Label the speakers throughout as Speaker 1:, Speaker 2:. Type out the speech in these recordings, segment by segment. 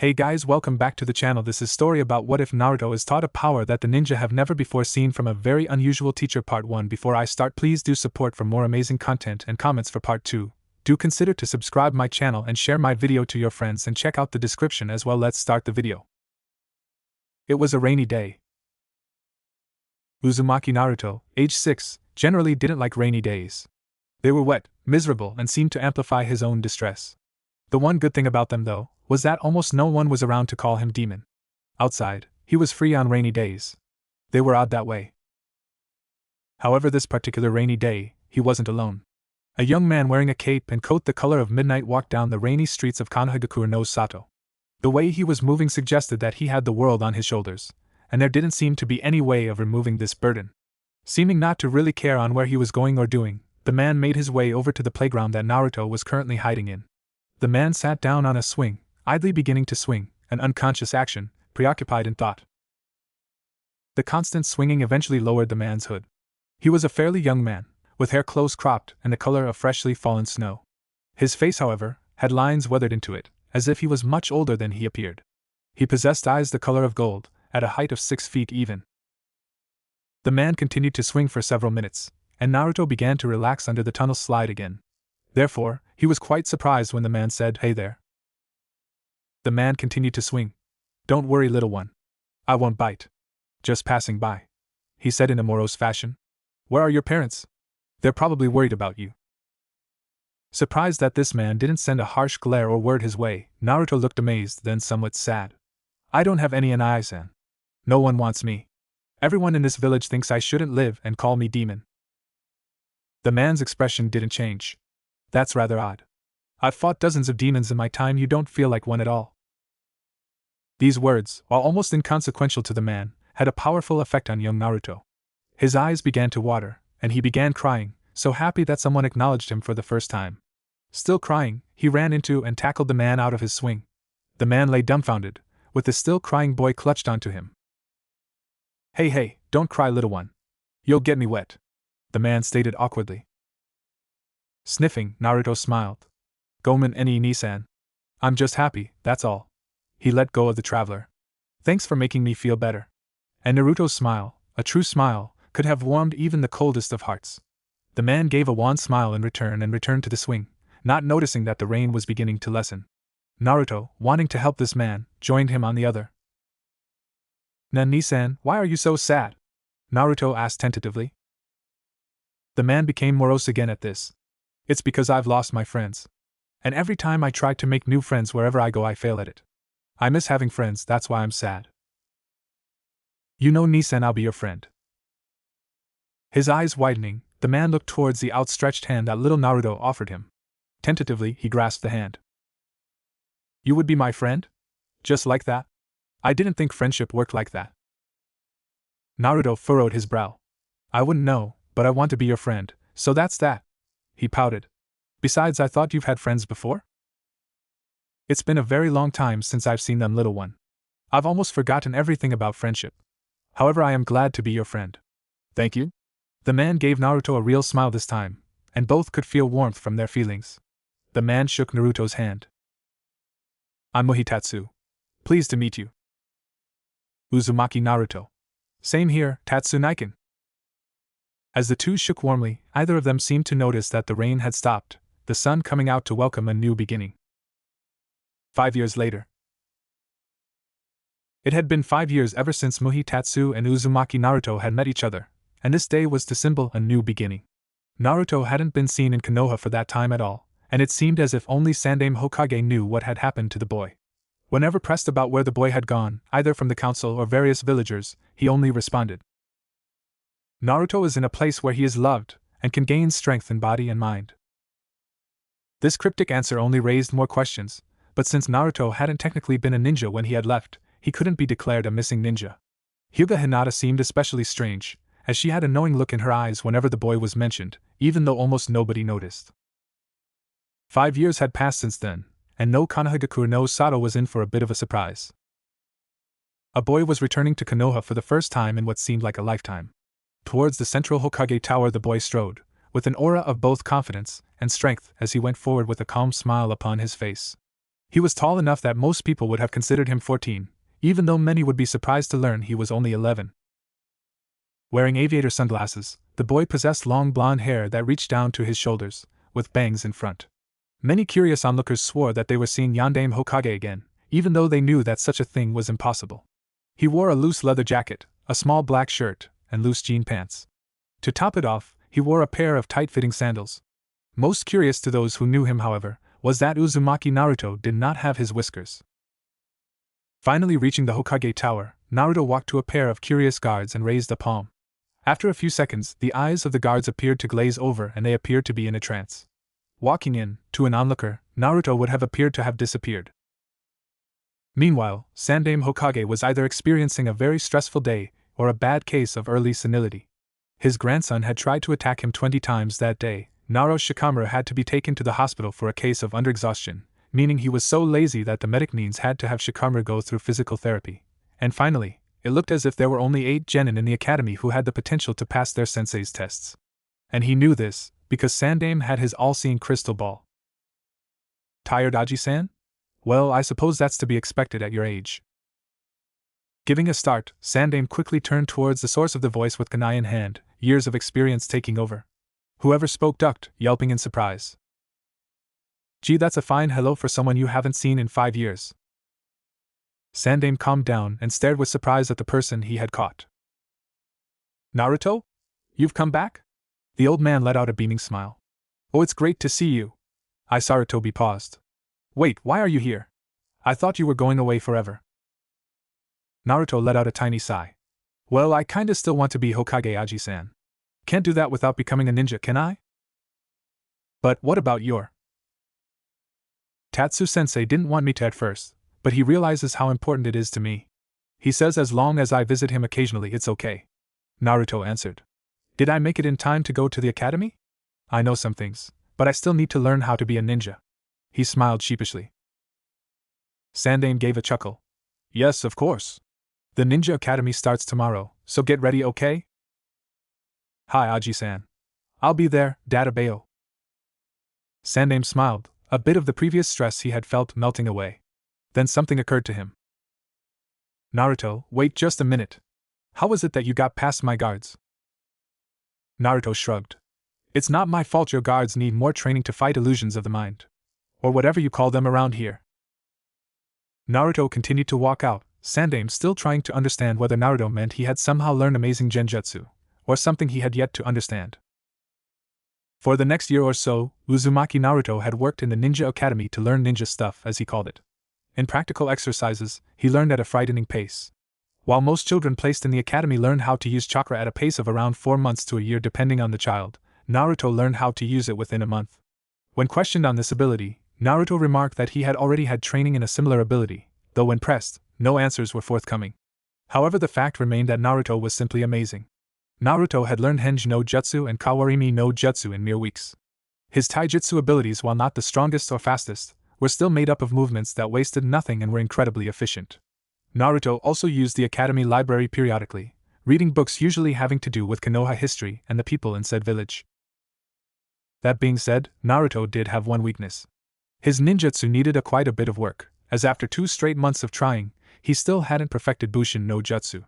Speaker 1: Hey guys, welcome back to the channel. This is story about what if Naruto is taught a power that the ninja have never before seen from a very unusual teacher. Part 1. Before I start, please do support for more amazing content and comments for part 2. Do consider to subscribe my channel and share my video to your friends and check out the description as well. Let's start the video. It was a rainy day. Uzumaki Naruto, age 6, generally didn't like rainy days. They were wet, miserable, and seemed to amplify his own distress. The one good thing about them, though, was that almost no one was around to call him demon. Outside, he was free on rainy days. They were odd that way. However, this particular rainy day, he wasn't alone. A young man wearing a cape and coat the color of midnight walked down the rainy streets of Konohagakure no Sato. The way he was moving suggested that he had the world on his shoulders, and there didn't seem to be any way of removing this burden. Seeming not to really care on where he was going or doing, the man made his way over to the playground that Naruto was currently hiding in. The man sat down on a swing, idly beginning to swing, an unconscious action, preoccupied in thought. The constant swinging eventually lowered the man's hood. He was a fairly young man, with hair close cropped and the color of freshly fallen snow. His face, however, had lines weathered into it, as if he was much older than he appeared. He possessed eyes the color of gold, at a height of 6 feet even. The man continued to swing for several minutes, and Naruto began to relax under the tunnel slide again. Therefore, he was quite surprised when the man said, "Hey there." The man continued to swing. "Don't worry, little one. I won't bite. Just passing by," he said in a morose fashion. "Where are your parents? They're probably worried about you." Surprised that this man didn't send a harsh glare or word his way, Naruto looked amazed, then somewhat sad. "I don't have any Anai-san. No one wants me. Everyone in this village thinks I shouldn't live and call me demon." The man's expression didn't change. "That's rather odd. I've fought dozens of demons in my time. You don't feel like one at all." These words, while almost inconsequential to the man, had a powerful effect on young Naruto. His eyes began to water, and he began crying, so happy that someone acknowledged him for the first time. Still crying, he ran into and tackled the man out of his swing. The man lay dumbfounded, with the still crying boy clutched onto him. Hey, don't cry, little one. You'll get me wet," the man stated awkwardly. Sniffing, Naruto smiled. "Gomen ni Nisan. I'm just happy, that's all." He let go of the traveler. "Thanks for making me feel better." And Naruto's smile, a true smile, could have warmed even the coldest of hearts. The man gave a wan smile in return and returned to the swing, not noticing that the rain was beginning to lessen. Naruto, wanting to help this man, joined him on the other. "Nisan, why are you so sad?" Naruto asked tentatively. The man became morose again at this. "It's because I've lost my friends. And every time I try to make new friends wherever I go, I fail at it. I miss having friends, that's why I'm sad." "You know, Nisan, I'll be your friend." His eyes widening, the man looked towards the outstretched hand that little Naruto offered him. Tentatively, he grasped the hand. "You would be my friend? Just like that? I didn't think friendship worked like that." Naruto furrowed his brow. "I wouldn't know, but I want to be your friend, so that's that," he pouted. "Besides, I thought you've had friends before?" "It's been a very long time since I've seen them, little one. I've almost forgotten everything about friendship. However, I am glad to be your friend." "Thank you." The man gave Naruto a real smile this time, and both could feel warmth from their feelings. The man shook Naruto's hand. "I'm Mohitatsu. Pleased to meet you." "Uzumaki Naruto." "Same here, Tatsunaiken." As the two shook warmly, either of them seemed to notice that the rain had stopped, the sun coming out to welcome a new beginning. 5 years later. It had been 5 years ever since Mohitatsu and Uzumaki Naruto had met each other, and this day was to symbol a new beginning. Naruto hadn't been seen in Konoha for that time at all, and it seemed as if only Sandaime Hokage knew what had happened to the boy. Whenever pressed about where the boy had gone, either from the council or various villagers, he only responded, "Naruto is in a place where he is loved, and can gain strength in body and mind." This cryptic answer only raised more questions, but since Naruto hadn't technically been a ninja when he had left, he couldn't be declared a missing ninja. Hyuga Hinata seemed especially strange, as she had a knowing look in her eyes whenever the boy was mentioned, even though almost nobody noticed. 5 years had passed since then, and no Konohagakure no Sato was in for a bit of a surprise. A boy was returning to Konoha for the first time in what seemed like a lifetime. Towards the central Hokage tower the boy strode, with an aura of both confidence and strength as he went forward with a calm smile upon his face. He was tall enough that most people would have considered him 14, even though many would be surprised to learn he was only 11. Wearing aviator sunglasses, the boy possessed long blonde hair that reached down to his shoulders, with bangs in front. Many curious onlookers swore that they were seeing Yondaime Hokage again, even though they knew that such a thing was impossible. He wore a loose leather jacket, a small black shirt, and loose jean pants. To top it off, he wore a pair of tight-fitting sandals. Most curious to those who knew him, however, was that Uzumaki Naruto did not have his whiskers. Finally reaching the Hokage Tower, Naruto walked to a pair of curious guards and raised a palm. After a few seconds, the eyes of the guards appeared to glaze over and they appeared to be in a trance. Walking in, to an onlooker, Naruto would have appeared to have disappeared. Meanwhile, Sandaime Hokage was either experiencing a very stressful day or a bad case of early senility. His grandson had tried to attack him 20 times that day. Naro Shikamura had to be taken to the hospital for a case of underexhaustion, meaning he was so lazy that the medic means had to have Shikamura go through physical therapy. And finally, it looked as if there were only 8 genin in the academy who had the potential to pass their sensei's tests. And he knew this, because Sandaime had his all-seeing crystal ball. Tired, Aji-san? Well, I suppose that's to be expected at your age. Giving a start, Sandaime quickly turned towards the source of the voice with kunai in hand, years of experience taking over. Whoever spoke ducked, yelping in surprise. Gee, that's a fine hello for someone you haven't seen in 5 years. Sandaime calmed down and stared with surprise at the person he had caught. Naruto? You've come back? The old man let out a beaming smile. Oh, it's great to see you. Sarutobi paused. Wait, why are you here? I thought you were going away forever. Naruto let out a tiny sigh. Well, I kinda still want to be Hokage, Aji-san. Can't do that without becoming a ninja, can I? But what about your... Tatsu-sensei didn't want me to at first, but he realizes how important it is to me. He says as long as I visit him occasionally it's okay. Naruto answered. Did I make it in time to go to the academy? I know some things, but I still need to learn how to be a ninja. He smiled sheepishly. Sandaime gave a chuckle. Yes, of course. The Ninja Academy starts tomorrow, so get ready, okay? Hi, Aji-san. I'll be there, Databeo. Sandaime smiled, a bit of the previous stress he had felt melting away. Then something occurred to him. Naruto, wait just a minute. How was it that you got past my guards? Naruto shrugged. It's not my fault your guards need more training to fight illusions of the mind. Or whatever you call them around here. Naruto continued to walk out, Sandaime still trying to understand whether Naruto meant he had somehow learned amazing genjutsu, or something he had yet to understand. For the next year or so, Uzumaki Naruto had worked in the Ninja Academy to learn ninja stuff, as he called it. In practical exercises, he learned at a frightening pace. While most children placed in the academy learned how to use chakra at a pace of around 4 months to a year depending on the child, Naruto learned how to use it within a month. When questioned on this ability, Naruto remarked that he had already had training in a similar ability, though when pressed, no answers were forthcoming. However, the fact remained that Naruto was simply amazing. Naruto had learned Henji no Jutsu and Kawarimi no Jutsu in mere weeks. His taijutsu abilities, while not the strongest or fastest, were still made up of movements that wasted nothing and were incredibly efficient. Naruto also used the academy library periodically, reading books usually having to do with Konoha history and the people in said village. That being said, Naruto did have one weakness. His ninjutsu needed quite a bit of work, as after 2 straight months of trying, he still hadn't perfected Bushin no Jutsu.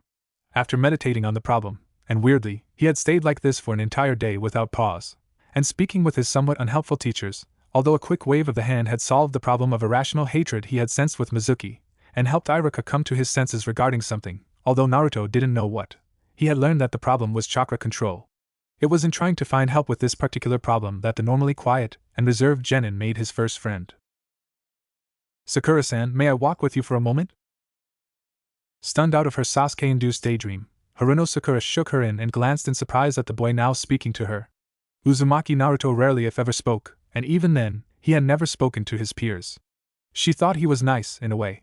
Speaker 1: After meditating on the problem, and weirdly, he had stayed like this for an entire day without pause, and speaking with his somewhat unhelpful teachers, although a quick wave of the hand had solved the problem of irrational hatred he had sensed with Mizuki, and helped Iruka come to his senses regarding something, although Naruto didn't know what, he had learned that the problem was chakra control. It was in trying to find help with this particular problem that the normally quiet and reserved genin made his first friend. Sakura-san, may I walk with you for a moment? Stunned out of her Sasuke-induced daydream, Haruno Sakura shook her in and glanced in surprise at the boy now speaking to her. Uzumaki Naruto rarely if ever spoke, and even then, he had never spoken to his peers. She thought he was nice, in a way.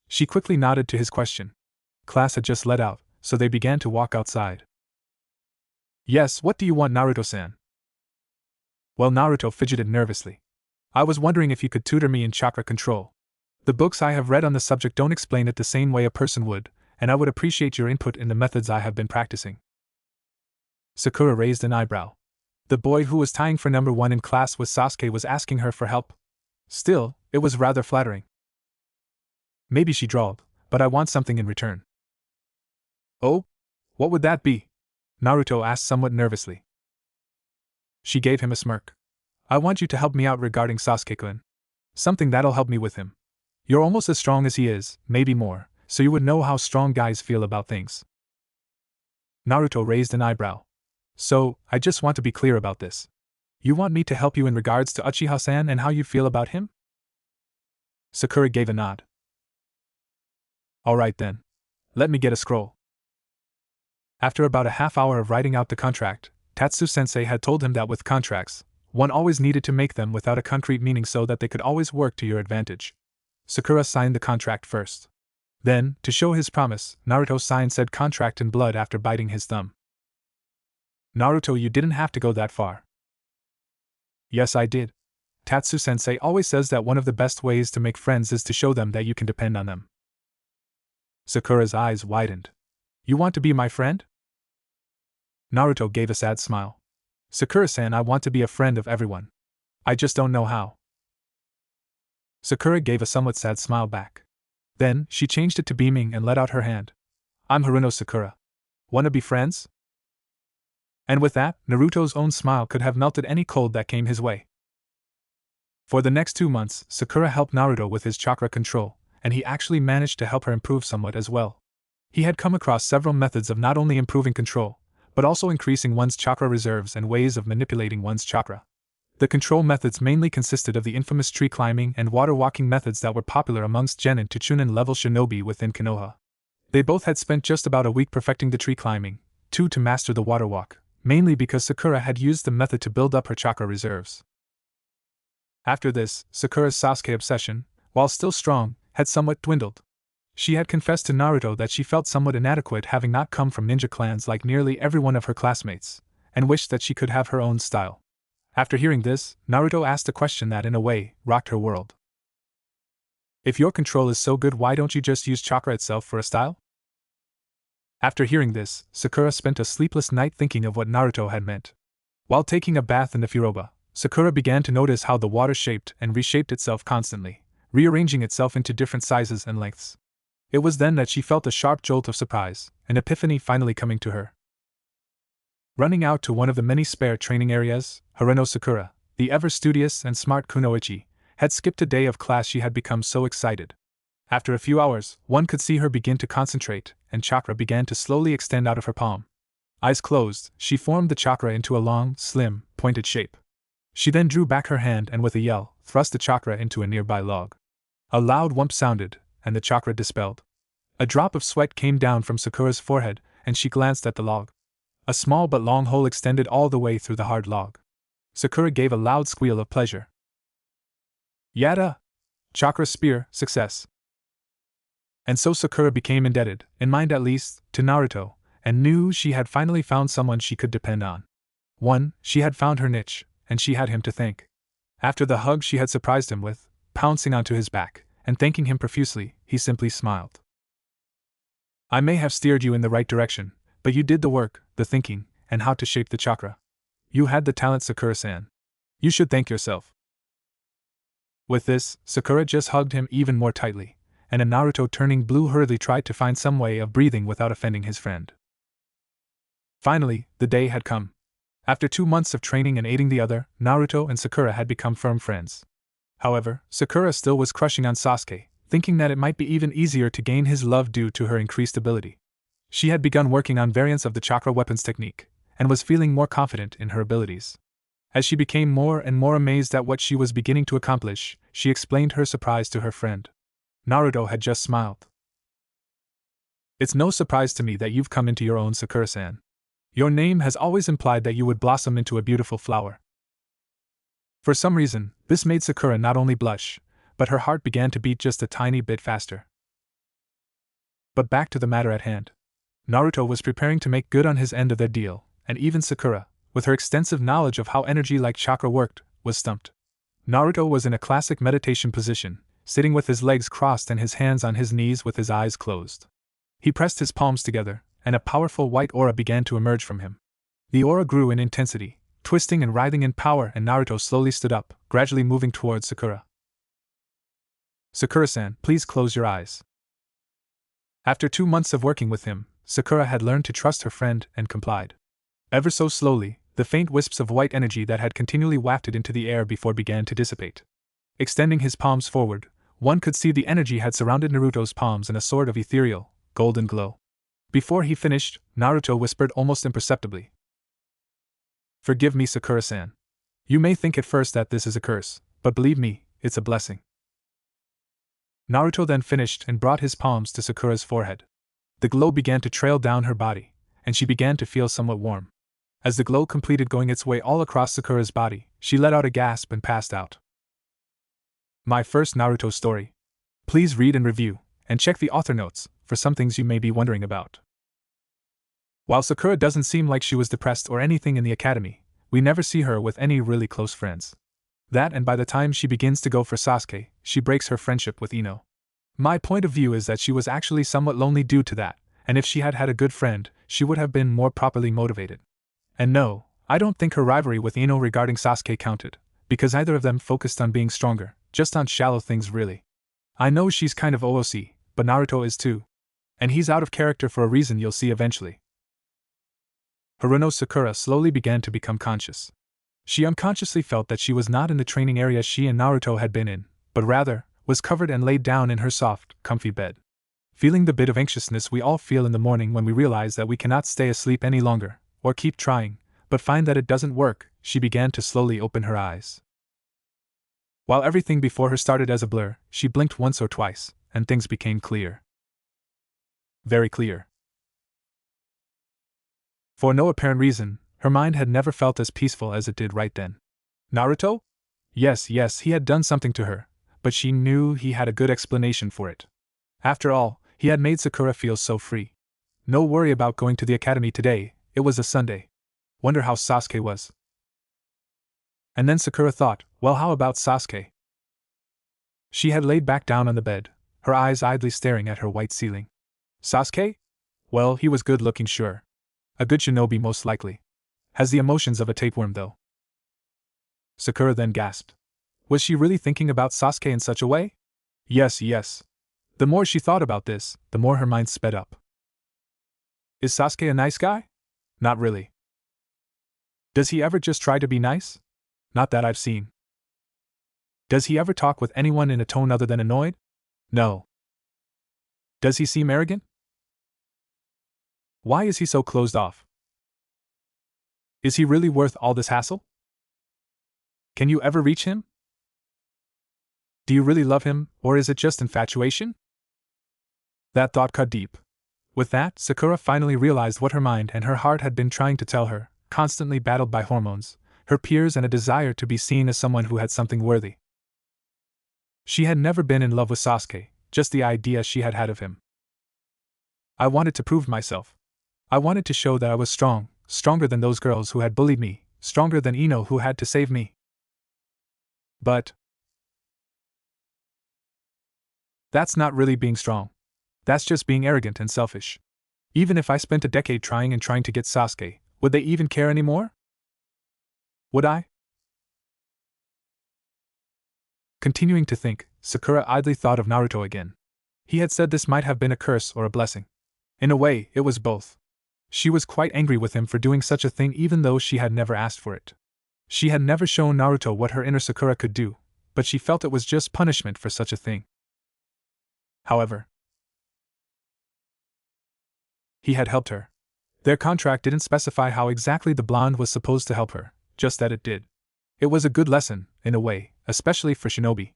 Speaker 1: She quickly nodded to his question. Class had just let out, so they began to walk outside. Yes, what do you want, Naruto-san? Well, Naruto fidgeted nervously. I was wondering if you could tutor me in chakra control. The books I have read on the subject don't explain it the same way a person would, and I would appreciate your input in the methods I have been practicing. Sakura raised an eyebrow. The boy who was tying for number 1 in class with Sasuke was asking her for help. Still, it was rather flattering. Maybe she drawled, but I want something in return. Oh? What would that be? Naruto asked somewhat nervously. She gave him a smirk. I want you to help me out regarding Sasuke-kun. Something that'll help me with him. You're almost as strong as he is, maybe more, so you would know how strong guys feel about things. Naruto raised an eyebrow. So, I just want to be clear about this. You want me to help you in regards to Uchiha-san and how you feel about him? Sakura gave a nod. Alright then. Let me get a scroll. After about a half hour of writing out the contract, Tatsu-sensei had told him that with contracts, one always needed to make them without a concrete meaning so that they could always work to your advantage. Sakura signed the contract first. Then, to show his promise, Naruto signed said contract in blood after biting his thumb. Naruto, you didn't have to go that far. Yes, I did. Tatsu-sensei always says that one of the best ways to make friends is to show them that you can depend on them. Sakura's eyes widened. You want to be my friend? Naruto gave a sad smile. Sakura-san, I want to be a friend of everyone. I just don't know how. Sakura gave a somewhat sad smile back. Then, she changed it to beaming and let out her hand. I'm Haruno Sakura. Wanna be friends? And with that, Naruto's own smile could have melted any cold that came his way. For the next 2 months, Sakura helped Naruto with his chakra control, and he actually managed to help her improve somewhat as well. He had come across several methods of not only improving control, but also increasing one's chakra reserves and ways of manipulating one's chakra. The control methods mainly consisted of the infamous tree climbing and water walking methods that were popular amongst Genin to Chunin level shinobi within Konoha. They both had spent just about a week perfecting the tree climbing, 2 to master the water walk, mainly because Sakura had used the method to build up her chakra reserves. After this, Sakura's Sasuke obsession, while still strong, had somewhat dwindled. She had confessed to Naruto that she felt somewhat inadequate having not come from ninja clans like nearly every one of her classmates, and wished that she could have her own style. After hearing this, Naruto asked a question that in a way, rocked her world. If your control is so good, why don't you just use chakra itself for a style? After hearing this, Sakura spent a sleepless night thinking of what Naruto had meant. While taking a bath in the Furoba, Sakura began to notice how the water shaped and reshaped itself constantly, rearranging itself into different sizes and lengths. It was then that she felt a sharp jolt of surprise, an epiphany finally coming to her. Running out to one of the many spare training areas, Haruno Sakura, the ever-studious and smart kunoichi, had skipped a day of class. She had become so excited. After a few hours, one could see her begin to concentrate, and chakra began to slowly extend out of her palm. Eyes closed, she formed the chakra into a long, slim, pointed shape. She then drew back her hand and with a yell, thrust the chakra into a nearby log. A loud whump sounded, and the chakra dispelled. A drop of sweat came down from Sakura's forehead, and she glanced at the log. A small but long hole extended all the way through the hard log. Sakura gave a loud squeal of pleasure. Yada! Chakra spear, success! And so Sakura became indebted, in mind at least, to Naruto, and knew she had finally found someone she could depend on. She had found her niche, and she had him to thank. After the hug she had surprised him with, pouncing onto his back, and thanking him profusely, he simply smiled. I may have steered you in the right direction, but you did the work, the thinking, and how to shape the chakra. You had the talent, Sakura-san. You should thank yourself. With this, Sakura just hugged him even more tightly, and Naruto turning blue hurriedly tried to find some way of breathing without offending his friend. Finally, the day had come. After 2 months of training and aiding the other, Naruto and Sakura had become firm friends. However, Sakura still was crushing on Sasuke, thinking that it might be even easier to gain his love due to her increased ability. She had begun working on variants of the chakra weapons technique, and was feeling more confident in her abilities. As she became more and more amazed at what she was beginning to accomplish, she explained her surprise to her friend. Naruto had just smiled. It's no surprise to me that you've come into your own, Sakura-san. Your name has always implied that you would blossom into a beautiful flower. For some reason, this made Sakura not only blush, but her heart began to beat just a tiny bit faster. But back to the matter at hand. Naruto was preparing to make good on his end of their deal, and even Sakura, with her extensive knowledge of how energy like chakra worked, was stumped. Naruto was in a classic meditation position, sitting with his legs crossed and his hands on his knees with his eyes closed. He pressed his palms together, and a powerful white aura began to emerge from him. The aura grew in intensity, twisting and writhing in power, and Naruto slowly stood up, gradually moving towards Sakura. Sakura-san, please close your eyes. After 2 months of working with him, Sakura had learned to trust her friend and complied. Ever so slowly, the faint wisps of white energy that had continually wafted into the air before began to dissipate. Extending his palms forward, one could see the energy had surrounded Naruto's palms in a sort of ethereal, golden glow. Before he finished, Naruto whispered almost imperceptibly. Forgive me, Sakura-san. You may think at first that this is a curse, but believe me, it's a blessing. Naruto then finished and brought his palms to Sakura's forehead. The glow began to trail down her body, and she began to feel somewhat warm. As the glow completed going its way all across Sakura's body, she let out a gasp and passed out. My first Naruto story. Please read and review, and check the author notes, for some things you may be wondering about. While Sakura doesn't seem like she was depressed or anything in the academy, we never see her with any really close friends. That and by the time she begins to go for Sasuke, she breaks her friendship with Ino. My point of view is that she was actually somewhat lonely due to that, and if she had had a good friend, she would have been more properly motivated. And no, I don't think her rivalry with Ino regarding Sasuke counted, because either of them focused on being stronger, just on shallow things really. I know she's kind of OOC, but Naruto is too. And he's out of character for a reason you'll see eventually. Haruno Sakura slowly began to become conscious. She unconsciously felt that she was not in the training area she and Naruto had been in, but rather, was covered and laid down in her soft, comfy bed. Feeling the bit of anxiousness we all feel in the morning when we realize that we cannot stay asleep any longer, or keep trying, but find that it doesn't work, she began to slowly open her eyes. While everything before her started as a blur, she blinked once or twice, and things became clear. Very clear. For no apparent reason, her mind had never felt as peaceful as it did right then. Naruto? Yes, he had done something to her, but she knew he had a good explanation for it. After all, he had made Sakura feel so free. No worry about going to the academy today, it was a Sunday. Wonder how Sasuke was. And then Sakura thought, well, how about Sasuke? She had laid back down on the bed, her eyes idly staring at her white ceiling. Sasuke? Well, he was good looking, sure. A good shinobi most likely. Has the emotions of a tapeworm though. Sakura then gasped. Was she really thinking about Sasuke in such a way? Yes. The more she thought about this, the more her mind sped up. Is Sasuke a nice guy? Not really. Does he ever just try to be nice? Not that I've seen. Does he ever talk with anyone in a tone other than annoyed? No. Does he seem arrogant? Why is he so closed off? Is he really worth all this hassle? Can you ever reach him? Do you really love him, or is it just infatuation? That thought cut deep. With that, Sakura finally realized what her mind and her heart had been trying to tell her, constantly battled by hormones, her peers and a desire to be seen as someone who had something worthy. She had never been in love with Sasuke, just the idea she had had of him. I wanted to prove myself. I wanted to show that I was strong, stronger than those girls who had bullied me, stronger than Ino who had to save me. But that's not really being strong. That's just being arrogant and selfish. Even if I spent a decade trying to get Sasuke, would they even care anymore? Would I? Continuing to think, Sakura idly thought of Naruto again. He had said this might have been a curse or a blessing. In a way, it was both. She was quite angry with him for doing such a thing even though she had never asked for it. She had never shown Naruto what her inner Sakura could do, but she felt it was just punishment for such a thing. However, he had helped her. Their contract didn't specify how exactly the blonde was supposed to help her, just that it did. It was a good lesson, in a way, especially for shinobi.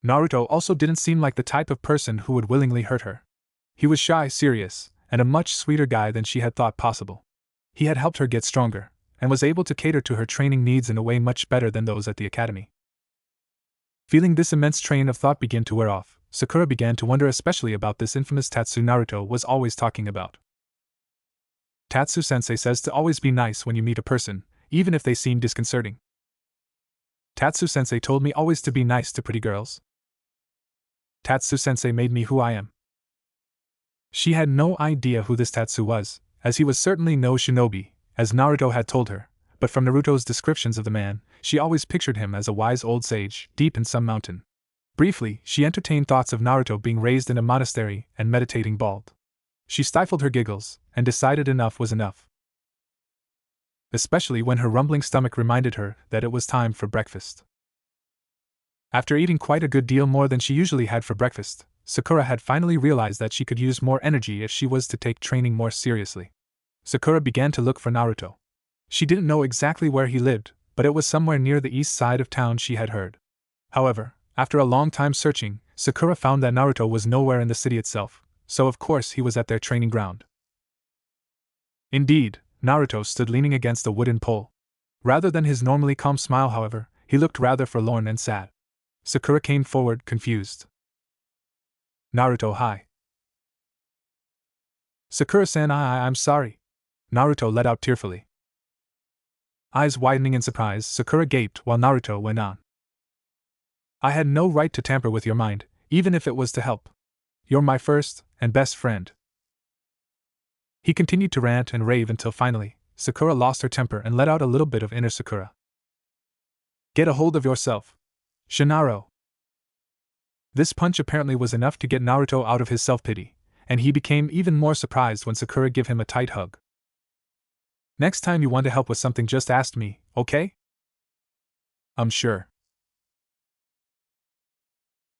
Speaker 1: Naruto also didn't seem like the type of person who would willingly hurt her. He was shy, serious, and a much sweeter guy than she had thought possible. He had helped her get stronger, and was able to cater to her training needs in a way much better than those at the academy. Feeling this immense train of thought begin to wear off, Sakura began to wonder especially about this infamous Tatsu Naruto was always talking about. Tatsu-sensei says to always be nice when you meet a person, even if they seem disconcerting. Tatsu-sensei told me always to be nice to pretty girls. Tatsu-sensei made me who I am. She had no idea who this Tatsu was, as he was certainly no shinobi, as Naruto had told her, but from Naruto's descriptions of the man, she always pictured him as a wise old sage, deep in some mountain. Briefly, she entertained thoughts of Naruto being raised in a monastery and meditating bald. She stifled her giggles and decided enough was enough. Especially when her rumbling stomach reminded her that it was time for breakfast. After eating quite a good deal more than she usually had for breakfast, Sakura had finally realized that she could use more energy if she was to take training more seriously. Sakura began to look for Naruto. She didn't know exactly where he lived, but it was somewhere near the east side of town, she had heard. However, after a long time searching, Sakura found that Naruto was nowhere in the city itself, so of course he was at their training ground. Indeed, Naruto stood leaning against a wooden pole. Rather than his normally calm smile, however, he looked rather forlorn and sad. Sakura came forward, confused. Naruto, hi. Sakura-san, I'm sorry. Naruto let out tearfully. Eyes widening in surprise, Sakura gaped while Naruto went on. I had no right to tamper with your mind, even if it was to help. You're my first and best friend. He continued to rant and rave until finally, Sakura lost her temper and let out a little bit of inner Sakura. Get a hold of yourself. Shinaro. This punch apparently was enough to get Naruto out of his self-pity, and he became even more surprised when Sakura gave him a tight hug. Next time you want to help with something, just ask me, okay? I'm sure.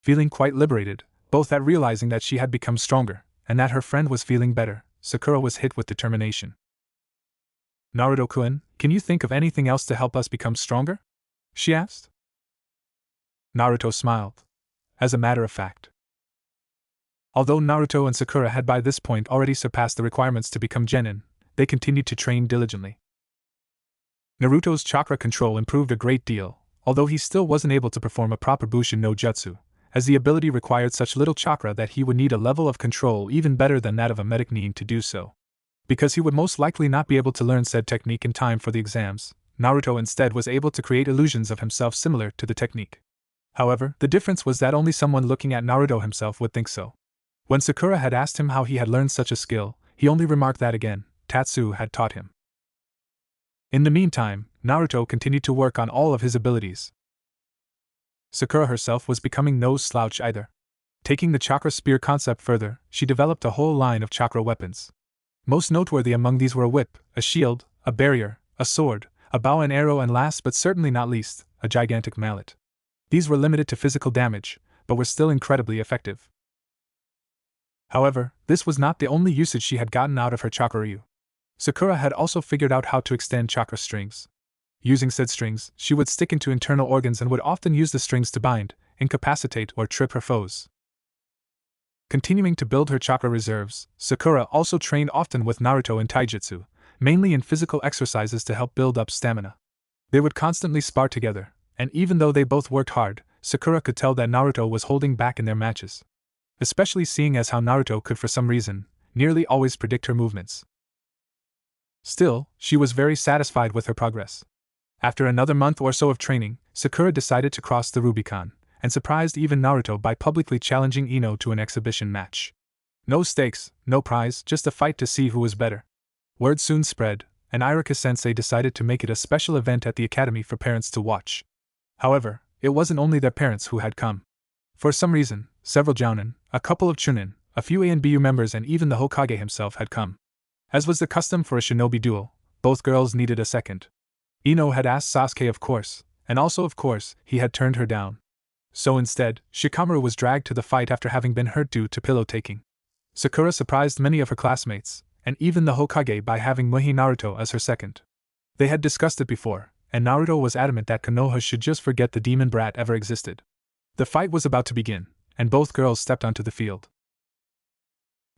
Speaker 1: Feeling quite liberated, both at realizing that she had become stronger, and that her friend was feeling better, Sakura was hit with determination. Naruto-kun, can you think of anything else to help us become stronger? She asked. Naruto smiled. As a matter of fact. Although Naruto and Sakura had by this point already surpassed the requirements to become genin, they continued to train diligently. Naruto's chakra control improved a great deal, although he still wasn't able to perform a proper Bushin no Jutsu, as the ability required such little chakra that he would need a level of control even better than that of a medic nin to do so. Because he would most likely not be able to learn said technique in time for the exams, Naruto instead was able to create illusions of himself similar to the technique. However, the difference was that only someone looking at Naruto himself would think so. When Sakura had asked him how he had learned such a skill, he only remarked that again, Tatsu had taught him. In the meantime, Naruto continued to work on all of his abilities. Sakura herself was becoming no slouch either. Taking the chakra spear concept further, she developed a whole line of chakra weapons. Most noteworthy among these were a whip, a shield, a barrier, a sword, a bow and arrow, and last but certainly not least, a gigantic mallet. These were limited to physical damage, but were still incredibly effective. However, this was not the only usage she had gotten out of her chakra ryu. Sakura had also figured out how to extend chakra strings. Using said strings, she would stick into internal organs and would often use the strings to bind, incapacitate, or trip her foes. Continuing to build her chakra reserves, Sakura also trained often with Naruto in taijutsu, mainly in physical exercises to help build up stamina. They would constantly spar together, and even though they both worked hard, Sakura could tell that Naruto was holding back in their matches. Especially seeing as how Naruto could for some reason, nearly always predict her movements. Still, she was very satisfied with her progress. After another month or so of training, Sakura decided to cross the Rubicon, and surprised even Naruto by publicly challenging Ino to an exhibition match. No stakes, no prize, just a fight to see who was better. Word soon spread, and Iruka-sensei decided to make it a special event at the academy for parents to watch. However, it wasn't only their parents who had come. For some reason, several jounin, a couple of chunin, a few A and BU members, and even the Hokage himself had come. As was the custom for a shinobi duel, both girls needed a second. Ino had asked Sasuke, of course, and also of course, he had turned her down. So instead, Shikamaru was dragged to the fight after having been hurt due to pillow taking. Sakura surprised many of her classmates, and even the Hokage, by having Muhi Naruto as her second. They had discussed it before, and Naruto was adamant that Konoha should just forget the demon brat ever existed. The fight was about to begin, and both girls stepped onto the field.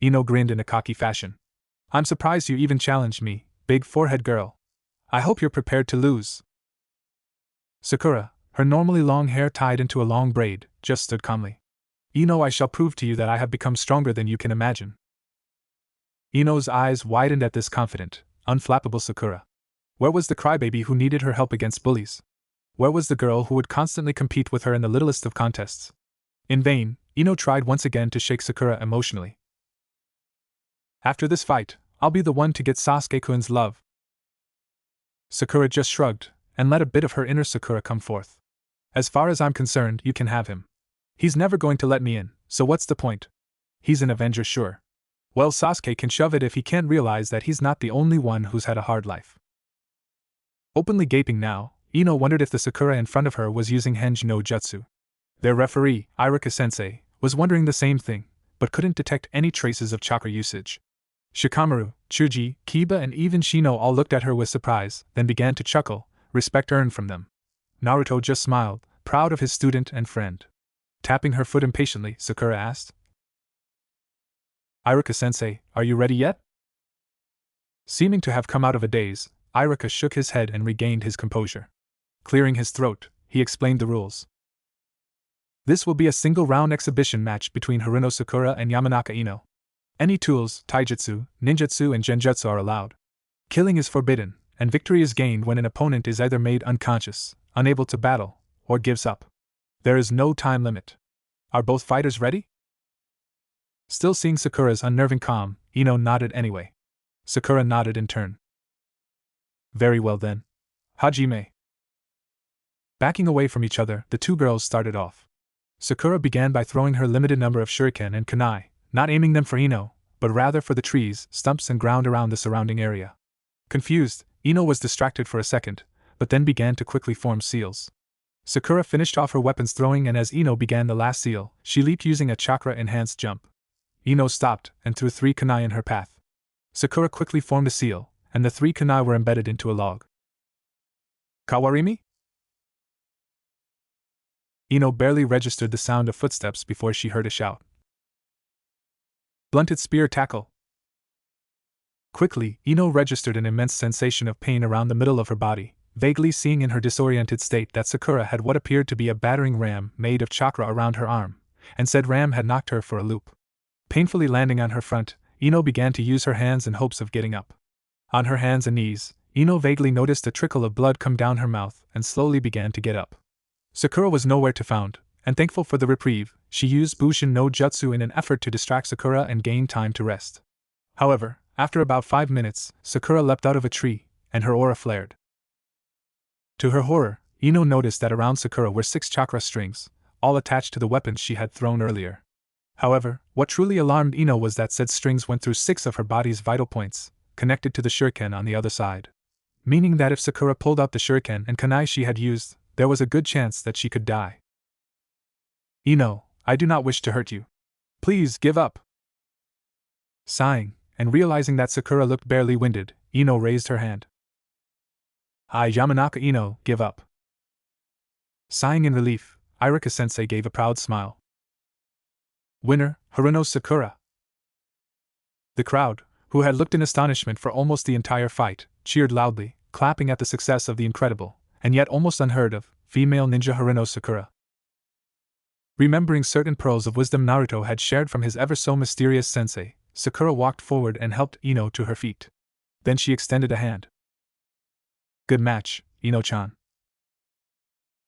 Speaker 1: Ino grinned in a cocky fashion. I'm surprised you even challenged me, big forehead girl. I hope you're prepared to lose. Sakura, her normally long hair tied into a long braid, just stood calmly. Ino, I shall prove to you that I have become stronger than you can imagine. Ino's eyes widened at this confident, unflappable Sakura. Where was the crybaby who needed her help against bullies? Where was the girl who would constantly compete with her in the littlest of contests? In vain, Ino tried once again to shake Sakura emotionally. After this fight, I'll be the one to get Sasuke-kun's love. Sakura just shrugged, and let a bit of her inner Sakura come forth. As far as I'm concerned, you can have him. He's never going to let me in, so what's the point? He's an Avenger, sure. Well, Sasuke can shove it if he can't realize that he's not the only one who's had a hard life. Openly gaping now, Ino wondered if the Sakura in front of her was using Henge no Jutsu. Their referee, Iruka-sensei, was wondering the same thing, but couldn't detect any traces of chakra usage. Shikamaru, Chuji, Kiba and even Shino all looked at her with surprise, then began to chuckle, respect earned from them. Naruto just smiled, proud of his student and friend. Tapping her foot impatiently, Sakura asked, Iruka-sensei, are you ready yet? Seeming to have come out of a daze, Iruka shook his head and regained his composure. Clearing his throat, he explained the rules. This will be a single-round exhibition match between Haruno Sakura and Yamanaka Ino. Any tools, taijutsu, ninjutsu and genjutsu are allowed. Killing is forbidden, and victory is gained when an opponent is either made unconscious, unable to battle, or gives up. There is no time limit. Are both fighters ready? Still seeing Sakura's unnerving calm, Ino nodded anyway. Sakura nodded in turn. Very well then. Hajime. Backing away from each other, the two girls started off. Sakura began by throwing her limited number of shuriken and kunai, not aiming them for Ino, but rather for the trees, stumps and ground around the surrounding area. Confused, Ino was distracted for a second, but then began to quickly form seals. Sakura finished off her weapons throwing, and as Ino began the last seal, she leaped using a chakra-enhanced jump. Ino stopped and threw 3 kunai in her path. Sakura quickly formed a seal, and the 3 kunai were embedded into a log. Kawarimi? Ino barely registered the sound of footsteps before she heard a shout. Blunted spear tackle. Quickly, Ino registered an immense sensation of pain around the middle of her body, vaguely seeing in her disoriented state that Sakura had what appeared to be a battering ram made of chakra around her arm, and said ram had knocked her for a loop. Painfully landing on her front, Ino began to use her hands in hopes of getting up. On her hands and knees, Ino vaguely noticed a trickle of blood come down her mouth and slowly began to get up. Sakura was nowhere to found, and thankful for the reprieve, she used Bushin no Jutsu in an effort to distract Sakura and gain time to rest. However, after about 5 minutes, Sakura leapt out of a tree, and her aura flared. To her horror, Ino noticed that around Sakura were 6 chakra strings, all attached to the weapons she had thrown earlier. However, what truly alarmed Ino was that said strings went through 6 of her body's vital points, connected to the shuriken on the other side. Meaning that if Sakura pulled out the shuriken and kunai she had used, there was a good chance that she could die. Ino, I do not wish to hurt you. Please give up. Sighing, and realizing that Sakura looked barely winded, Ino raised her hand. I, Yamanaka Ino, give up. Sighing in relief, Iruka-sensei gave a proud smile. Winner, Haruno Sakura. The crowd, who had looked in astonishment for almost the entire fight, cheered loudly, clapping at the success of the incredible, and yet almost unheard of, female ninja Haruno Sakura. Remembering certain pearls of wisdom Naruto had shared from his ever-so-mysterious sensei, Sakura walked forward and helped Ino to her feet. Then she extended a hand. Good match, Ino-chan.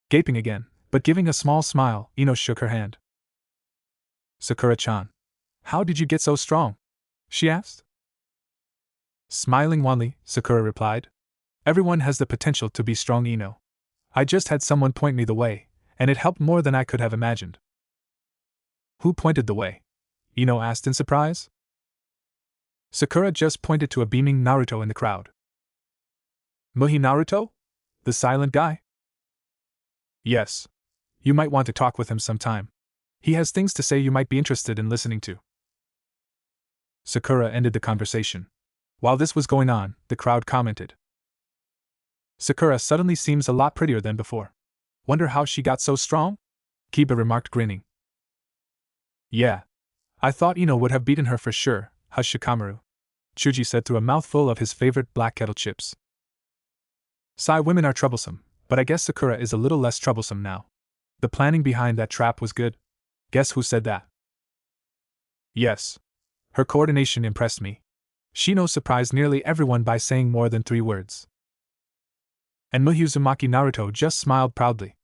Speaker 1: Gaping again, but giving a small smile, Ino shook her hand. Sakura-chan. How did you get so strong? She asked. Smiling wanly, Sakura replied. Everyone has the potential to be strong, Ino. I just had someone point me the way, and it helped more than I could have imagined. Who pointed the way? Ino asked in surprise. Sakura just pointed to a beaming Naruto in the crowd. Muhi Naruto? The silent guy? Yes. You might want to talk with him sometime. He has things to say you might be interested in listening to. Sakura ended the conversation. While this was going on, the crowd commented. Sakura suddenly seems a lot prettier than before. Wonder how she got so strong? Kiba remarked, grinning. Yeah. I thought Ino would have beaten her for sure, hushed Shikamaru. Chuji said through a mouthful of his favorite black kettle chips. Sai women are troublesome, but I guess Sakura is a little less troublesome now. The planning behind that trap was good. Guess who said that? Yes. Her coordination impressed me. Shino surprised nearly everyone by saying more than 3 words. And Muhi Uzumaki Naruto just smiled proudly.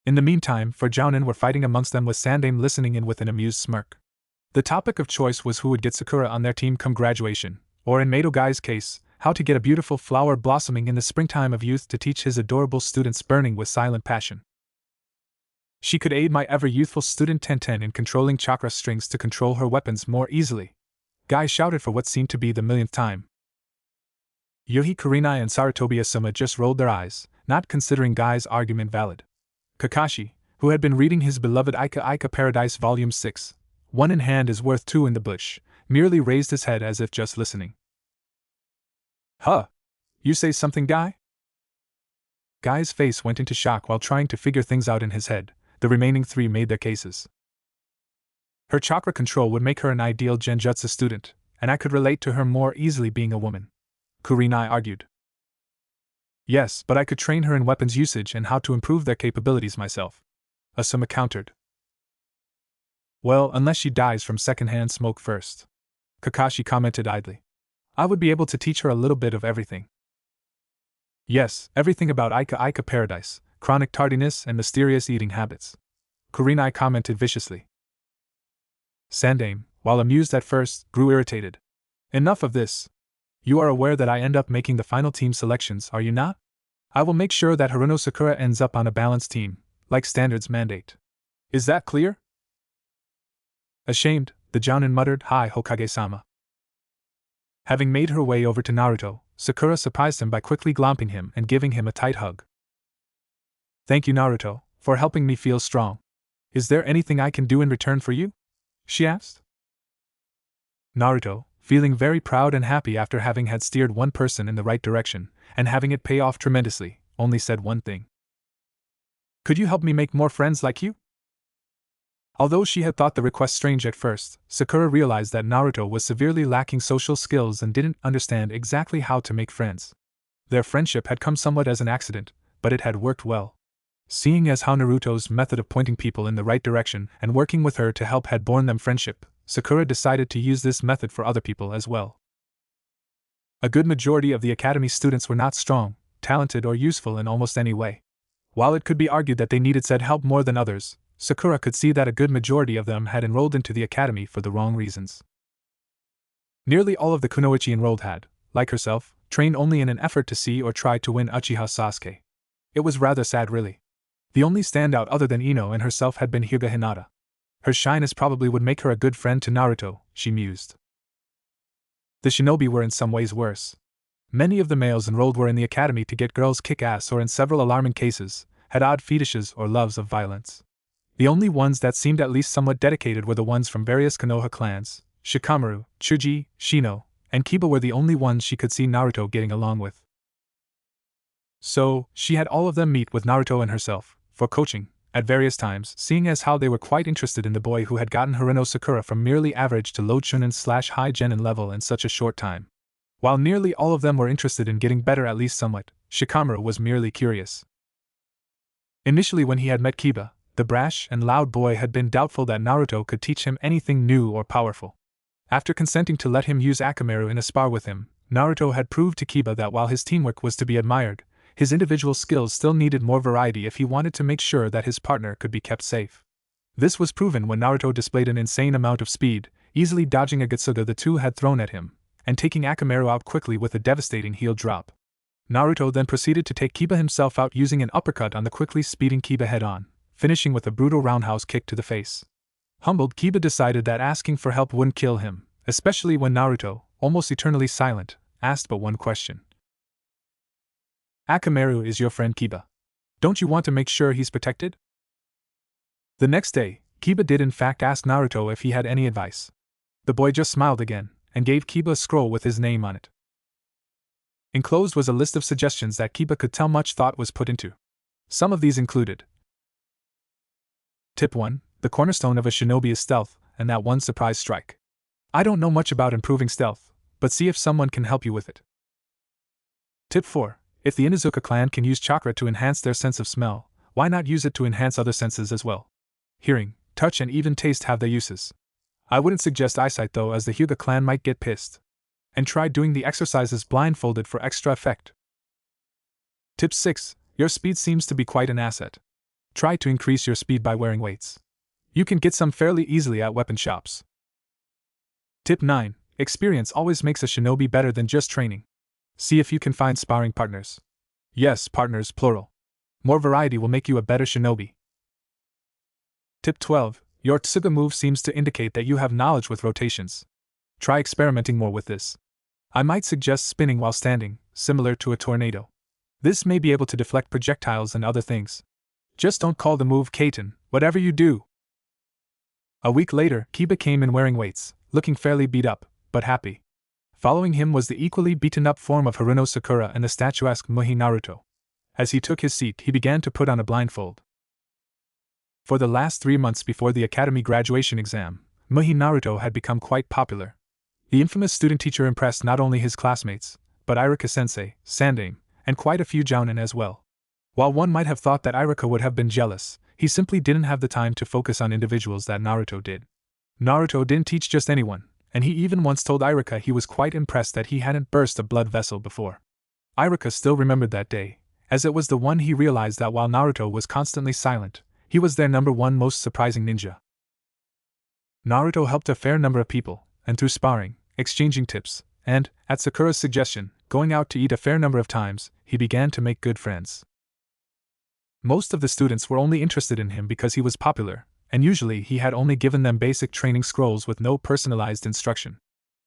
Speaker 1: In the meantime, for Jounin were fighting amongst them with Sandaime listening in with an amused smirk. The topic of choice was who would get Sakura on their team come graduation, or in Mato Guy's case, how to get a beautiful flower blossoming in the springtime of youth to teach his adorable students burning with silent passion. She could aid my ever-youthful student Tenten in controlling chakra strings to control her weapons more easily. Guy shouted for what seemed to be the millionth time. Yuhi Kurenai and Sarutobi Asuma just rolled their eyes, not considering Guy's argument valid. Kakashi, who had been reading his beloved Ika Ika Paradise Volume 6, one in hand is worth two in the bush, merely raised his head as if just listening. Huh? You say something, Guy? Guy's face went into shock while trying to figure things out in his head. The remaining three made their cases. Her chakra control would make her an ideal genjutsu student, and I could relate to her more easily being a woman. Kurenai argued. Yes, but I could train her in weapons usage and how to improve their capabilities myself. Asuma countered. Well, unless she dies from secondhand smoke first. Kakashi commented idly. I would be able to teach her a little bit of everything. Yes, everything about Ika Ika Paradise, chronic tardiness and mysterious eating habits. Kurenai commented viciously. Sandaime, while amused at first, grew irritated. Enough of this. You are aware that I end up making the final team selections, are you not? I will make sure that Haruno Sakura ends up on a balanced team, like standards mandate. Is that clear? Ashamed, the Jounin muttered, Hi Hokage-sama. Having made her way over to Naruto, Sakura surprised him by quickly glomping him and giving him a tight hug. Thank you, Naruto, for helping me feel strong. Is there anything I can do in return for you? She asked. Naruto, feeling very proud and happy after having had steered one person in the right direction, and having it pay off tremendously, only said one thing. Could you help me make more friends like you? Although she had thought the request strange at first, Sakura realized that Naruto was severely lacking social skills and didn't understand exactly how to make friends. Their friendship had come somewhat as an accident, but it had worked well. Seeing as how Naruto's method of pointing people in the right direction and working with her to help had borne them friendship, Sakura decided to use this method for other people as well. A good majority of the academy students were not strong, talented, or useful in almost any way. While it could be argued that they needed said help more than others, Sakura could see that a good majority of them had enrolled into the academy for the wrong reasons. Nearly all of the kunoichi enrolled had, like herself, trained only in an effort to see or try to win Uchiha Sasuke. It was rather sad, really. The only standout other than Ino and herself had been Hyuga Hinata. Her shyness probably would make her a good friend to Naruto, she mused. The shinobi were in some ways worse. Many of the males enrolled were in the academy to get girls kick ass or in several alarming cases, had odd fetishes or loves of violence. The only ones that seemed at least somewhat dedicated were the ones from various Konoha clans. Shikamaru, Chuji, Shino, and Kiba were the only ones she could see Naruto getting along with. So, she had all of them meet with Naruto and herself, for coaching, at various times, seeing as how they were quite interested in the boy who had gotten Haruno Sakura from merely average to low chunin/high genin level in such a short time. While nearly all of them were interested in getting better at least somewhat, Shikamaru was merely curious. Initially when he had met Kiba, the brash and loud boy had been doubtful that Naruto could teach him anything new or powerful. After consenting to let him use Akamaru in a spar with him, Naruto had proved to Kiba that while his teamwork was to be admired, his individual skills still needed more variety if he wanted to make sure that his partner could be kept safe. This was proven when Naruto displayed an insane amount of speed, easily dodging a Getsuga the two had thrown at him, and taking Akamaru out quickly with a devastating heel drop. Naruto then proceeded to take Kiba himself out using an uppercut on the quickly speeding Kiba head-on, finishing with a brutal roundhouse kick to the face. Humbled, Kiba decided that asking for help wouldn't kill him, especially when Naruto, almost eternally silent, asked but one question. Akamaru is your friend Kiba. Don't you want to make sure he's protected? The next day, Kiba did in fact ask Naruto if he had any advice. The boy just smiled again, and gave Kiba a scroll with his name on it. Enclosed was a list of suggestions that Kiba could tell much thought was put into. Some of these included: Tip 1. The cornerstone of a shinobi is stealth, and that one surprise strike. I don't know much about improving stealth, but see if someone can help you with it. Tip 4. If the Inuzuka clan can use chakra to enhance their sense of smell, why not use it to enhance other senses as well? Hearing, touch, and even taste have their uses. I wouldn't suggest eyesight though, as the Hyuga clan might get pissed. And try doing the exercises blindfolded for extra effect. Tip 6. Your speed seems to be quite an asset. Try to increase your speed by wearing weights. You can get some fairly easily at weapon shops. Tip 9. Experience always makes a shinobi better than just training. See if you can find sparring partners. Yes, partners plural. More variety will make you a better shinobi. Tip 12. Your Tsuga move seems to indicate that you have knowledge with rotations. Try experimenting more with this. I might suggest spinning while standing, similar to a tornado. This may be able to deflect projectiles and other things. Just don't call the move Kaiten, whatever you do. A week later, Kiba came in wearing weights, looking fairly beat up, but happy. Following him was the equally beaten-up form of Haruno Sakura and the statuesque Muhi Naruto. As he took his seat, he began to put on a blindfold. For the last 3 months before the academy graduation exam, Muhi Naruto had become quite popular. The infamous student-teacher impressed not only his classmates, but Irika-sensei, Sandaime, and quite a few jounin as well. While one might have thought that Irika would have been jealous, he simply didn't have the time to focus on individuals that Naruto did. Naruto didn't teach just anyone, and he even once told Irika he was quite impressed that he hadn't burst a blood vessel before. Irika still remembered that day, as it was the one he realized that while Naruto was constantly silent, he was their number one most surprising ninja. Naruto helped a fair number of people, and through sparring, exchanging tips, and, at Sakura's suggestion, going out to eat a fair number of times, he began to make good friends. Most of the students were only interested in him because he was popular, and usually he had only given them basic training scrolls with no personalized instruction.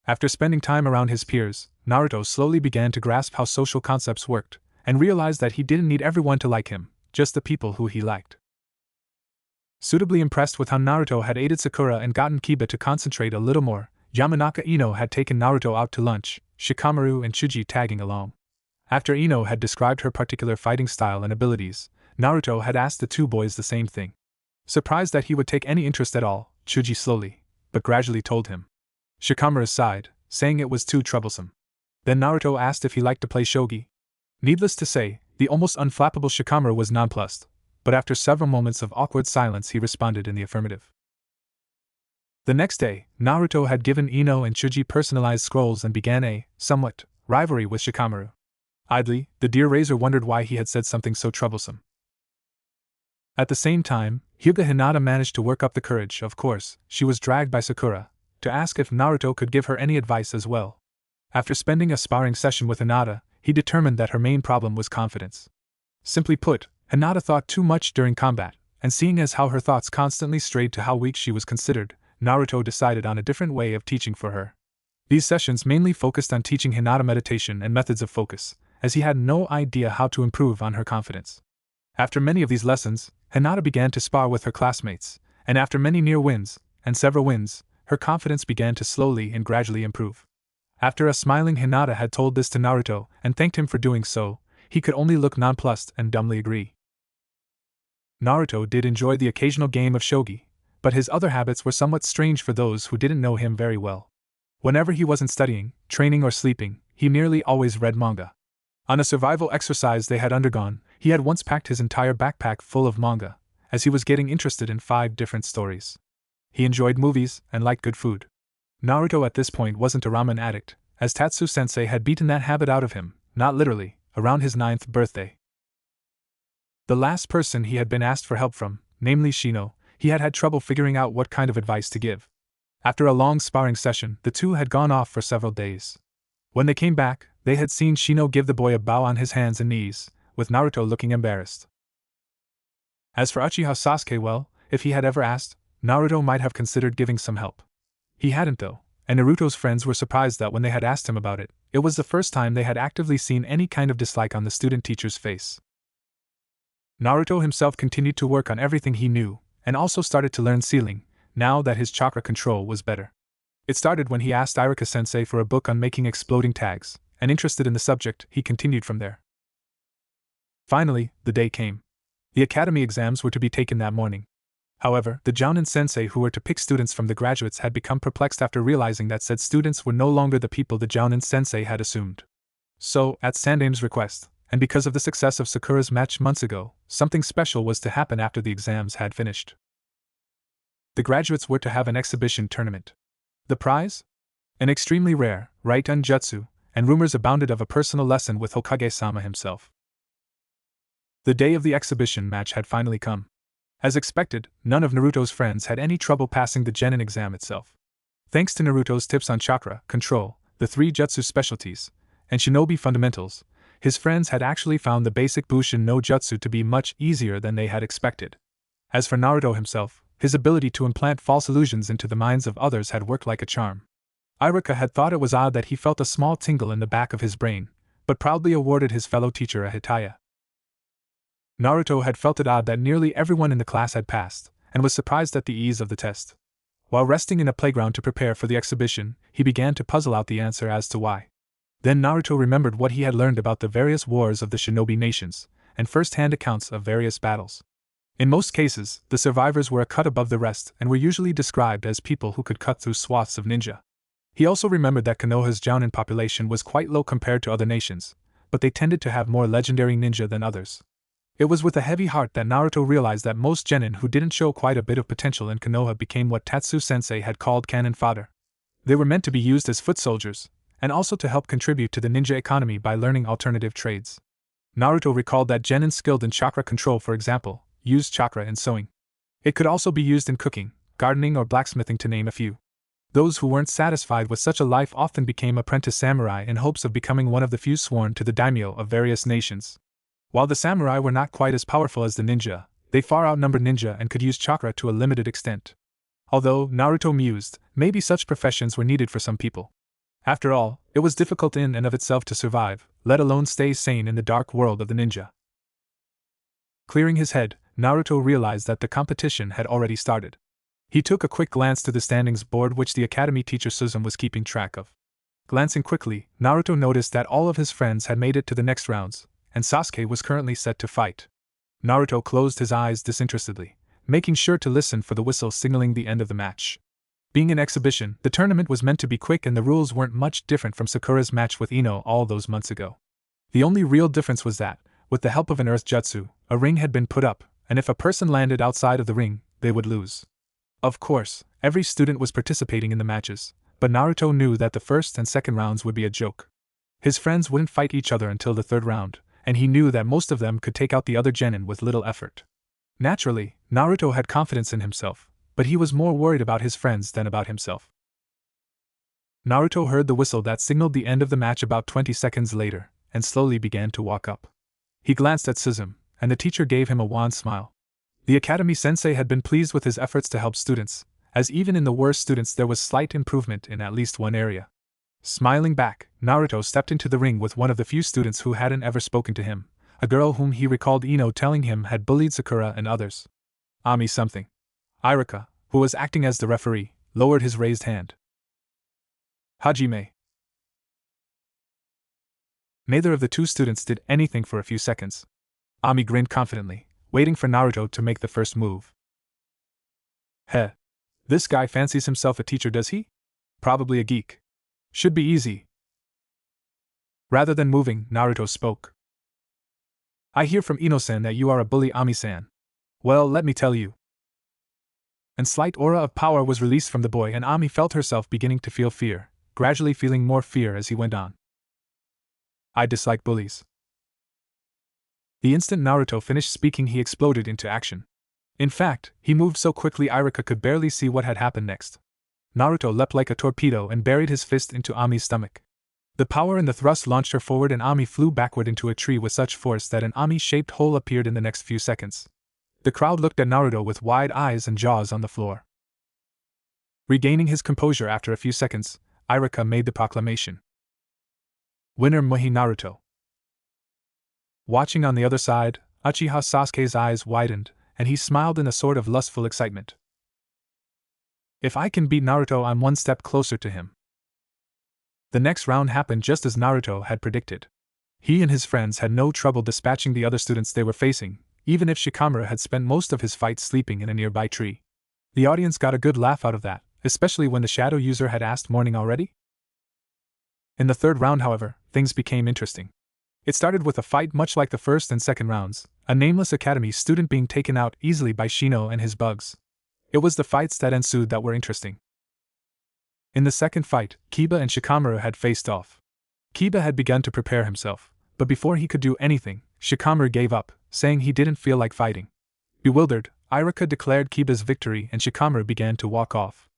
Speaker 1: After spending time around his peers, Naruto slowly began to grasp how social concepts worked, and realized that he didn't need everyone to like him, just the people who he liked. Suitably impressed with how Naruto had aided Sakura and gotten Kiba to concentrate a little more, Yamanaka Ino had taken Naruto out to lunch, Shikamaru and Chuji tagging along. After Ino had described her particular fighting style and abilities, Naruto had asked the two boys the same thing. Surprised that he would take any interest at all, Chuji slowly, but gradually told him. Shikamaru sighed, saying it was too troublesome. Then Naruto asked if he liked to play shogi. Needless to say, the almost unflappable Shikamaru was nonplussed, but after several moments of awkward silence he responded in the affirmative. The next day, Naruto had given Ino and Chuji personalized scrolls and began a, somewhat, rivalry with Shikamaru. Idly, the dear Razor wondered why he had said something so troublesome. At the same time, Hyuga Hinata managed to work up the courage, of course, she was dragged by Sakura, to ask if Naruto could give her any advice as well. After spending a sparring session with Hinata, he determined that her main problem was confidence. Simply put, Hinata thought too much during combat, and seeing as how her thoughts constantly strayed to how weak she was considered, Naruto decided on a different way of teaching for her. These sessions mainly focused on teaching Hinata meditation and methods of focus, as he had no idea how to improve on her confidence. After many of these lessons, Hinata began to spar with her classmates, and after many near wins, and several wins, her confidence began to slowly and gradually improve. After a smiling Hinata had told this to Naruto and thanked him for doing so, he could only look nonplussed and dumbly agree. Naruto did enjoy the occasional game of shogi, but his other habits were somewhat strange for those who didn't know him very well. Whenever he wasn't studying, training or sleeping, he nearly always read manga. On a survival exercise they had undergone, he had once packed his entire backpack full of manga, as he was getting interested in 5 different stories. He enjoyed movies and liked good food. Naruto at this point wasn't a ramen addict, as Tatsu-sensei had beaten that habit out of him, not literally, around his 9th birthday. The last person he had been asked for help from, namely Shino, he had had trouble figuring out what kind of advice to give. After a long sparring session, the two had gone off for several days. When they came back, they had seen Shino give the boy a bow on his hands and knees, with Naruto looking embarrassed. As for Uchiha Sasuke, well, if he had ever asked, Naruto might have considered giving some help. He hadn't though, and Naruto's friends were surprised that when they had asked him about it, it was the first time they had actively seen any kind of dislike on the student-teacher's face. Naruto himself continued to work on everything he knew, and also started to learn sealing, now that his chakra control was better. It started when he asked Irika-sensei for a book on making exploding tags, and interested in the subject, he continued from there. Finally, the day came. The academy exams were to be taken that morning. However, the Jounin sensei who were to pick students from the graduates had become perplexed after realizing that said students were no longer the people the Jounin sensei had assumed. So, at Sandaime's request, and because of the success of Sakura's match months ago, something special was to happen after the exams had finished. The graduates were to have an exhibition tournament. The prize? An extremely rare, Raiten Jutsu, and rumors abounded of a personal lesson with Hokage-sama himself. The day of the exhibition match had finally come. As expected, none of Naruto's friends had any trouble passing the Genin exam itself. Thanks to Naruto's tips on chakra, control, the 3 jutsu specialties, and shinobi fundamentals, his friends had actually found the basic Bushin no Jutsu to be much easier than they had expected. As for Naruto himself, his ability to implant false illusions into the minds of others had worked like a charm. Iruka had thought it was odd that he felt a small tingle in the back of his brain, but proudly awarded his fellow teacher a hitaya. Naruto had felt it odd that nearly everyone in the class had passed, and was surprised at the ease of the test. While resting in a playground to prepare for the exhibition, he began to puzzle out the answer as to why. Then Naruto remembered what he had learned about the various wars of the shinobi nations, and first-hand accounts of various battles. In most cases, the survivors were a cut above the rest and were usually described as people who could cut through swaths of ninja. He also remembered that Konoha's jounin population was quite low compared to other nations, but they tended to have more legendary ninja than others. It was with a heavy heart that Naruto realized that most genin who didn't show quite a bit of potential in Konoha became what Tatsu-sensei had called cannon fodder. They were meant to be used as foot soldiers, and also to help contribute to the ninja economy by learning alternative trades. Naruto recalled that genin skilled in chakra control, for example, used chakra in sewing. It could also be used in cooking, gardening, or blacksmithing, to name a few. Those who weren't satisfied with such a life often became apprentice samurai in hopes of becoming one of the few sworn to the daimyo of various nations. While the samurai were not quite as powerful as the ninja, they far outnumbered ninja and could use chakra to a limited extent. Although, Naruto mused, maybe such professions were needed for some people. After all, it was difficult in and of itself to survive, let alone stay sane in the dark world of the ninja. Clearing his head, Naruto realized that the competition had already started. He took a quick glance to the standings board which the academy teacher Suzume was keeping track of. Glancing quickly, Naruto noticed that all of his friends had made it to the next rounds, and Sasuke was currently set to fight. Naruto closed his eyes disinterestedly, making sure to listen for the whistle signaling the end of the match. Being an exhibition, the tournament was meant to be quick and the rules weren't much different from Sakura's match with Ino all those months ago. The only real difference was that, with the help of an earth jutsu, a ring had been put up, and if a person landed outside of the ring, they would lose. Of course, every student was participating in the matches, but Naruto knew that the first and second rounds would be a joke. His friends wouldn't fight each other until the third round, and he knew that most of them could take out the other genin with little effort. Naturally, Naruto had confidence in himself, but he was more worried about his friends than about himself. Naruto heard the whistle that signaled the end of the match about 20 seconds later, and slowly began to walk up. He glanced at Suzume, and the teacher gave him a wan smile. The academy sensei had been pleased with his efforts to help students, as even in the worst students there was slight improvement in at least one area. Smiling back, Naruto stepped into the ring with one of the few students who hadn't ever spoken to him, a girl whom he recalled Ino telling him had bullied Sakura and others. Ami something. Iruka, who was acting as the referee, lowered his raised hand. Hajime. Neither of the two students did anything for a few seconds. Ami grinned confidently, waiting for Naruto to make the first move. Heh. This guy fancies himself a teacher, does he? Probably a geek. Should be easy. Rather than moving, Naruto spoke. I hear from Ino-san that you are a bully, Ami-san. Well, let me tell you. And slight aura of power was released from the boy and Ami felt herself beginning to feel fear, gradually feeling more fear as he went on. I dislike bullies. The instant Naruto finished speaking he exploded into action. In fact, he moved so quickly Iruka could barely see what had happened next. Naruto leapt like a torpedo and buried his fist into Ami's stomach. The power and the thrust launched her forward and Ami flew backward into a tree with such force that an Ami-shaped hole appeared in the next few seconds. The crowd looked at Naruto with wide eyes and jaws on the floor. Regaining his composure after a few seconds, Iruka made the proclamation. Winner Muhi Naruto. Watching on the other side, Uchiha Sasuke's eyes widened, and he smiled in a sort of lustful excitement. If I can beat Naruto, I'm one step closer to him. The next round happened just as Naruto had predicted. He and his friends had no trouble dispatching the other students they were facing, even if Shikamaru had spent most of his fight sleeping in a nearby tree. The audience got a good laugh out of that, especially when the shadow user had asked morning already? In the third round, however, things became interesting. It started with a fight much like the first and second rounds, a nameless academy student being taken out easily by Shino and his bugs. It was the fights that ensued that were interesting. In the second fight, Kiba and Shikamaru had faced off. Kiba had begun to prepare himself, but before he could do anything, Shikamaru gave up, saying he didn't feel like fighting. Bewildered, Iruka declared Kiba's victory and Shikamaru began to walk off.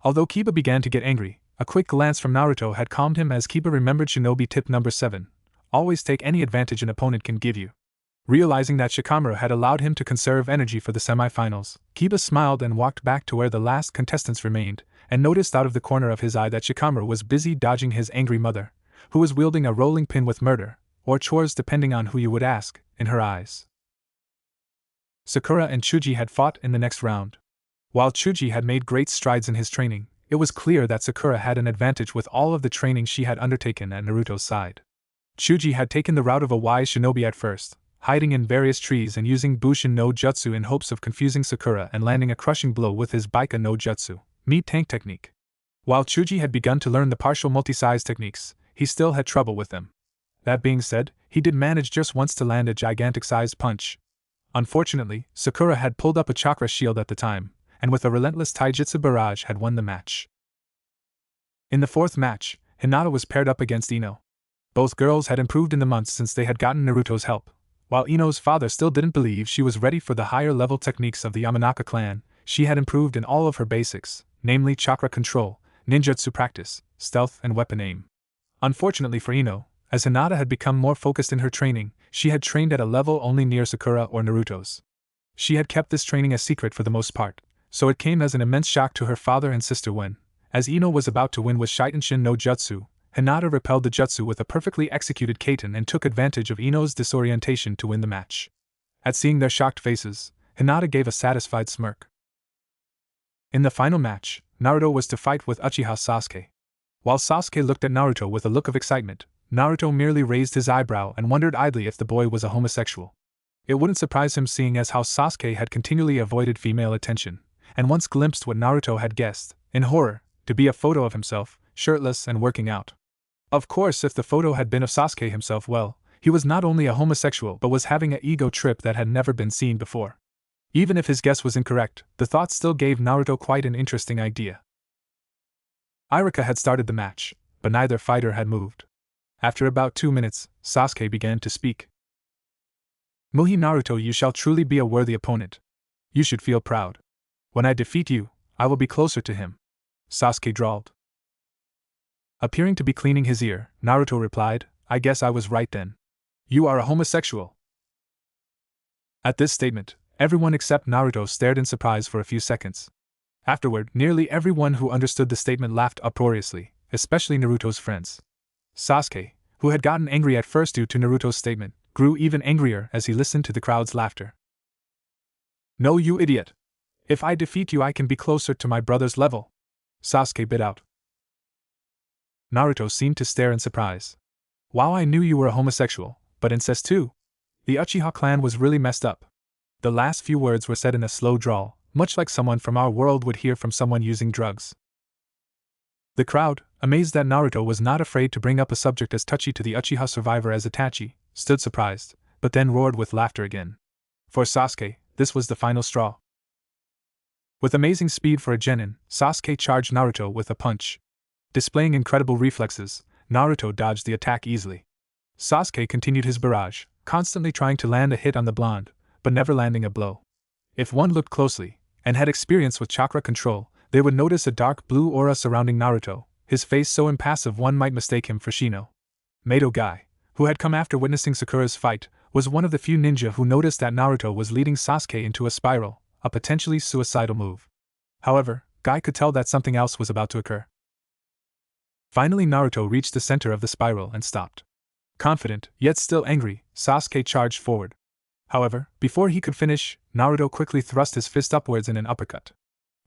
Speaker 1: Although Kiba began to get angry, a quick glance from Naruto had calmed him as Kiba remembered Shinobi tip number 7. Always take any advantage an opponent can give you. Realizing that Shikamaru had allowed him to conserve energy for the semifinals, Kiba smiled and walked back to where the last contestants remained, and noticed out of the corner of his eye that Shikamaru was busy dodging his angry mother, who was wielding a rolling pin with murder, or chores depending on who you would ask, in her eyes. Sakura and Chuji had fought in the next round. While Chuji had made great strides in his training, it was clear that Sakura had an advantage with all of the training she had undertaken at Naruto's side. Chuji had taken the route of a wise shinobi at first, hiding in various trees and using Bushin no Jutsu in hopes of confusing Sakura and landing a crushing blow with his Baika no Jutsu, meat tank technique. While Chuji had begun to learn the partial multi-size techniques, he still had trouble with them. That being said, he did manage just once to land a gigantic-sized punch. Unfortunately, Sakura had pulled up a chakra shield at the time, and with a relentless taijutsu barrage had won the match. In the fourth match, Hinata was paired up against Ino. Both girls had improved in the months since they had gotten Naruto's help. While Ino's father still didn't believe she was ready for the higher-level techniques of the Yamanaka clan, she had improved in all of her basics, namely chakra control, ninjutsu practice, stealth, and weapon aim. Unfortunately for Ino, as Hinata had become more focused in her training, she had trained at a level only near Sakura or Naruto's. She had kept this training a secret for the most part, so it came as an immense shock to her father and sister when, as Ino was about to win with Shitenshin no Jutsu, Hinata repelled the jutsu with a perfectly executed kaiten and took advantage of Ino's disorientation to win the match. At seeing their shocked faces, Hinata gave a satisfied smirk. In the final match, Naruto was to fight with Uchiha Sasuke. While Sasuke looked at Naruto with a look of excitement, Naruto merely raised his eyebrow and wondered idly if the boy was a homosexual. It wouldn't surprise him seeing as how Sasuke had continually avoided female attention, and once glimpsed what Naruto had guessed, in horror, to be a photo of himself, shirtless and working out. Of course, if the photo had been of Sasuke himself, well, he was not only a homosexual but was having an ego trip that had never been seen before. Even if his guess was incorrect, the thought still gave Naruto quite an interesting idea. Iruka had started the match, but neither fighter had moved. After about 2 minutes, Sasuke began to speak. Muhi Naruto, you shall truly be a worthy opponent. You should feel proud. When I defeat you, I will be closer to him. Sasuke drawled. Appearing to be cleaning his ear, Naruto replied, I guess I was right then. You are a homosexual. At this statement, everyone except Naruto stared in surprise for a few seconds. Afterward, nearly everyone who understood the statement laughed uproariously, especially Naruto's friends. Sasuke, who had gotten angry at first due to Naruto's statement, grew even angrier as he listened to the crowd's laughter. No, you idiot! If I defeat you, I can be closer to my brother's level. Sasuke bit out. Naruto seemed to stare in surprise. Wow, I knew you were a homosexual, but incest too? The Uchiha clan was really messed up. The last few words were said in a slow drawl, much like someone from our world would hear from someone using drugs. The crowd, amazed that Naruto was not afraid to bring up a subject as touchy to the Uchiha survivor as Itachi, stood surprised, but then roared with laughter again. For Sasuke, this was the final straw. With amazing speed for a genin, Sasuke charged Naruto with a punch. Displaying incredible reflexes, Naruto dodged the attack easily. Sasuke continued his barrage, constantly trying to land a hit on the blonde, but never landing a blow. If one looked closely, and had experience with chakra control, they would notice a dark blue aura surrounding Naruto, his face so impassive one might mistake him for Shino. Mato Gai, who had come after witnessing Sakura's fight, was one of the few ninja who noticed that Naruto was leading Sasuke into a spiral, a potentially suicidal move. However, Gai could tell that something else was about to occur. Finally, Naruto reached the center of the spiral and stopped. Confident, yet still angry, Sasuke charged forward. However, before he could finish, Naruto quickly thrust his fist upwards in an uppercut.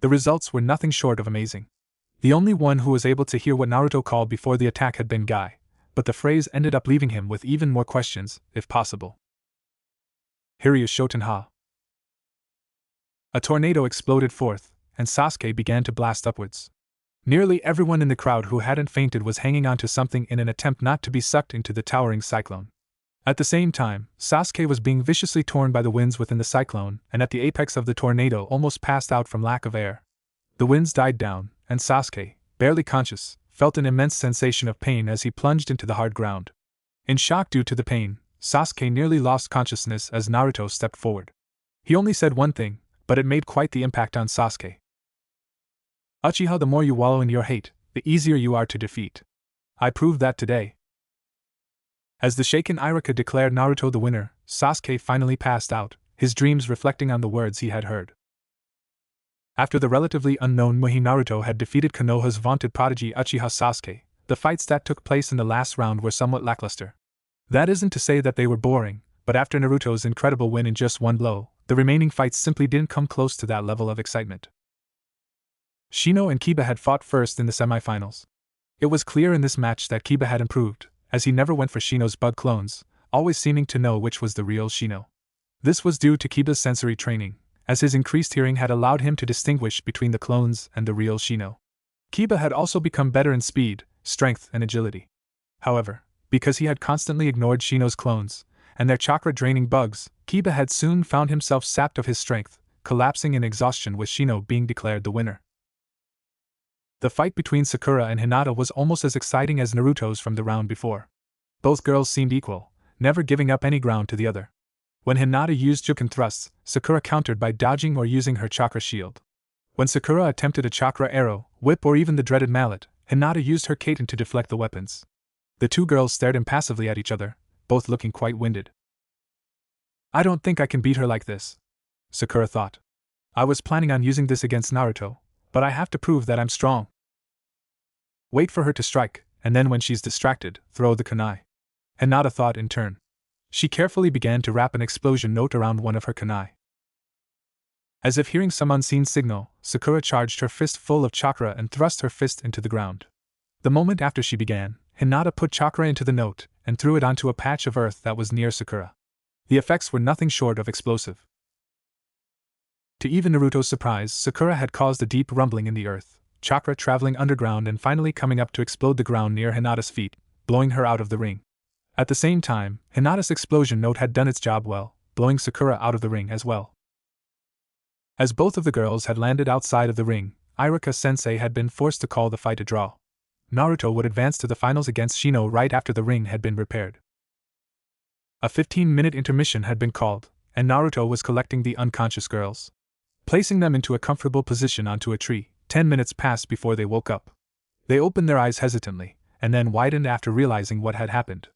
Speaker 1: The results were nothing short of amazing. The only one who was able to hear what Naruto called before the attack had been Gai, but the phrase ended up leaving him with even more questions, if possible. Hiryu Shotenha. A tornado exploded forth, and Sasuke began to blast upwards. Nearly everyone in the crowd who hadn't fainted was hanging onto something in an attempt not to be sucked into the towering cyclone. At the same time, Sasuke was being viciously torn by the winds within the cyclone, and at the apex of the tornado almost passed out from lack of air. The winds died down, and Sasuke, barely conscious, felt an immense sensation of pain as he plunged into the hard ground. In shock due to the pain, Sasuke nearly lost consciousness as Naruto stepped forward. He only said one thing, but it made quite the impact on Sasuke. Uchiha, the more you wallow in your hate, the easier you are to defeat. I proved that today. As the shaken Iruka declared Naruto the winner, Sasuke finally passed out, his dreams reflecting on the words he had heard. After the relatively unknown Muhi Naruto had defeated Konoha's vaunted prodigy Uchiha Sasuke, the fights that took place in the last round were somewhat lackluster. That isn't to say that they were boring, but after Naruto's incredible win in just one blow, the remaining fights simply didn't come close to that level of excitement. Shino and Kiba had fought first in the semifinals. It was clear in this match that Kiba had improved, as he never went for Shino's bug clones, always seeming to know which was the real Shino. This was due to Kiba's sensory training, as his increased hearing had allowed him to distinguish between the clones and the real Shino. Kiba had also become better in speed, strength, and agility. However, because he had constantly ignored Shino's clones and their chakra-draining bugs, Kiba had soon found himself sapped of his strength, collapsing in exhaustion with Shino being declared the winner. The fight between Sakura and Hinata was almost as exciting as Naruto's from the round before. Both girls seemed equal, never giving up any ground to the other. When Hinata used Juken thrusts, Sakura countered by dodging or using her chakra shield. When Sakura attempted a chakra arrow, whip, or even the dreaded mallet, Hinata used her Kaiten to deflect the weapons. The two girls stared impassively at each other, both looking quite winded. I don't think I can beat her like this, Sakura thought. I was planning on using this against Naruto, but I have to prove that I'm strong. Wait for her to strike, and then when she's distracted, throw the kunai. Hinata thought in turn. She carefully began to wrap an explosion note around one of her kunai. As if hearing some unseen signal, Sakura charged her fist full of chakra and thrust her fist into the ground. The moment after she began, Hinata put chakra into the note and threw it onto a patch of earth that was near Sakura. The effects were nothing short of explosive. To even Naruto's surprise, Sakura had caused a deep rumbling in the earth, chakra traveling underground and finally coming up to explode the ground near Hinata's feet, blowing her out of the ring. At the same time, Hinata's explosion note had done its job well, blowing Sakura out of the ring as well. As both of the girls had landed outside of the ring, Iruka-sensei had been forced to call the fight a draw. Naruto would advance to the finals against Shino right after the ring had been repaired. A 15-minute intermission had been called, and Naruto was collecting the unconscious girls, placing them into a comfortable position onto a tree. 10 minutes passed before they woke up. They opened their eyes hesitantly, and then widened after realizing what had happened.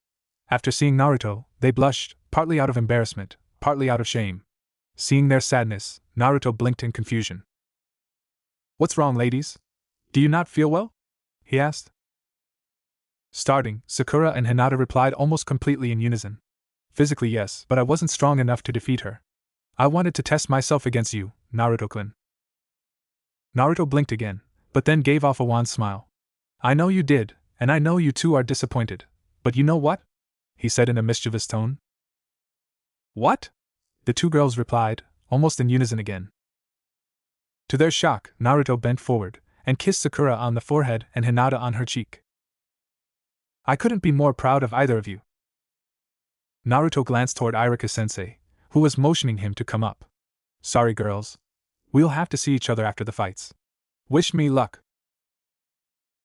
Speaker 1: After seeing Naruto, they blushed, partly out of embarrassment, partly out of shame. Seeing their sadness, Naruto blinked in confusion. What's wrong, ladies? Do you not feel well? He asked. Starting, Sakura and Hinata replied almost completely in unison. Physically, yes, but I wasn't strong enough to defeat her. I wanted to test myself against you, Naruto-kun. Naruto blinked again, but then gave off a wan smile. I know you did, and I know you two are disappointed, but you know what? He said in a mischievous tone. What? The two girls replied, almost in unison again. To their shock, Naruto bent forward and kissed Sakura on the forehead and Hinata on her cheek. I couldn't be more proud of either of you. Naruto glanced toward Iruka-sensei, who was motioning him to come up. Sorry, girls. We'll have to see each other after the fights. Wish me luck.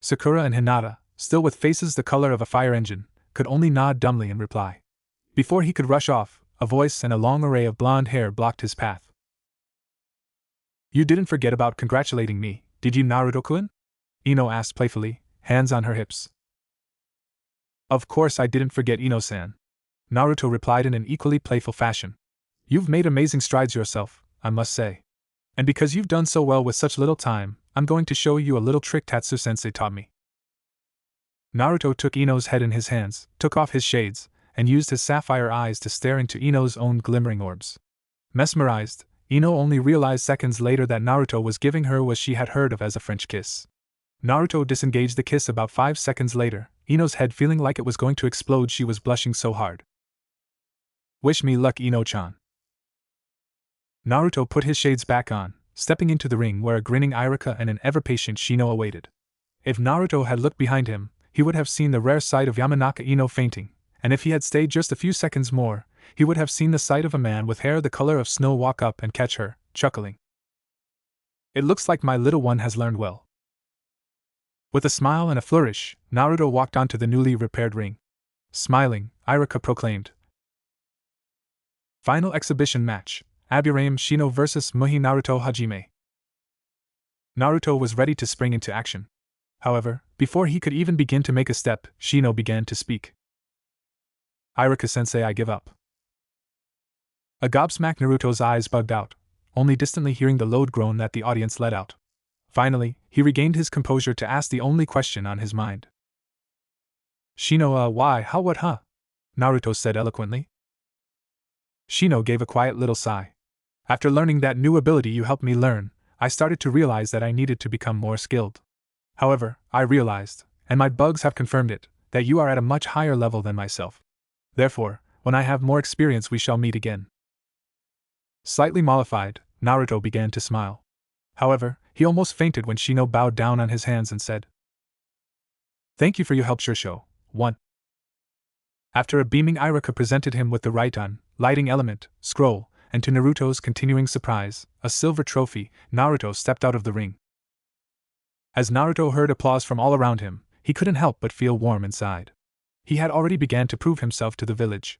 Speaker 1: Sakura and Hinata, still with faces the color of a fire engine, could only nod dumbly in reply. Before he could rush off, a voice and a long array of blonde hair blocked his path. You didn't forget about congratulating me, did you, Naruto-kun? Ino asked playfully, hands on her hips. Of course I didn't forget, Ino-san. Naruto replied in an equally playful fashion. You've made amazing strides yourself, I must say. And because you've done so well with such little time, I'm going to show you a little trick Tatsu-sensei taught me. Naruto took Ino's head in his hands, took off his shades, and used his sapphire eyes to stare into Ino's own glimmering orbs. Mesmerized, Ino only realized seconds later that Naruto was giving her what she had heard of as a French kiss. Naruto disengaged the kiss about 5 seconds later, Ino's head feeling like it was going to explode. She was blushing so hard. Wish me luck, Ino-chan. Naruto put his shades back on, stepping into the ring where a grinning Iruka and an ever-patient Shino awaited. If Naruto had looked behind him, he would have seen the rare sight of Yamanaka Ino fainting, and if he had stayed just a few seconds more, he would have seen the sight of a man with hair the color of snow walk up and catch her, chuckling. It looks like my little one has learned well. With a smile and a flourish, Naruto walked onto the newly repaired ring. Smiling, Iruka proclaimed. Final exhibition match, Aburame Shino vs Muhi Naruto Hajime. Naruto was ready to spring into action. However, before he could even begin to make a step, Shino began to speak. Iruka-sensei, I give up. A gobsmacked Naruto's eyes bugged out, only distantly hearing the loud groan that the audience let out. Finally, he regained his composure to ask the only question on his mind. Shino, why, how, what, huh? Naruto said eloquently. Shino gave a quiet little sigh. After learning that new ability you helped me learn, I started to realize that I needed to become more skilled. However, I realized, and my bugs have confirmed it, that you are at a much higher level than myself. Therefore, when I have more experience we shall meet again. Slightly mollified, Naruto began to smile. However, he almost fainted when Shino bowed down on his hands and said, "Thank you for your help, Shursho. 1. After a beaming Iruka presented him with the Raiton, lighting element, scroll, and to Naruto's continuing surprise, a silver trophy, Naruto stepped out of the ring. As Naruto heard applause from all around him, he couldn't help but feel warm inside. He had already begun to prove himself to the village.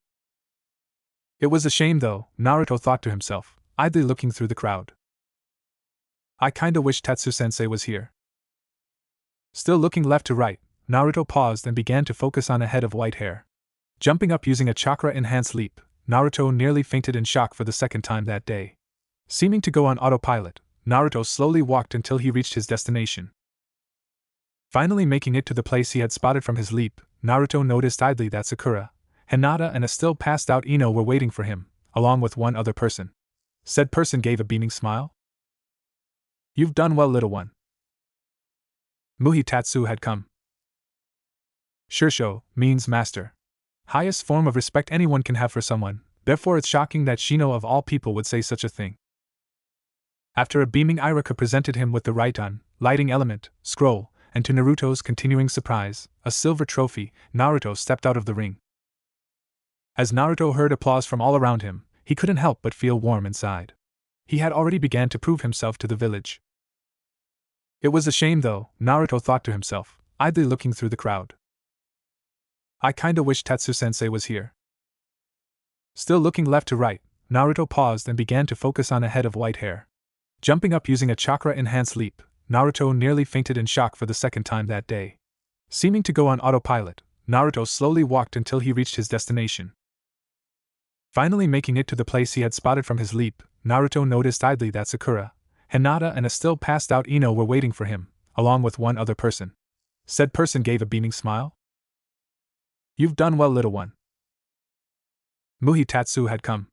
Speaker 1: It was a shame though, Naruto thought to himself, idly looking through the crowd. I kinda wish Tatsu-sensei was here. Still looking left to right, Naruto paused and began to focus on a head of white hair. Jumping up using a chakra-enhanced leap, Naruto nearly fainted in shock for the second time that day. Seeming to go on autopilot, Naruto slowly walked until he reached his destination. Finally making it to the place he had spotted from his leap, Naruto noticed idly that Sakura, Hinata and a still passed out Ino were waiting for him, along with one other person. Said person gave a beaming smile. You've done well, little one. Muhitatsu had come. Shursho means master. Highest form of respect anyone can have for someone, therefore it's shocking that Shino of all people would say such a thing. After a beaming Iruka presented him with the Raiton, lighting element, scroll, and to Naruto's continuing surprise, a silver trophy, Naruto stepped out of the ring. As Naruto heard applause from all around him, he couldn't help but feel warm inside. He had already begun to prove himself to the village. It was a shame though, Naruto thought to himself, idly looking through the crowd. I kinda wish Tatsu-sensei was here. Still looking left to right, Naruto paused and began to focus on a head of white hair. Jumping up using a chakra-enhanced leap, Naruto nearly fainted in shock for the second time that day. Seeming to go on autopilot, Naruto slowly walked until he reached his destination. Finally making it to the place he had spotted from his leap, Naruto noticed idly that Sakura, Hinata and a still passed out Ino were waiting for him, along with one other person. Said person gave a beaming smile. You've done well, little one. Muhitatsu had come.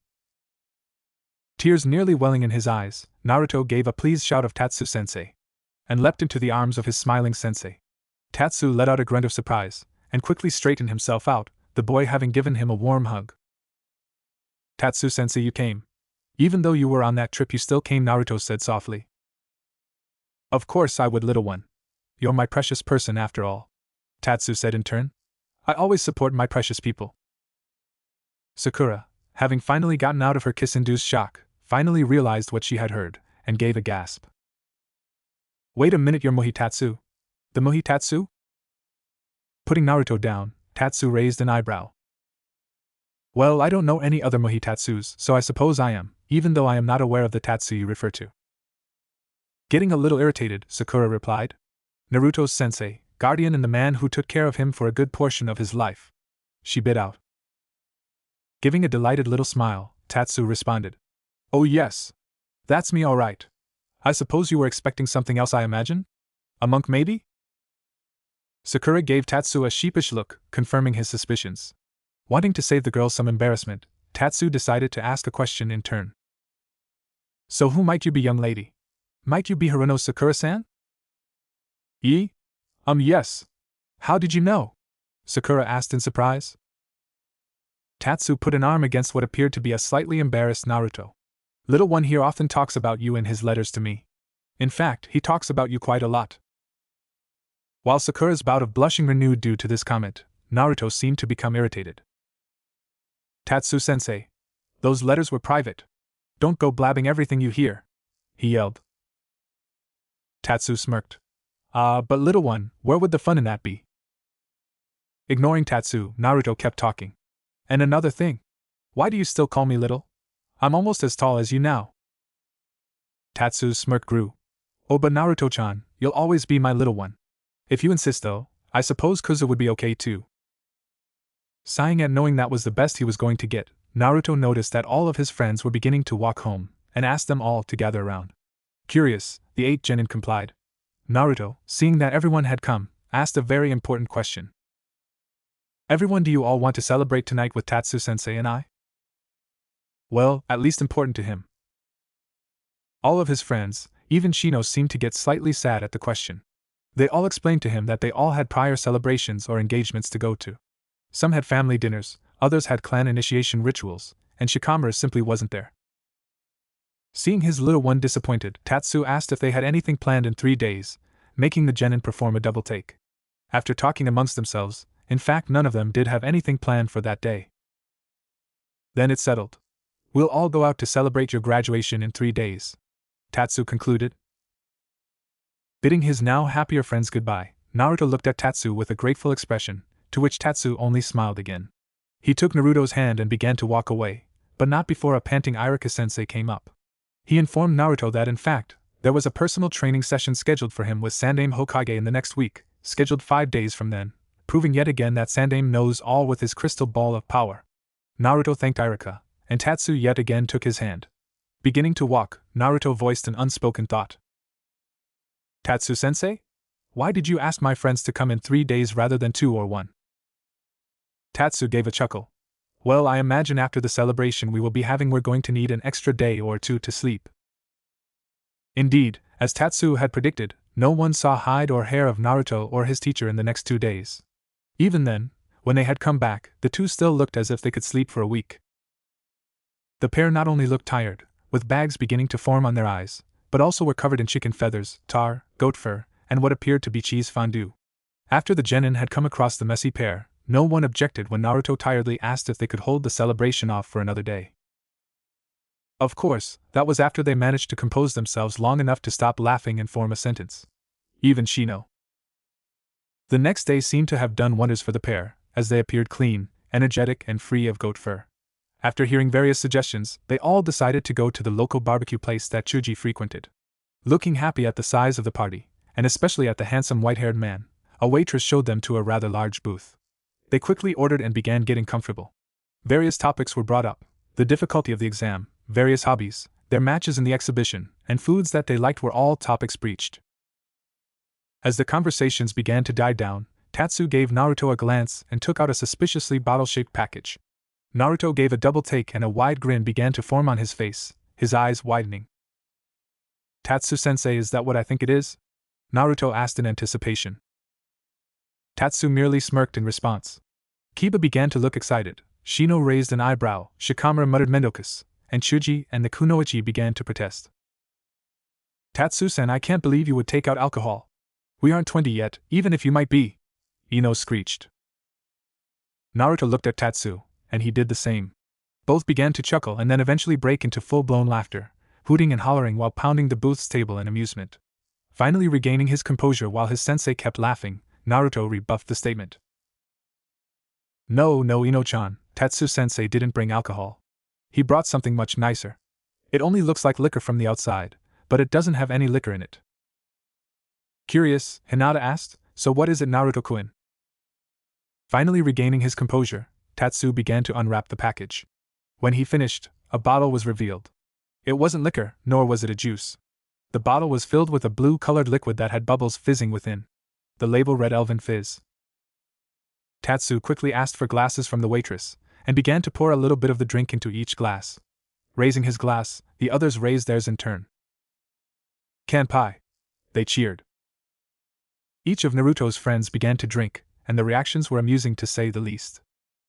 Speaker 1: Tears nearly welling in his eyes, Naruto gave a pleased shout of Tatsu-sensei, and leapt into the arms of his smiling sensei. Tatsu let out a grunt of surprise, and quickly straightened himself out, the boy having given him a warm hug. Tatsu-sensei, you came. Even though you were on that trip you still came, Naruto said softly. Of course I would, little one. You're my precious person after all. Tatsu said in turn. I always support my precious people. Sakura, having finally gotten out of her kiss-induced shock, finally realized what she had heard, and gave a gasp. Wait a minute, you're Muhitatsu? The Muhitatsu? Putting Naruto down, Tatsu raised an eyebrow. Well, I don't know any other Muhitatsus, so I suppose I am, even though I am not aware of the Tatsu you refer to. Getting a little irritated, Sakura replied. Naruto's sensei, guardian and the man who took care of him for a good portion of his life. She bit out. Giving a delighted little smile, Tatsu responded. Oh yes. That's me all right. I suppose you were expecting something else, I imagine? A monk maybe? Sakura gave Tatsu a sheepish look, confirming his suspicions. Wanting to save the girl some embarrassment, Tatsu decided to ask a question in turn. So who might you be, young lady? Might you be Haruno Sakura-san? Yes. How did you know? Sakura asked in surprise. Tatsu put an arm against what appeared to be a slightly embarrassed Naruto. Little one here often talks about you in his letters to me. In fact, he talks about you quite a lot. While Sakura's bout of blushing renewed due to this comment, Naruto seemed to become irritated. Tatsu-sensei, those letters were private. Don't go blabbing everything you hear, he yelled. Tatsu smirked. But little one, where would the fun in that be? Ignoring Tatsu, Naruto kept talking. And another thing. Why do you still call me little? I'm almost as tall as you now. Tatsu's smirk grew. Oh, but Naruto-chan, you'll always be my little one. If you insist though, I suppose Kuzu would be okay too. Sighing at knowing that was the best he was going to get, Naruto noticed that all of his friends were beginning to walk home, and asked them all to gather around. Curious, the 8 genin complied. Naruto, seeing that everyone had come, asked a very important question. Everyone, do you all want to celebrate tonight with Tatsu-sensei and I? Well, at least important to him. All of his friends, even Shino, seemed to get slightly sad at the question. They all explained to him that they all had prior celebrations or engagements to go to. Some had family dinners, others had clan initiation rituals, and Shikamaru simply wasn't there. Seeing his little one disappointed, Tatsu asked if they had anything planned in 3 days, making the genin perform a double take. After talking amongst themselves, in fact none of them did have anything planned for that day. Then it's settled. We'll all go out to celebrate your graduation in 3 days, Tatsu concluded. Bidding his now happier friends goodbye, Naruto looked at Tatsu with a grateful expression, to which Tatsu only smiled again. He took Naruto's hand and began to walk away, but not before a panting Iruka-sensei came up. He informed Naruto that in fact, there was a personal training session scheduled for him with Sandaime Hokage in the next week, scheduled 5 days from then, proving yet again that Sandaime knows all with his crystal ball of power. Naruto thanked Iruka, and Tatsu yet again took his hand. Beginning to walk, Naruto voiced an unspoken thought. Tatsu-sensei? Why did you ask my friends to come in 3 days rather than 2 or 1? Tatsu gave a chuckle. Well, I imagine after the celebration we will be having we're going to need an extra day or 2 to sleep. Indeed, as Tatsu had predicted, no one saw hide or hair of Naruto or his teacher in the next 2 days. Even then, when they had come back, the two still looked as if they could sleep for a week. The pair not only looked tired, with bags beginning to form on their eyes, but also were covered in chicken feathers, tar, goat fur, and what appeared to be cheese fondue. After the genin had come across the messy pair, no one objected when Naruto tiredly asked if they could hold the celebration off for another day. Of course, that was after they managed to compose themselves long enough to stop laughing and form a sentence. Even Shino. The next day seemed to have done wonders for the pair, as they appeared clean, energetic, and free of goat fur. After hearing various suggestions, they all decided to go to the local barbecue place that Chuji frequented. Looking happy at the size of the party, and especially at the handsome white-haired man, a waitress showed them to a rather large booth. They quickly ordered and began getting comfortable. Various topics were brought up: the difficulty of the exam, various hobbies, their matches in the exhibition, and foods that they liked were all topics breached. As the conversations began to die down, Tatsu gave Naruto a glance and took out a suspiciously bottle-shaped package. Naruto gave a double take and a wide grin began to form on his face, his eyes widening. Tatsu-sensei, is that what I think it is? Naruto asked in anticipation. Tatsu merely smirked in response. Kiba began to look excited, Shino raised an eyebrow, Shikamaru muttered Mendokus, and Chuji and the Kunoichi began to protest. Tatsu-sen, I can't believe you would take out alcohol. We aren't 20 yet, even if you might be, Ino screeched. Naruto looked at Tatsu, and he did the same. Both began to chuckle and then eventually break into full-blown laughter, hooting and hollering while pounding the booth's table in amusement. Finally regaining his composure while his sensei kept laughing, Naruto rebuffed the statement. No, Ino-chan, Tatsu-sensei didn't bring alcohol. He brought something much nicer. It only looks like liquor from the outside, but it doesn't have any liquor in it. Curious, Hinata asked, so what is it, Naruto-kun? Finally regaining his composure, Tatsu began to unwrap the package. When he finished, a bottle was revealed. It wasn't liquor, nor was it a juice. The bottle was filled with a blue-colored liquid that had bubbles fizzing within. The label read Elven Fizz. Tatsu quickly asked for glasses from the waitress, and began to pour a little bit of the drink into each glass. Raising his glass, the others raised theirs in turn. Kanpai! They cheered. Each of Naruto's friends began to drink, and the reactions were amusing to say the least.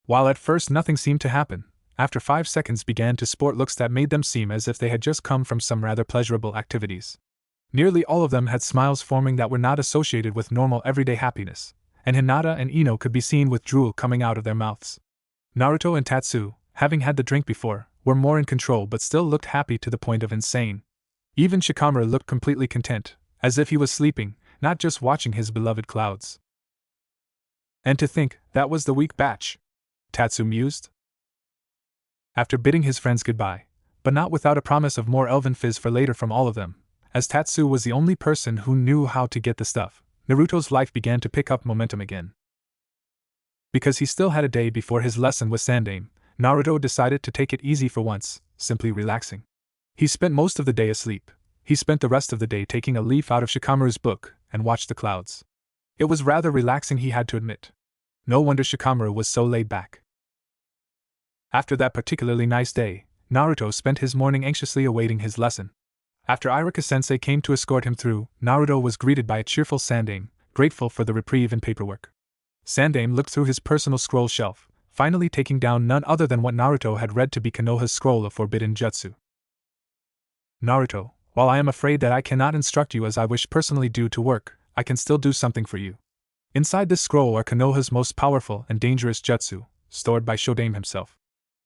Speaker 1: While at first nothing seemed to happen, after 5 seconds began to sport looks that made them seem as if they had just come from some rather pleasurable activities. Nearly all of them had smiles forming that were not associated with normal everyday happiness, and Hinata and Ino could be seen with drool coming out of their mouths. Naruto and Tatsu, having had the drink before, were more in control but still looked happy to the point of insane. Even Shikamaru looked completely content, as if he was sleeping, not just watching his beloved clouds. And to think, that was the weak batch, Tatsu mused. After bidding his friends goodbye, but not without a promise of more Elven Fizz for later from all of them, as Tatsu was the only person who knew how to get the stuff, Naruto's life began to pick up momentum again. Because he still had a day before his lesson with Sandaime, Naruto decided to take it easy for once, simply relaxing. He spent most of the day asleep. He spent the rest of the day taking a leaf out of Shikamaru's book and watched the clouds. It was rather relaxing, he had to admit. No wonder Shikamaru was so laid back. After that particularly nice day, Naruto spent his morning anxiously awaiting his lesson. After Iruka-sensei came to escort him through, Naruto was greeted by a cheerful Sandaime, grateful for the reprieve in paperwork. Sandaime looked through his personal scroll shelf, finally taking down none other than what Naruto had read to be Konoha's scroll of forbidden jutsu. Naruto, while I am afraid that I cannot instruct you as I wish personally due to work, I can still do something for you. Inside this scroll are Konoha's most powerful and dangerous jutsu, stored by Shodaime himself.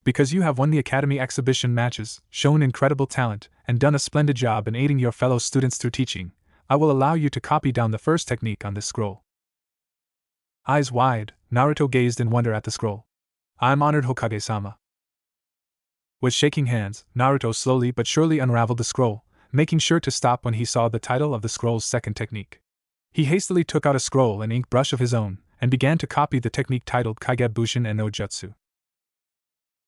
Speaker 1: Because you have won the Academy exhibition matches, shown incredible talent, and done a splendid job in aiding your fellow students through teaching, I will allow you to copy down the first technique on this scroll. Eyes wide, Naruto gazed in wonder at the scroll. I am honored, Hokage-sama. With shaking hands, Naruto slowly but surely unraveled the scroll, making sure to stop when he saw the title of the scroll's second technique. He hastily took out a scroll and ink brush of his own, and began to copy the technique titled Kaigebushin and no Jutsu.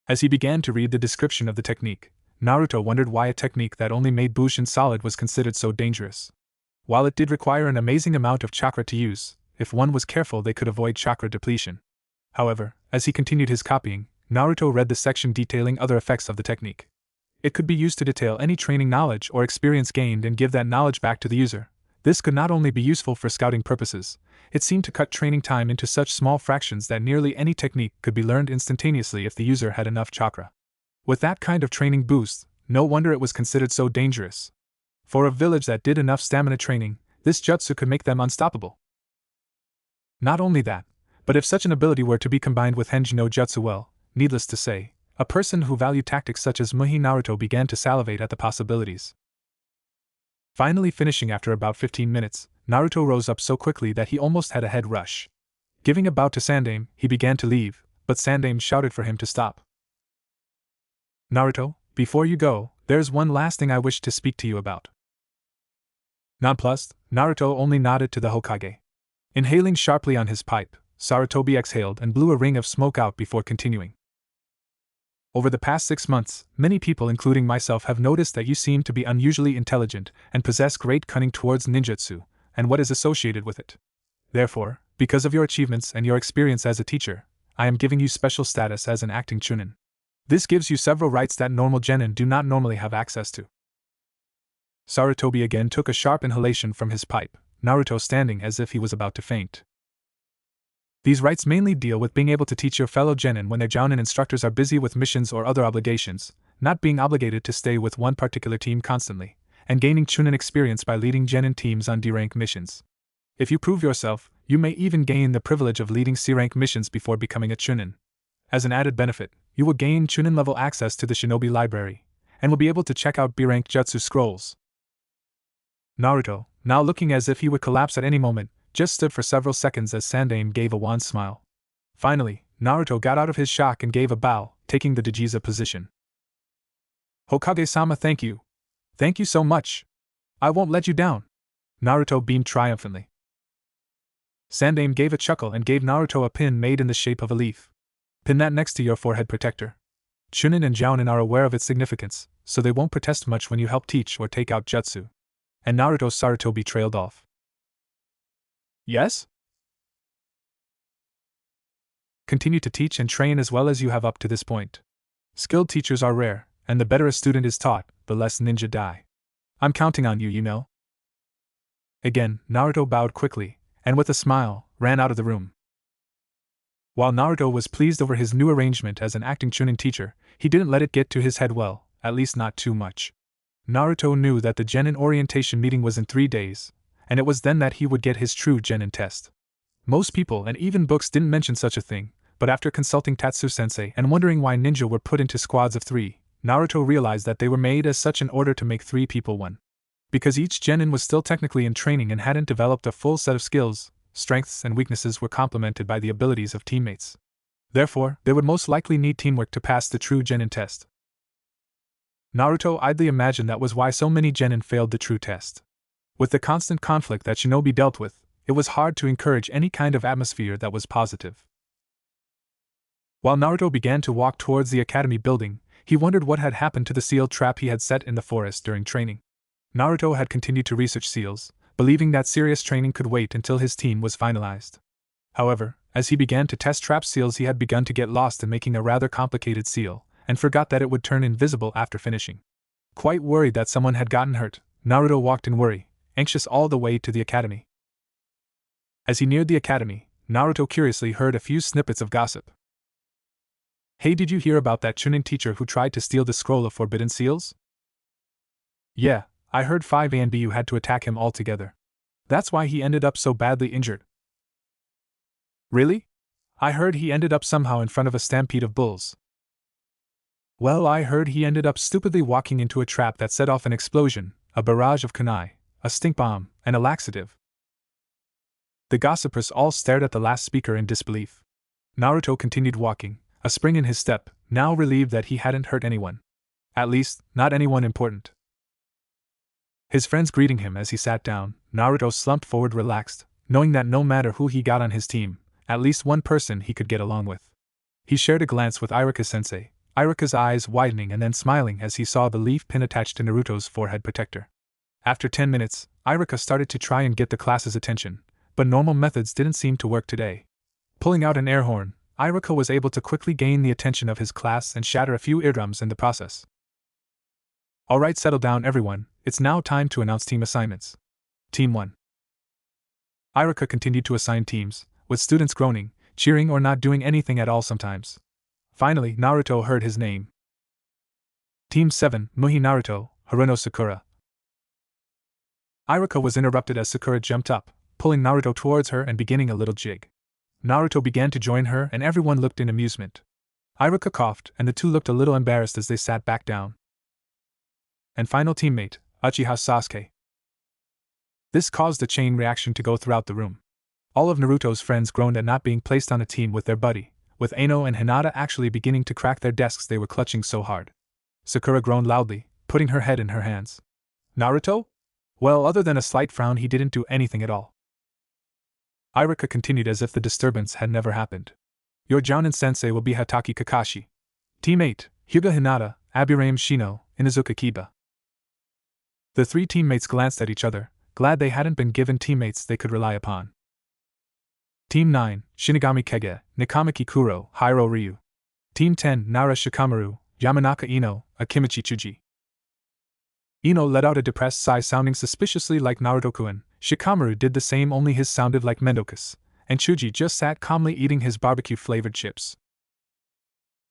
Speaker 1: As he began to read the description of the technique, Naruto wondered why a technique that only made Bushin solid was considered so dangerous. While it did require an amazing amount of chakra to use, if one was careful they could avoid chakra depletion. However, as he continued his copying, Naruto read the section detailing other effects of the technique. It could be used to detail any training knowledge or experience gained and give that knowledge back to the user. This could not only be useful for scouting purposes, it seemed to cut training time into such small fractions that nearly any technique could be learned instantaneously if the user had enough chakra. With that kind of training boost, no wonder it was considered so dangerous. For a village that did enough stamina training, this jutsu could make them unstoppable. Not only that, but if such an ability were to be combined with Henji no Jutsu, well, needless to say, a person who valued tactics such as Muhi Naruto began to salivate at the possibilities. Finally finishing after about 15 minutes, Naruto rose up so quickly that he almost had a head rush. Giving a bow to Sandaime, he began to leave, but Sandaime shouted for him to stop. Naruto, before you go, there's one last thing I wish to speak to you about. Nonplussed, Naruto only nodded to the Hokage. Inhaling sharply on his pipe, Sarutobi exhaled and blew a ring of smoke out before continuing. Over the past 6 months, many people including myself have noticed that you seem to be unusually intelligent and possess great cunning towards ninjutsu, and what is associated with it. Therefore, because of your achievements and your experience as a teacher, I am giving you special status as an acting chunin. This gives you several rights that normal genin do not normally have access to. Sarutobi again took a sharp inhalation from his pipe, Naruto standing as if he was about to faint. These rights mainly deal with being able to teach your fellow genin when their jounin instructors are busy with missions or other obligations, not being obligated to stay with one particular team constantly, and gaining chunin experience by leading genin teams on D-rank missions. If you prove yourself, you may even gain the privilege of leading C-rank missions before becoming a chunin. As an added benefit, you will gain chunin-level access to the shinobi library, and will be able to check out B-rank jutsu scrolls. Naruto, now looking as if he would collapse at any moment, just stood for several seconds as Sandaime gave a wan smile. Finally, Naruto got out of his shock and gave a bow, taking the Dajiza position. Hokage-sama, thank you. Thank you so much. I won't let you down. Naruto beamed triumphantly. Sandaime gave a chuckle and gave Naruto a pin made in the shape of a leaf. Pin that next to your forehead protector. Chunin and jounin are aware of its significance, so they won't protest much when you help teach or take out jutsu. And Naruto's Sarutobi trailed off. Yes? Continue to teach and train as well as you have up to this point. Skilled teachers are rare, and the better a student is taught, the less ninja die. I'm counting on you, you know. Again, Naruto bowed quickly, and with a smile, ran out of the room. While Naruto was pleased over his new arrangement as an acting chunin teacher, he didn't let it get to his head well, at least not too much. Naruto knew that the genin orientation meeting was in 3 days, and it was then that he would get his true genin test. Most people and even books didn't mention such a thing, but after consulting Tatsu-sensei and wondering why ninja were put into squads of 3, Naruto realized that they were made as such in order to make 3 people one. Because each genin was still technically in training and hadn't developed a full set of skills, strengths and weaknesses were complemented by the abilities of teammates. Therefore, they would most likely need teamwork to pass the true genin test. Naruto idly imagined that was why so many genin failed the true test. With the constant conflict that shinobi dealt with, it was hard to encourage any kind of atmosphere that was positive. While Naruto began to walk towards the academy building, he wondered what had happened to the seal trap he had set in the forest during training. Naruto had continued to research seals, believing that serious training could wait until his team was finalized. However, as he began to test trap seals, he had begun to get lost in making a rather complicated seal, and forgot that it would turn invisible after finishing. Quite worried that someone had gotten hurt, Naruto walked in worry, anxious all the way to the academy. As he neared the academy, Naruto curiously heard a few snippets of gossip. "Hey, did you hear about that Chunin teacher who tried to steal the scroll of forbidden seals?" "Yeah, I heard 5A and BU had to attack him all together. That's why he ended up so badly injured." "Really? I heard he ended up somehow in front of a stampede of bulls." "Well, I heard he ended up stupidly walking into a trap that set off an explosion, a barrage of kunai, a stink bomb, and a laxative." The gossipers all stared at the last speaker in disbelief. Naruto continued walking, a spring in his step, now relieved that he hadn't hurt anyone. At least, not anyone important. His friends greeting him as he sat down, Naruto slumped forward relaxed, knowing that no matter who he got on his team, at least one person he could get along with. He shared a glance with Iruka-sensei, Iruka's eyes widening and then smiling as he saw the leaf pin attached to Naruto's forehead protector. After 10 minutes, Iruka started to try and get the class's attention, but normal methods didn't seem to work today. Pulling out an air horn, Iruka was able to quickly gain the attention of his class and shatter a few eardrums in the process. "Alright, settle down everyone, it's now time to announce team assignments. Team 1. Iruka continued to assign teams, with students groaning, cheering or not doing anything at all sometimes. Finally, Naruto heard his name. Team 7, Muhi Naruto, Haruno Sakura. Iruka was interrupted as Sakura jumped up, pulling Naruto towards her and beginning a little jig. Naruto began to join her and everyone looked in amusement. Iruka coughed and the two looked a little embarrassed as they sat back down. And final teammate, Uchiha Sasuke. This caused a chain reaction to go throughout the room. All of Naruto's friends groaned at not being placed on a team with their buddy, with Aino and Hinata actually beginning to crack their desks they were clutching so hard. Sakura groaned loudly, putting her head in her hands. "Naruto? Well, other than a slight frown, he didn't do anything at all." Iruka continued as if the disturbance had never happened. "Your Jounin-sensei will be Hatake Kakashi. Team 8, Hyuga Hinata, Abirame Shino, Inuzuka Kiba." The three teammates glanced at each other, glad they hadn't been given teammates they could rely upon. Team 9, Shinigami Kage, Nikamaki Kuro, Hiro Ryu. Team 10, Nara Shikamaru, Yamanaka Ino, Akimichi Chuji. Ino let out a depressed sigh sounding suspiciously like Naruto-kun. Shikamaru did the same, only his sounded like Mendokus, and Chuji just sat calmly eating his barbecue-flavored chips.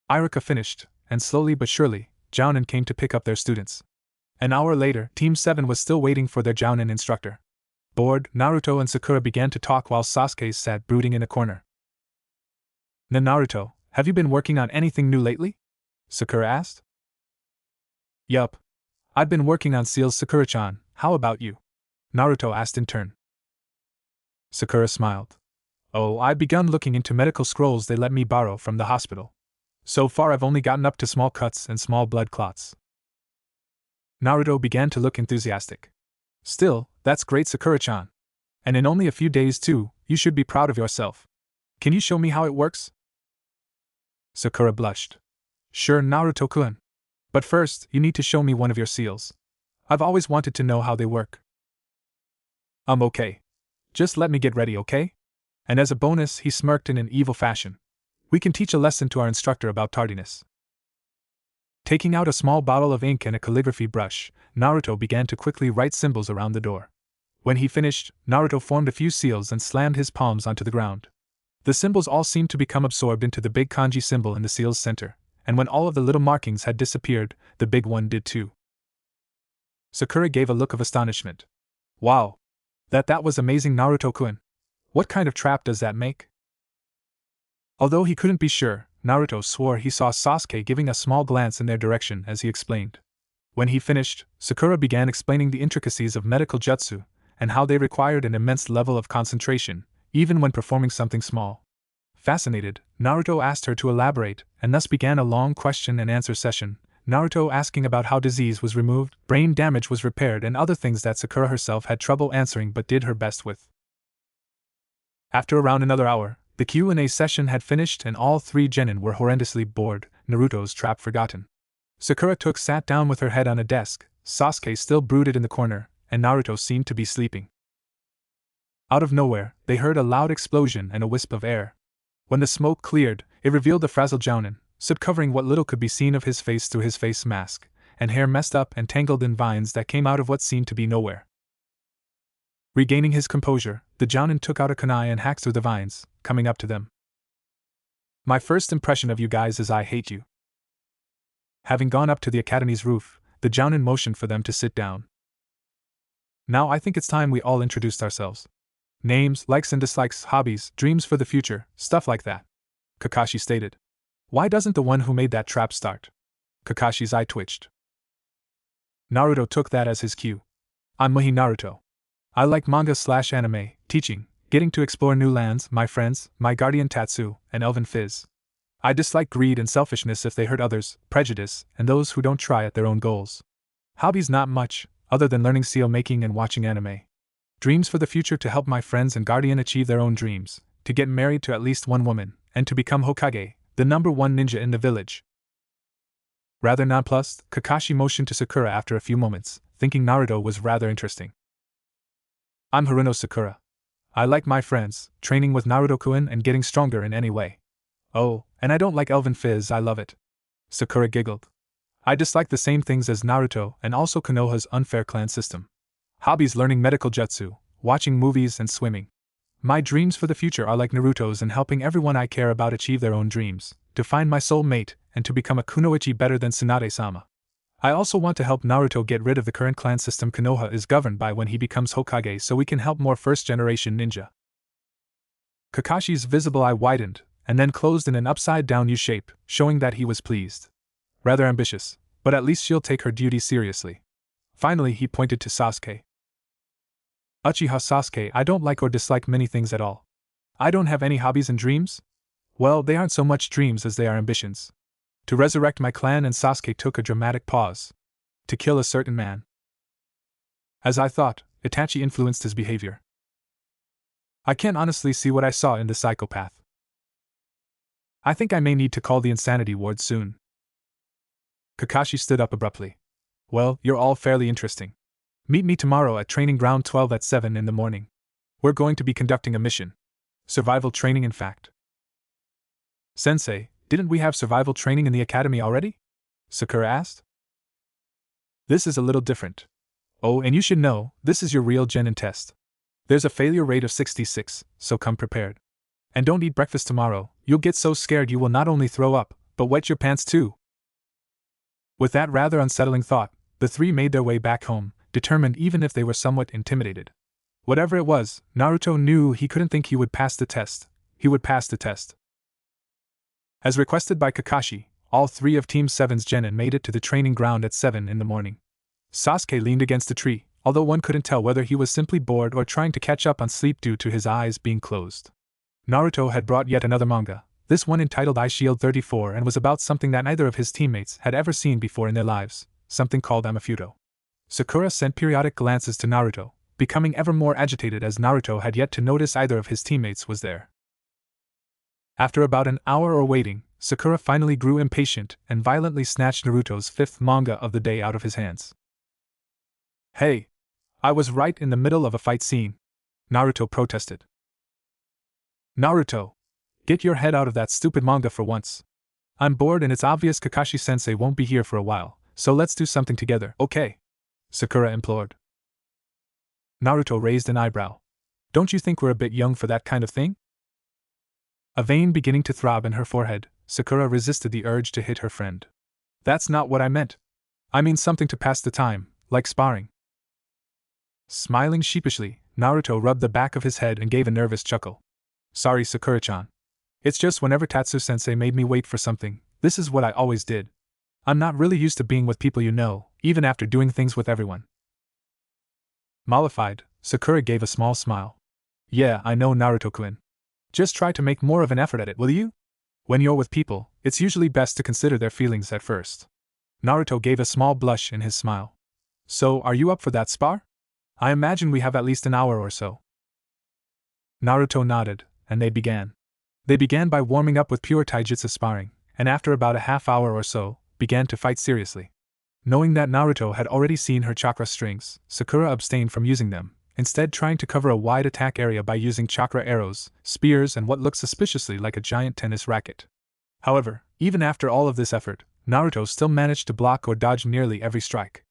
Speaker 1: Iruka finished, and slowly but surely, Jounin came to pick up their students. An hour later, Team 7 was still waiting for their Jounin instructor. Bored, Naruto and Sakura began to talk while Sasuke sat brooding in a corner. "Naruto, have you been working on anything new lately?" Sakura asked. "Yup. I've been working on seals, Sakura-chan, how about you?" Naruto asked in turn. Sakura smiled. "Oh, I've begun looking into medical scrolls they let me borrow from the hospital. So far I've only gotten up to small cuts and small blood clots." Naruto began to look enthusiastic. "Still, that's great, Sakura-chan. And in only a few days too, you should be proud of yourself. Can you show me how it works?" Sakura blushed. "Sure, Naruto-kun. But first, you need to show me one of your seals. I've always wanted to know how they work." Okay. Just let me get ready, okay?" And as a bonus, he smirked in an evil fashion. "We can teach a lesson to our instructor about tardiness." Taking out a small bottle of ink and a calligraphy brush, Naruto began to quickly write symbols around the door. When he finished, Naruto formed a few seals and slammed his palms onto the ground. The symbols all seemed to become absorbed into the big kanji symbol in the seal's center, and when all of the little markings had disappeared, the big one did too. Sakura gave a look of astonishment. "Wow! That was amazing, Naruto-kun. What kind of trap does that make?" Although he couldn't be sure, Naruto swore he saw Sasuke giving a small glance in their direction as he explained. When he finished, Sakura began explaining the intricacies of medical jutsu, and how they required an immense level of concentration, even when performing something small. Fascinated, Naruto asked her to elaborate, and thus began a long question-and-answer session, Naruto asking about how disease was removed, brain damage was repaired, and other things that Sakura herself had trouble answering but did her best with. After around another hour, The Q&A session had finished and all three genin were horrendously bored, Naruto's trap forgotten. Sakura sat down with her head on a desk, Sasuke still brooded in the corner, and Naruto seemed to be sleeping. Out of nowhere, they heard a loud explosion and a wisp of air. When the smoke cleared, it revealed the frazzled Jounin, subcovering what little could be seen of his face through his face mask, and hair messed up and tangled in vines that came out of what seemed to be nowhere. Regaining his composure, the Jounin took out a kunai and hacked through the vines, coming up to them. My first impression of you guys is I hate you. Having gone up to the academy's roof, the Jounin motioned for them to sit down. Now I think it's time we all introduced ourselves. Names, likes and dislikes, hobbies, dreams for the future, stuff like that. Kakashi stated. Why doesn't the one who made that trap start? Kakashi's eye twitched. Naruto took that as his cue. I'm Muhi Naruto. I like manga/anime, teaching, getting to explore new lands, my friends, my guardian Tatsu, and Elven Fizz. I dislike greed and selfishness if they hurt others, prejudice, and those who don't try at their own goals. Hobbies not much, other than learning seal making and watching anime. Dreams for the future to help my friends and guardian achieve their own dreams, to get married to at least one woman, and to become Hokage, the #1 ninja in the village. Rather nonplussed, Kakashi motioned to Sakura after a few moments, thinking Naruto was rather interesting. I'm Haruno Sakura. I like my friends, training with Naruto-kun and getting stronger in any way. Oh, and I don't like Elven Fizz, I love it. Sakura giggled. I dislike the same things as Naruto and also Konoha's unfair clan system. Hobbies learning medical jutsu, watching movies and swimming. My dreams for the future are like Naruto's and helping everyone I care about achieve their own dreams, to find my soul mate, and to become a kunoichi better than Tsunade-sama. I also want to help Naruto get rid of the current clan system Konoha is governed by when he becomes Hokage so we can help more first-generation ninja. Kakashi's visible eye widened, and then closed in an upside-down U shape, showing that he was pleased. Rather ambitious, but at least she'll take her duty seriously. Finally he pointed to Sasuke. Uchiha Sasuke, I don't like or dislike many things at all. I don't have any hobbies and dreams? Well, they aren't so much dreams as they are ambitions. To resurrect my clan, and Sasuke took a dramatic pause. To kill a certain man. As I thought, Itachi influenced his behavior. I can't honestly see what I saw in the psychopath. I think I may need to call the insanity ward soon. Kakashi stood up abruptly. Well, you're all fairly interesting. Meet me tomorrow at Training Ground 12 at 7 in the morning. We're going to be conducting a mission. Survival training, in fact. Sensei, didn't we have survival training in the academy already? Sakura asked. This is a little different. Oh, and you should know, this is your real genin test. There's a failure rate of 66, so come prepared. And don't eat breakfast tomorrow, you'll get so scared you will not only throw up, but wet your pants too. With that rather unsettling thought, the three made their way back home, determined even if they were somewhat intimidated. Whatever it was, Naruto knew he couldn't think he would pass the test. He would pass the test. As requested by Kakashi, all three of Team 7's genin made it to the training ground at 7 in the morning. Sasuke leaned against a tree, although one couldn't tell whether he was simply bored or trying to catch up on sleep due to his eyes being closed. Naruto had brought yet another manga, this one entitled Eye Shield 34, and was about something that neither of his teammates had ever seen before in their lives, something called Amafuto. Sakura sent periodic glances to Naruto, becoming ever more agitated as Naruto had yet to notice either of his teammates was there. After about an hour or waiting, Sakura finally grew impatient and violently snatched Naruto's 5th manga of the day out of his hands. Hey! I was right in the middle of a fight scene, Naruto protested. Naruto! Get your head out of that stupid manga for once. I'm bored and it's obvious Kakashi-sensei won't be here for a while, so let's do something together, okay? Sakura implored. Naruto raised an eyebrow. Don't you think we're a bit young for that kind of thing? A vein beginning to throb in her forehead, Sakura resisted the urge to hit her friend. That's not what I meant. I mean something to pass the time, like sparring. Smiling sheepishly, Naruto rubbed the back of his head and gave a nervous chuckle. Sorry, Sakura-chan. It's just whenever Tatsu-sensei made me wait for something, this is what I always did. I'm not really used to being with people you know, even after doing things with everyone. Mollified, Sakura gave a small smile. Yeah, I know, Naruto-kun. Just try to make more of an effort at it, will you? When you're with people, it's usually best to consider their feelings at first. Naruto gave a small blush in his smile. So, are you up for that spar? I imagine we have at least an hour or so. Naruto nodded, and they began. They began by warming up with pure taijutsu sparring, and after about a half hour or so, began to fight seriously. Knowing that Naruto had already seen her chakra strings, Sakura abstained from using them, instead trying to cover a wide attack area by using chakra arrows, spears, and what looked suspiciously like a giant tennis racket. However, even after all of this effort, Naruto still managed to block or dodge nearly every strike.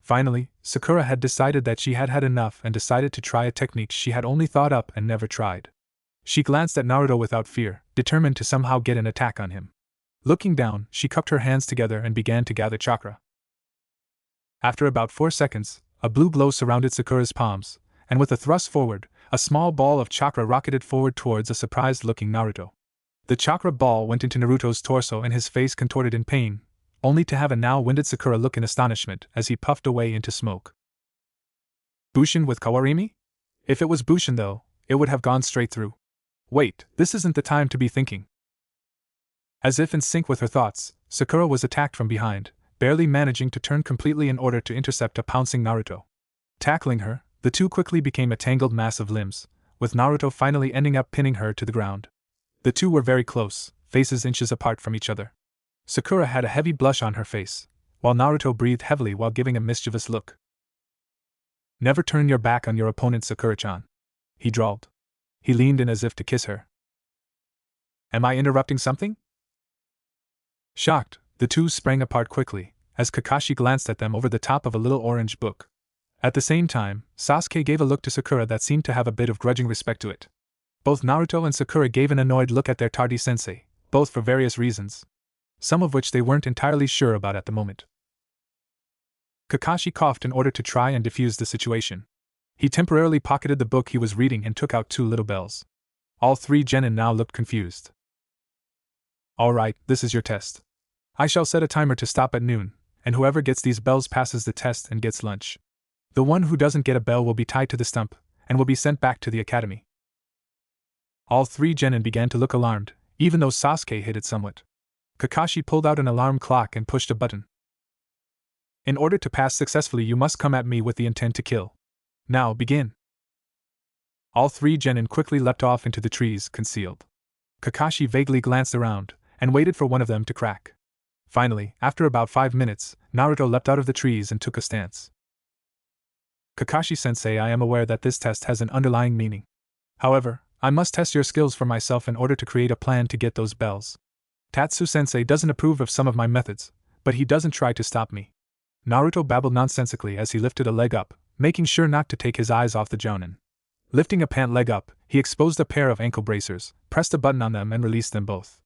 Speaker 1: Finally, Sakura had decided that she had had enough and decided to try a technique she had only thought up and never tried. She glanced at Naruto without fear, determined to somehow get an attack on him. Looking down, she cupped her hands together and began to gather chakra. After about 4 seconds, a blue glow surrounded Sakura's palms, and with a thrust forward, a small ball of chakra rocketed forward towards a surprised-looking Naruto. The chakra ball went into Naruto's torso and his face contorted in pain, only to have a now-winded Sakura look in astonishment as he puffed away into smoke. Bushin with Kawarimi? If it was Bushin though, it would have gone straight through. Wait, this isn't the time to be thinking. As if in sync with her thoughts, Sakura was attacked from behind, barely managing to turn completely in order to intercept a pouncing Naruto. Tackling her, the two quickly became a tangled mass of limbs, with Naruto finally ending up pinning her to the ground. The two were very close, faces inches apart from each other. Sakura had a heavy blush on her face, while Naruto breathed heavily while giving a mischievous look. Never turn your back on your opponent, Sakura-chan, he drawled. He leaned in as if to kiss her. Am I interrupting something? Shocked, the two sprang apart quickly, as Kakashi glanced at them over the top of a little orange book. At the same time, Sasuke gave a look to Sakura that seemed to have a bit of grudging respect to it. Both Naruto and Sakura gave an annoyed look at their tardy sensei, both for various reasons, some of which they weren't entirely sure about at the moment. Kakashi coughed in order to try and defuse the situation. He temporarily pocketed the book he was reading and took out 2 little bells. All 3 genin now looked confused. Alright, this is your test. I shall set a timer to stop at noon, and whoever gets these bells passes the test and gets lunch. The one who doesn't get a bell will be tied to the stump, and will be sent back to the academy. All 3 genin began to look alarmed, even though Sasuke hid it somewhat. Kakashi pulled out an alarm clock and pushed a button. In order to pass successfully, you must come at me with the intent to kill. Now, begin. All 3 genin quickly leapt off into the trees, concealed. Kakashi vaguely glanced around, and waited for one of them to crack. Finally, after about 5 minutes, Naruto leapt out of the trees and took a stance. Kakashi-sensei, I am aware that this test has an underlying meaning. However, I must test your skills for myself in order to create a plan to get those bells. Tatsu-sensei doesn't approve of some of my methods, but he doesn't try to stop me. Naruto babbled nonsensically as he lifted a leg up, making sure not to take his eyes off the jounin. Lifting a pant leg up, he exposed a pair of ankle bracers, pressed a button on them and released them both.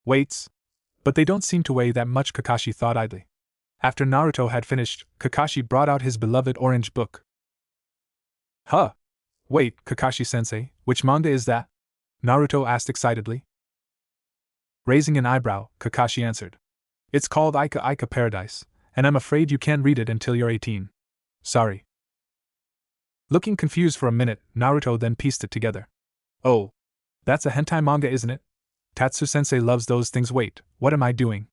Speaker 1: Weights? But they don't seem to weigh that much, Kakashi thought idly. After Naruto had finished, Kakashi brought out his beloved orange book. Huh! Wait, Kakashi-sensei, which manga is that? Naruto asked excitedly. Raising an eyebrow, Kakashi answered. It's called Ika Ika Paradise, and I'm afraid you can't read it until you're 18. Sorry. Looking confused for a minute, Naruto then pieced it together. Oh. That's a hentai manga, isn't it? Tatsu-sensei loves those things. Wait, what am I doing?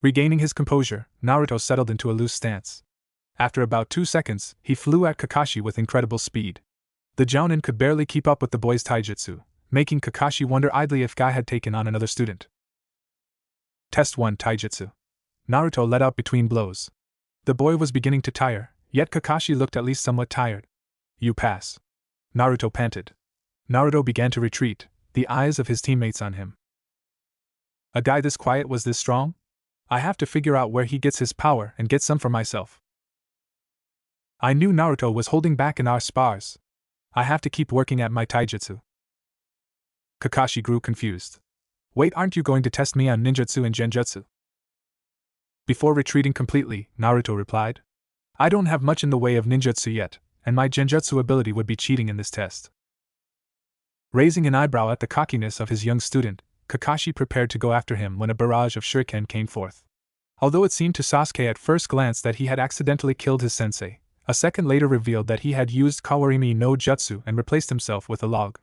Speaker 1: Regaining his composure, Naruto settled into a loose stance. After about 2 seconds, he flew at Kakashi with incredible speed. The jounin could barely keep up with the boy's taijutsu, making Kakashi wonder idly if Guy had taken on another student. Test 1 Taijutsu. Naruto let out between blows. The boy was beginning to tire, yet Kakashi looked at least somewhat tired. You pass. Naruto panted. Naruto began to retreat, the eyes of his teammates on him. A guy this quiet was this strong? I have to figure out where he gets his power and get some for myself. I knew Naruto was holding back in our spars. I have to keep working at my taijutsu. Kakashi grew confused. Wait, aren't you going to test me on ninjutsu and genjutsu? Before retreating completely, Naruto replied. I don't have much in the way of ninjutsu yet, and my genjutsu ability would be cheating in this test. Raising an eyebrow at the cockiness of his young student, Kakashi prepared to go after him when a barrage of shuriken came forth. Although it seemed to Sasuke at first glance that he had accidentally killed his sensei, a second later revealed that he had used Kawarimi no Jutsu and replaced himself with a log.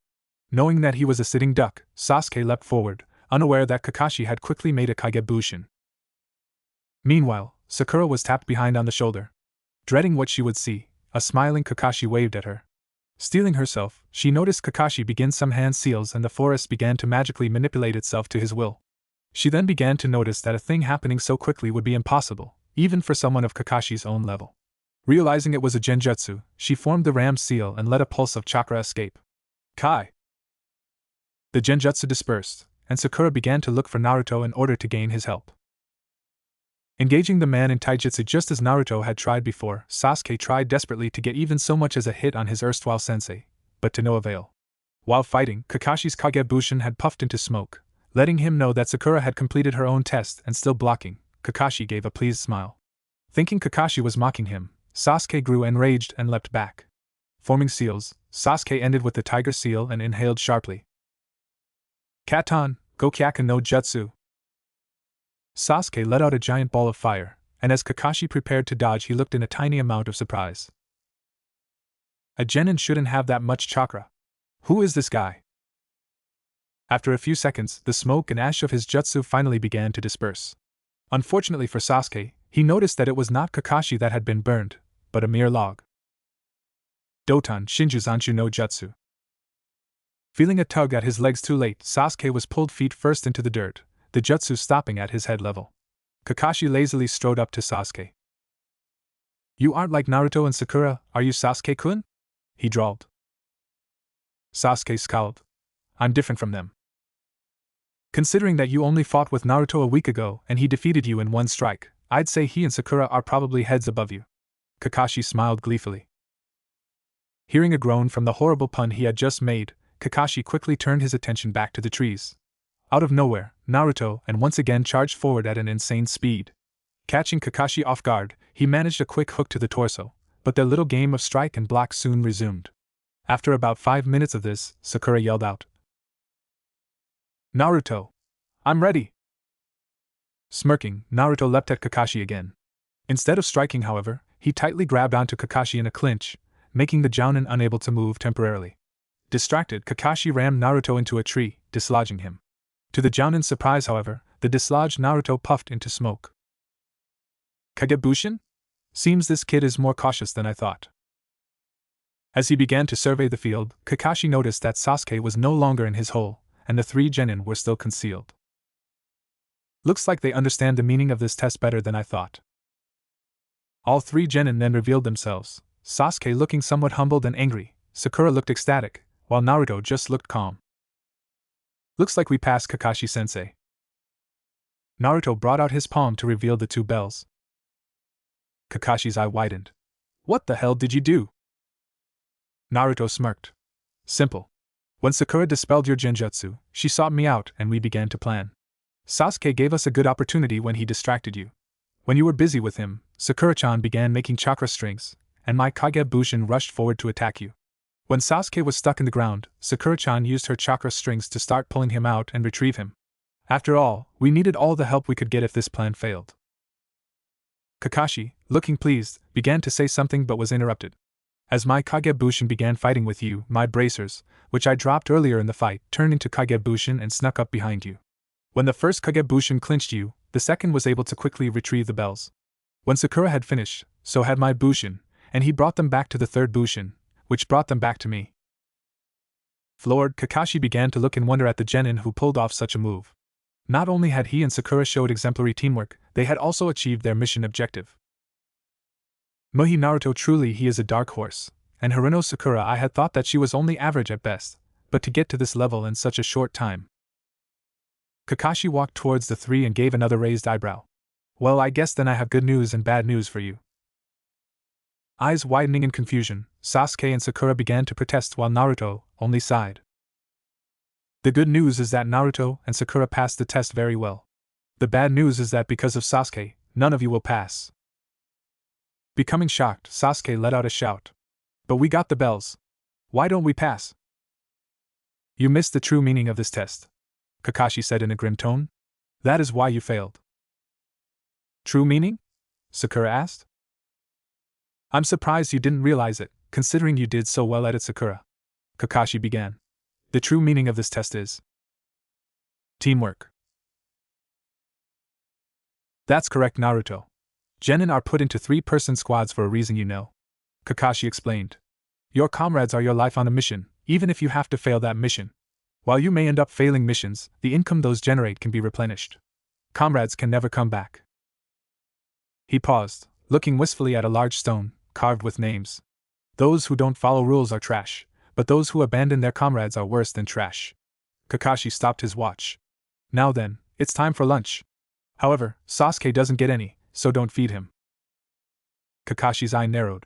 Speaker 1: Knowing that he was a sitting duck, Sasuke leapt forward, unaware that Kakashi had quickly made a Kage-bushin. Meanwhile, Sakura was tapped behind on the shoulder. Dreading what she would see, a smiling Kakashi waved at her. Steeling herself, she noticed Kakashi begin some hand seals and the forest began to magically manipulate itself to his will. She then began to notice that a thing happening so quickly would be impossible, even for someone of Kakashi's own level. Realizing it was a genjutsu, she formed the ram seal and let a pulse of chakra escape. Kai! The genjutsu dispersed, and Sakura began to look for Naruto in order to gain his help. Engaging the man in taijutsu just as Naruto had tried before, Sasuke tried desperately to get even so much as a hit on his erstwhile sensei, but to no avail. While fighting, Kakashi's Kagebushin had puffed into smoke, letting him know that Sakura had completed her own test and still blocking. Kakashi gave a pleased smile. Thinking Kakashi was mocking him, Sasuke grew enraged and leapt back. Forming seals, Sasuke ended with the tiger seal and inhaled sharply. Katon, Gokyaku no Jutsu. Sasuke let out a giant ball of fire, and as Kakashi prepared to dodge he looked in a tiny amount of surprise. A genin shouldn't have that much chakra. Who is this guy? After a few seconds, the smoke and ash of his jutsu finally began to disperse. Unfortunately for Sasuke, he noticed that it was not Kakashi that had been burned, but a mere log. Doton Shinju Zanshu no Jutsu. Feeling a tug at his legs too late, Sasuke was pulled feet first into the dirt, the jutsu stopping at his head level. Kakashi lazily strode up to Sasuke. You aren't like Naruto and Sakura, are you, Sasuke-kun? He drawled. Sasuke scowled. I'm different from them. Considering that you only fought with Naruto a week ago and he defeated you in one strike, I'd say he and Sakura are probably heads above you. Kakashi smiled gleefully. Hearing a groan from the horrible pun he had just made, Kakashi quickly turned his attention back to the trees. Out of nowhere, Naruto and once again charged forward at an insane speed. Catching Kakashi off guard, he managed a quick hook to the torso, but their little game of strike and block soon resumed. After about 5 minutes of this, Sakura yelled out. Naruto! I'm ready! Smirking, Naruto leapt at Kakashi again. Instead of striking, however, he tightly grabbed onto Kakashi in a clinch, making the jounin unable to move temporarily. Distracted, Kakashi rammed Naruto into a tree, dislodging him. To the jounin's surprise, however, the dislodged Naruto puffed into smoke. Kagebushin? Seems this kid is more cautious than I thought. As he began to survey the field, Kakashi noticed that Sasuke was no longer in his hole, and the 3 genin were still concealed. Looks like they understand the meaning of this test better than I thought. All 3 genin then revealed themselves, Sasuke looking somewhat humbled and angry, Sakura looked ecstatic, while Naruto just looked calm. Looks like we passed, Kakashi-sensei. Naruto brought out his palm to reveal the 2 bells. Kakashi's eye widened. What the hell did you do? Naruto smirked. Simple. When Sakura dispelled your genjutsu, she sought me out and we began to plan. Sasuke gave us a good opportunity when he distracted you. When you were busy with him, Sakura-chan began making chakra strings, and my Kagebushin rushed forward to attack you. When Sasuke was stuck in the ground, Sakura-chan used her chakra strings to start pulling him out and retrieve him. After all, we needed all the help we could get if this plan failed. Kakashi, looking pleased, began to say something but was interrupted. As my Kagebushin began fighting with you, my bracers, which I dropped earlier in the fight, turned into Kagebushin and snuck up behind you. When the first Kagebushin clinched you, the second was able to quickly retrieve the bells. When Sakura had finished, so had my Bushin, and he brought them back to the third Bushin, which brought them back to me. Floored, Kakashi began to look in wonder at the genin who pulled off such a move. Not only had he and Sakura showed exemplary teamwork, they had also achieved their mission objective. Muhi Naruto, truly he is a dark horse, and Haruno Sakura, I had thought that she was only average at best, but to get to this level in such a short time. Kakashi walked towards the 3 and gave another raised eyebrow. Well, I guess then I have good news and bad news for you. Eyes widening in confusion, Sasuke and Sakura began to protest while Naruto only sighed. The good news is that Naruto and Sakura passed the test very well. The bad news is that because of Sasuke, none of you will pass. Becoming shocked, Sasuke let out a shout. But we got the bells. Why don't we pass? You missed the true meaning of this test, Kakashi said in a grim tone. That is why you failed. True meaning? Sakura asked. I'm surprised you didn't realize it, considering you did so well at it, Sakura. Kakashi began. The true meaning of this test is teamwork. That's correct, Naruto. Genin are put into 3-person squads for a reason, you know. Kakashi explained. Your comrades are your life on a mission, even if you have to fail that mission. While you may end up failing missions, the income those generate can be replenished. Comrades can never come back. He paused, looking wistfully at a large stone, carved with names. Those who don't follow rules are trash, but those who abandon their comrades are worse than trash. Kakashi stopped his watch. Now then, it's time for lunch. However, Sasuke doesn't get any, so don't feed him. Kakashi's eye narrowed.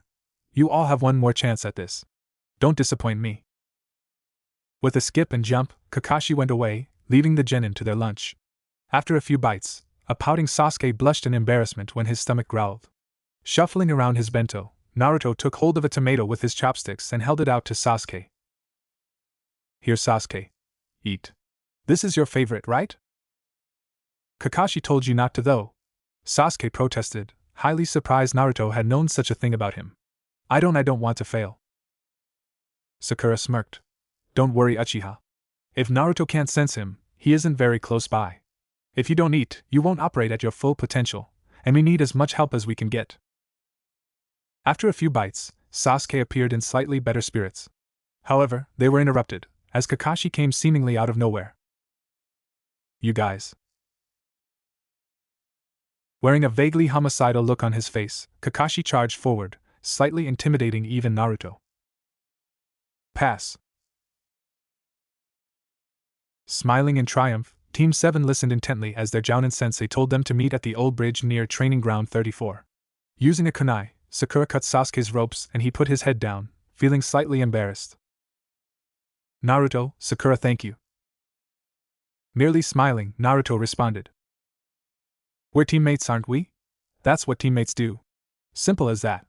Speaker 1: You all have one more chance at this. Don't disappoint me. With a skip and jump, Kakashi went away, leaving the genin to their lunch. After a few bites, a pouting Sasuke blushed in embarrassment when his stomach growled. Shuffling around his bento, Naruto took hold of a tomato with his chopsticks and held it out to Sasuke. Here, Sasuke. Eat. This is your favorite, right? Kakashi told you not to though. Sasuke protested, highly surprised Naruto had known such a thing about him. I don't want to fail. Sakura smirked. Don't worry, Uchiha. If Naruto can't sense him, he isn't very close by. If you don't eat, you won't operate at your full potential, and we need as much help as we can get. After a few bites, Sasuke appeared in slightly better spirits. However, they were interrupted, as Kakashi came seemingly out of nowhere. You guys. Wearing a vaguely homicidal look on his face, Kakashi charged forward, slightly intimidating even Naruto. Pass. Smiling in triumph, Team 7 listened intently as their Jounin sensei told them to meet at the old bridge near Training Ground 34. Using a kunai, Sakura cut Sasuke's ropes and he put his head down, feeling slightly embarrassed. Naruto, Sakura, thank you. Merely smiling, Naruto responded. We're teammates, aren't we? That's what teammates do. Simple as that.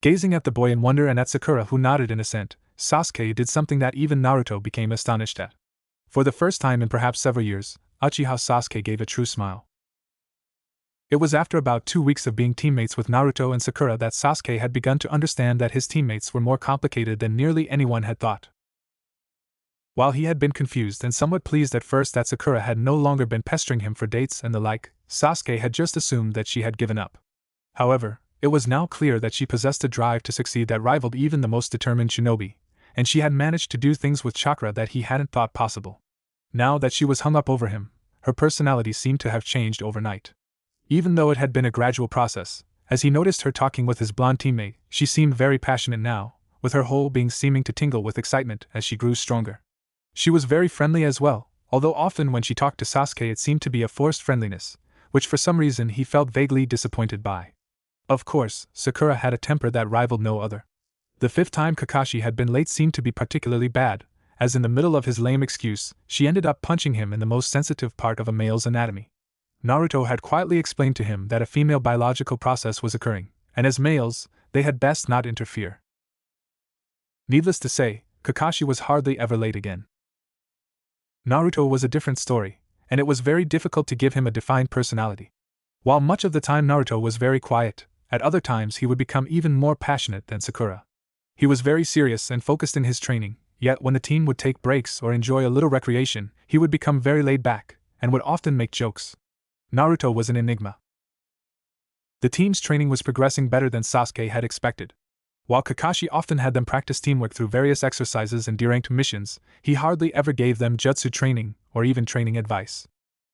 Speaker 1: Gazing at the boy in wonder and at Sakura, who nodded in assent, Sasuke did something that even Naruto became astonished at. For the first time in perhaps several years, Uchiha Sasuke gave a true smile. It was after about 2 weeks of being teammates with Naruto and Sakura that Sasuke had begun to understand that his teammates were more complicated than nearly anyone had thought. While he had been confused and somewhat pleased at first that Sakura had no longer been pestering him for dates and the like, Sasuke had just assumed that she had given up. However, it was now clear that she possessed a drive to succeed that rivaled even the most determined shinobi, and she had managed to do things with chakra that he hadn't thought possible. Now that she was hung up over him, her personality seemed to have changed overnight. Even though it had been a gradual process, as he noticed her talking with his blonde teammate, she seemed very passionate now, with her whole being seeming to tingle with excitement as she grew stronger. She was very friendly as well, although often when she talked to Sasuke it seemed to be a forced friendliness, which for some reason he felt vaguely disappointed by. Of course, Sakura had a temper that rivaled no other. The 5th time Kakashi had been late seemed to be particularly bad, as in the middle of his lame excuse, she ended up punching him in the most sensitive part of a male's anatomy. Naruto had quietly explained to him that a female biological process was occurring, and as males, they had best not interfere. Needless to say, Kakashi was hardly ever late again. Naruto was a different story, and it was very difficult to give him a defined personality. While much of the time Naruto was very quiet, at other times he would become even more passionate than Sakura. He was very serious and focused in his training, yet when the team would take breaks or enjoy a little recreation, he would become very laid back, and would often make jokes. Naruto was an enigma. The team's training was progressing better than Sasuke had expected. While Kakashi often had them practice teamwork through various exercises and D-ranked missions, he hardly ever gave them jutsu training or even training advice.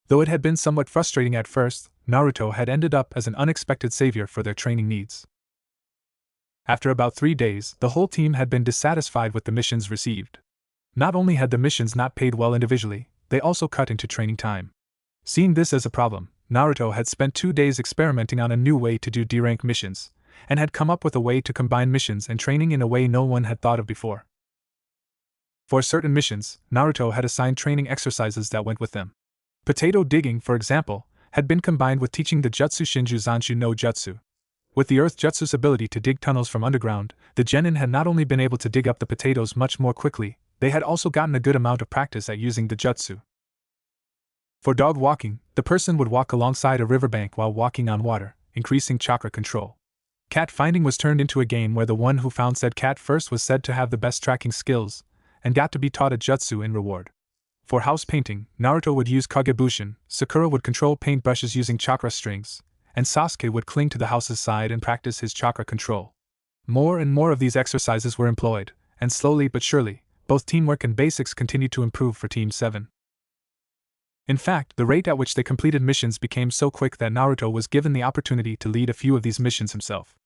Speaker 1: Though it had been somewhat frustrating at first, Naruto had ended up as an unexpected savior for their training needs. After about 3 days, the whole team had been dissatisfied with the missions received. Not only had the missions not paid well individually, they also cut into training time. Seeing this as a problem, Naruto had spent 2 days experimenting on a new way to do D-rank missions, and had come up with a way to combine missions and training in a way no one had thought of before. For certain missions, Naruto had assigned training exercises that went with them. Potato digging, for example, had been combined with teaching the Jutsu Shinju Zanshu no Jutsu. With the Earth Jutsu's ability to dig tunnels from underground, the genin had not only been able to dig up the potatoes much more quickly, they had also gotten a good amount of practice at using the jutsu. For dog walking, the person would walk alongside a riverbank while walking on water, increasing chakra control. Cat finding was turned into a game where the one who found said cat first was said to have the best tracking skills, and got to be taught a jutsu in reward. For house painting, Naruto would use Kagebushin, Sakura would control paintbrushes using chakra strings, and Sasuke would cling to the house's side and practice his chakra control. More and more of these exercises were employed, and slowly but surely, both teamwork and basics continued to improve for Team 7. In fact, the rate at which they completed missions became so quick that Naruto was given the opportunity to lead a few of these missions himself.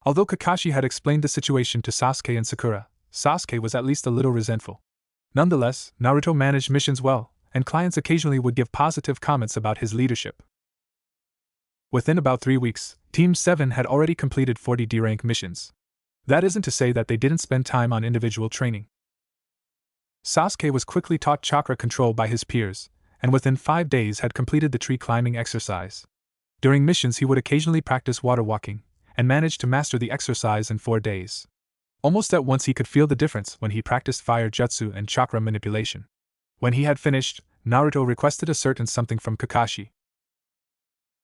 Speaker 1: Although Kakashi had explained the situation to Sasuke and Sakura, Sasuke was at least a little resentful. Nonetheless, Naruto managed missions well, and clients occasionally would give positive comments about his leadership. Within about 3 weeks, Team 7 had already completed 40 D-rank missions. That isn't to say that they didn't spend time on individual training. Sasuke was quickly taught chakra control by his peers, and within 5 days had completed the tree climbing exercise. During missions he would occasionally practice water walking, and managed to master the exercise in 4 days. Almost at once he could feel the difference when he practiced fire jutsu and chakra manipulation. When he had finished, Naruto requested a certain something from Kakashi.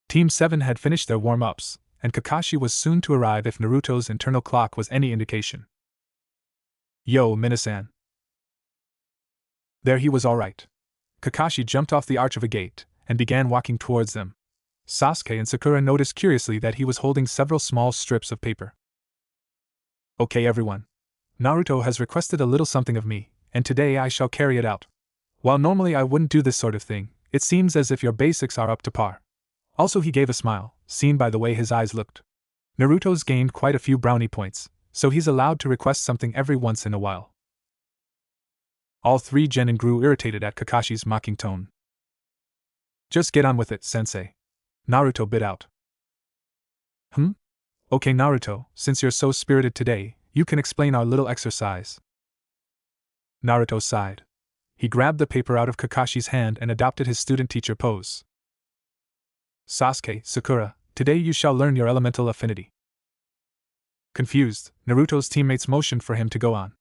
Speaker 1: Team 7 had finished their warm-ups, and Kakashi was soon to arrive if Naruto's internal clock was any indication. Yo, Minasan. There he was all right. Kakashi jumped off the arch of a gate, and began walking towards them. Sasuke and Sakura noticed curiously that he was holding several small strips of paper. Okay everyone. Naruto has requested a little something of me, and today I shall carry it out. While normally I wouldn't do this sort of thing, it seems as if your basics are up to par. Also he gave a smile, seen by the way his eyes looked. Naruto's gained quite a few brownie points, so he's allowed to request something every once in a while. All 3 genin grew irritated at Kakashi's mocking tone. Just get on with it, sensei. Naruto bit out. Okay Naruto, since you're so spirited today, you can explain our little exercise. Naruto sighed. He grabbed the paper out of Kakashi's hand and adopted his student-teacher pose. Sasuke, Sakura, today you shall learn your elemental affinity. Confused, Naruto's teammates motioned for him to go on.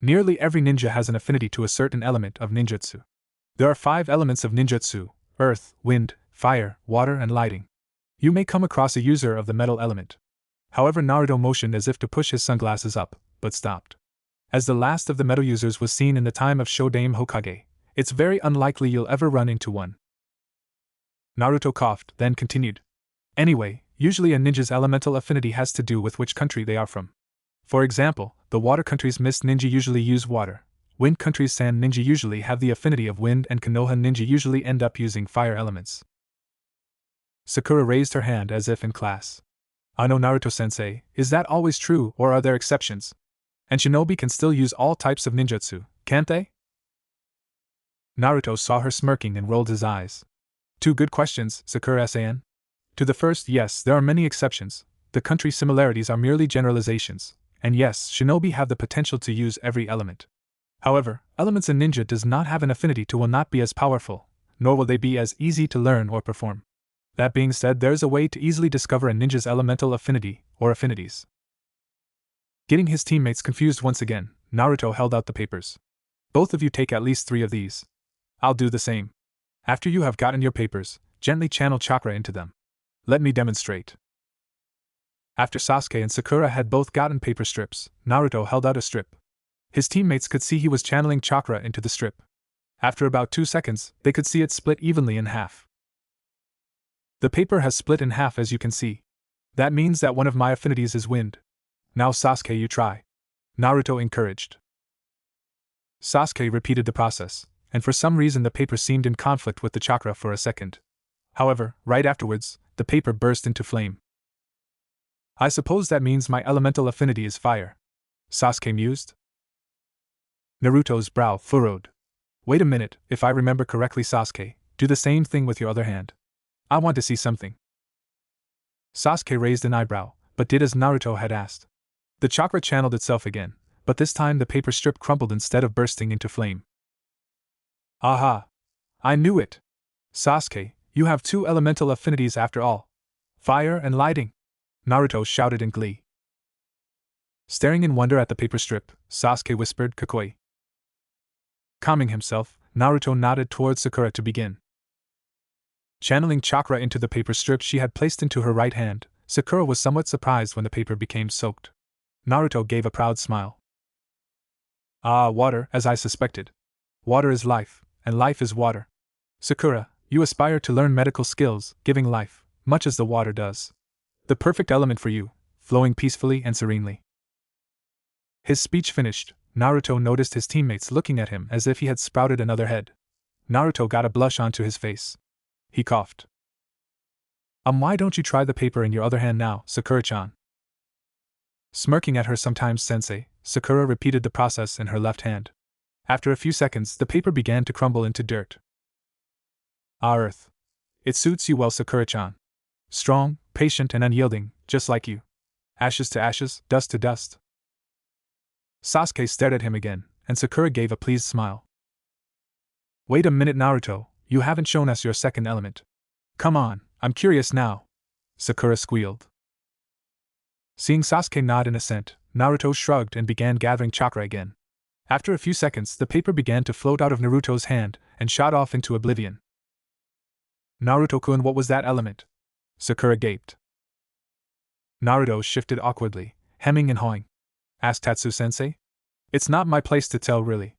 Speaker 1: Nearly every ninja has an affinity to a certain element of ninjutsu. There are 5 elements of ninjutsu: earth, wind, fire, water, and lighting. You may come across a user of the metal element. However, Naruto motioned as if to push his sunglasses up, but stopped. As the last of the metal users was seen in the time of Shodame Hokage, it's very unlikely you'll ever run into one. Naruto coughed, then continued. Anyway, usually a ninja's elemental affinity has to do with which country they are from. For example, the water country's mist ninja usually use water, wind country's sand ninja usually have the affinity of wind, and Konoha ninja usually end up using fire elements. Sakura raised her hand as if in class. I know Naruto-sensei, is that always true or are there exceptions? And shinobi can still use all types of ninjutsu, can't they? Naruto saw her smirking and rolled his eyes. 2 good questions, Sakura-san. To the first, yes, there are many exceptions. The country similarities are merely generalizations, and yes, shinobi have the potential to use every element. However, elements in ninja does not have an affinity to will not be as powerful, nor will they be as easy to learn or perform. That being said, there is a way to easily discover a ninja's elemental affinity, or affinities. Getting his teammates confused once again, Naruto held out the papers. Both of you take at least 3 of these. I'll do the same. After you have gotten your papers, gently channel chakra into them. Let me demonstrate. After Sasuke and Sakura had both gotten paper strips, Naruto held out a strip. His teammates could see he was channeling chakra into the strip. After about 2 seconds, they could see it split evenly in half. The paper has split in half, as you can see. That means that one of my affinities is wind. Now Sasuke, you try. Naruto encouraged. Sasuke repeated the process, and for some reason the paper seemed in conflict with the chakra for a second. However, right afterwards, the paper burst into flame. I suppose that means my elemental affinity is fire, Sasuke mused. Naruto's brow furrowed. Wait a minute, if I remember correctly, Sasuke, do the same thing with your other hand. I want to see something. Sasuke raised an eyebrow, but did as Naruto had asked. The chakra channeled itself again, but this time the paper strip crumpled instead of bursting into flame. Aha! I knew it! Sasuke, you have 2 elemental affinities after all. Fire and lighting! Naruto shouted in glee. Staring in wonder at the paper strip, Sasuke whispered Kakoi. Calming himself, Naruto nodded towards Sakura to begin. Channeling chakra into the paper strip she had placed into her right hand, Sakura was somewhat surprised when the paper became soaked. Naruto gave a proud smile. Ah, water, as I suspected. Water is life, and life is water. Sakura, you aspire to learn medical skills, giving life, much as the water does. The perfect element for you, flowing peacefully and serenely. His speech finished, Naruto noticed his teammates looking at him as if he had sprouted another head. Naruto got a blush onto his face. He coughed. Why don't you try the paper in your other hand now, Sakura-chan? Smirking at her sometimes sensei, Sakura repeated the process in her left hand. After a few seconds, the paper began to crumble into dirt. Ah, Earth. It suits you well, Sakura-chan. Strong, patient, and unyielding, just like you. Ashes to ashes, dust to dust. Sasuke stared at him again, and Sakura gave a pleased smile. Wait a minute, Naruto, you haven't shown us your second element. Come on, I'm curious now. Sakura squealed. Seeing Sasuke nod in assent, Naruto shrugged and began gathering chakra again. After a few seconds, the paper began to float out of Naruto's hand and shot off into oblivion. Naruto-kun, what was that element? Sakura gaped. Naruto shifted awkwardly, hemming and hawing. Asked Tatsu-sensei? It's not my place to tell, really.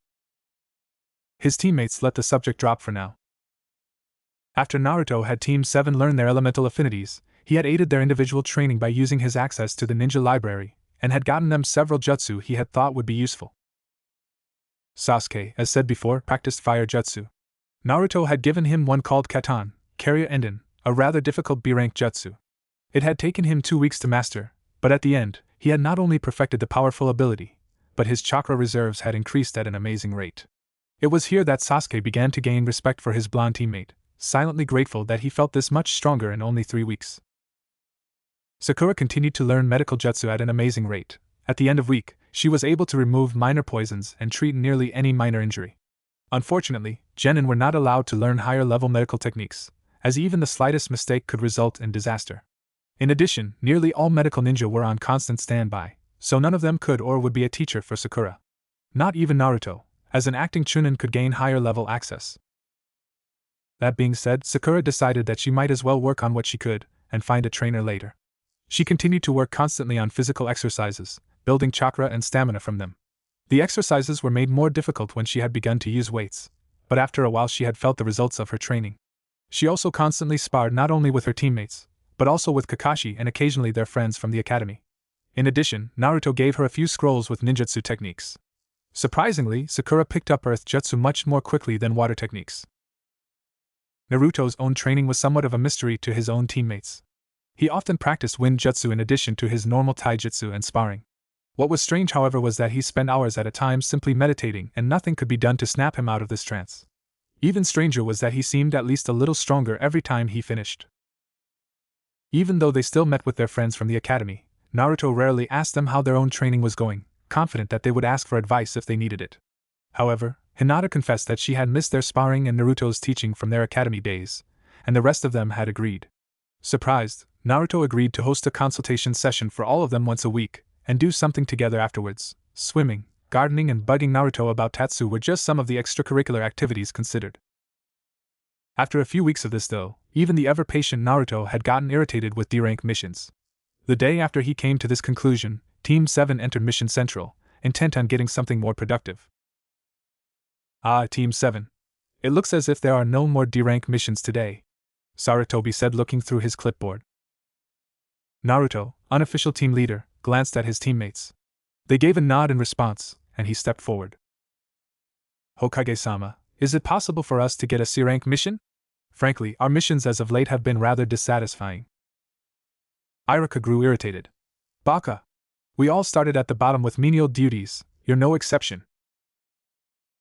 Speaker 1: His teammates let the subject drop for now. After Naruto had Team 7 learn their elemental affinities, he had aided their individual training by using his access to the ninja library, and had gotten them several jutsu he had thought would be useful. Sasuke, as said before, practiced fire jutsu. Naruto had given him one called Katan, Carrier Enden, a rather difficult B-rank jutsu. It had taken him 2 weeks to master, but at the end, he had not only perfected the powerful ability, but his chakra reserves had increased at an amazing rate. It was here that Sasuke began to gain respect for his blonde teammate, silently grateful that he felt this much stronger in only 3 weeks. Sakura continued to learn medical jutsu at an amazing rate. At the end of week, she was able to remove minor poisons and treat nearly any minor injury. Unfortunately, genin were not allowed to learn higher-level medical techniques, as even the slightest mistake could result in disaster. In addition, nearly all medical ninja were on constant standby, so none of them could or would be a teacher for Sakura. Not even Naruto, as an acting chunin, could gain higher-level access. That being said, Sakura decided that she might as well work on what she could, and find a trainer later. She continued to work constantly on physical exercises, building chakra and stamina from them. The exercises were made more difficult when she had begun to use weights, but after a while she had felt the results of her training. She also constantly sparred not only with her teammates, but also with Kakashi and occasionally their friends from the academy. In addition, Naruto gave her a few scrolls with ninjutsu techniques. Surprisingly, Sakura picked up earth jutsu much more quickly than water techniques. Naruto's own training was somewhat of a mystery to his own teammates. He often practiced wind jutsu in addition to his normal taijutsu and sparring. What was strange, however, was that he spent hours at a time simply meditating and nothing could be done to snap him out of this trance. Even stranger was that he seemed at least a little stronger every time he finished. Even though they still met with their friends from the academy, Naruto rarely asked them how their own training was going, confident that they would ask for advice if they needed it. However, Hinata confessed that she had missed their sparring and Naruto's teaching from their academy days, and the rest of them had agreed. Surprised, Naruto agreed to host a consultation session for all of them once a week, and do something together afterwards. Swimming, gardening, and bugging Naruto about Tatsu were just some of the extracurricular activities considered. After a few weeks of this, though, even the ever-patient Naruto had gotten irritated with D-rank missions. The day after he came to this conclusion, Team 7 entered Mission Central, intent on getting something more productive. Ah, Team 7. It looks as if there are no more D-rank missions today, Sarutobi said, looking through his clipboard. Naruto, unofficial team leader, glanced at his teammates. They gave a nod in response, and he stepped forward. Hokage-sama, is it possible for us to get a C-rank mission? Frankly, our missions as of late have been rather dissatisfying. Iruka grew irritated. Baka! We all started at the bottom with menial duties, you're no exception.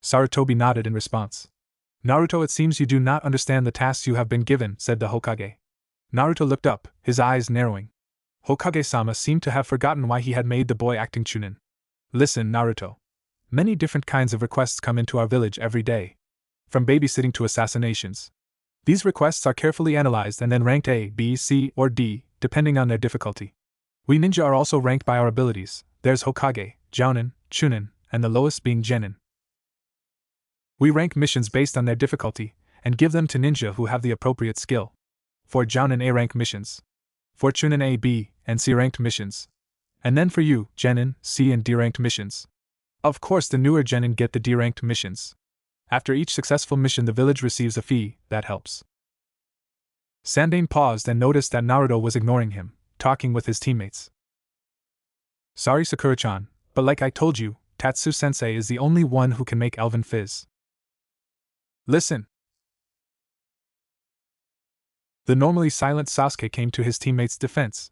Speaker 1: Sarutobi nodded in response. Naruto, it seems you do not understand the tasks you have been given, said the Hokage. Naruto looked up, his eyes narrowing. Hokage-sama seemed to have forgotten why he had made the boy acting chunin. Listen, Naruto. Many different kinds of requests come into our village every day. From babysitting to assassinations. These requests are carefully analyzed and then ranked A, B, C, or D, depending on their difficulty. We ninja are also ranked by our abilities. There's Hokage, Jounin, Chunin, and the lowest being Genin. We rank missions based on their difficulty, and give them to ninja who have the appropriate skill. For Jounin, A-rank missions. For Chunin, A, B, and C-ranked missions. And then for you, Genin, C and D-ranked missions. Of course, the newer Genin get the D-ranked missions. After each successful mission, the village receives a fee that helps. Sandaime paused and noticed that Naruto was ignoring him, talking with his teammates. Sorry, Sakura-chan, but like I told you, Tatsu-sensei is the only one who can make Elven Fizz. Listen! The normally silent Sasuke came to his teammate's defense.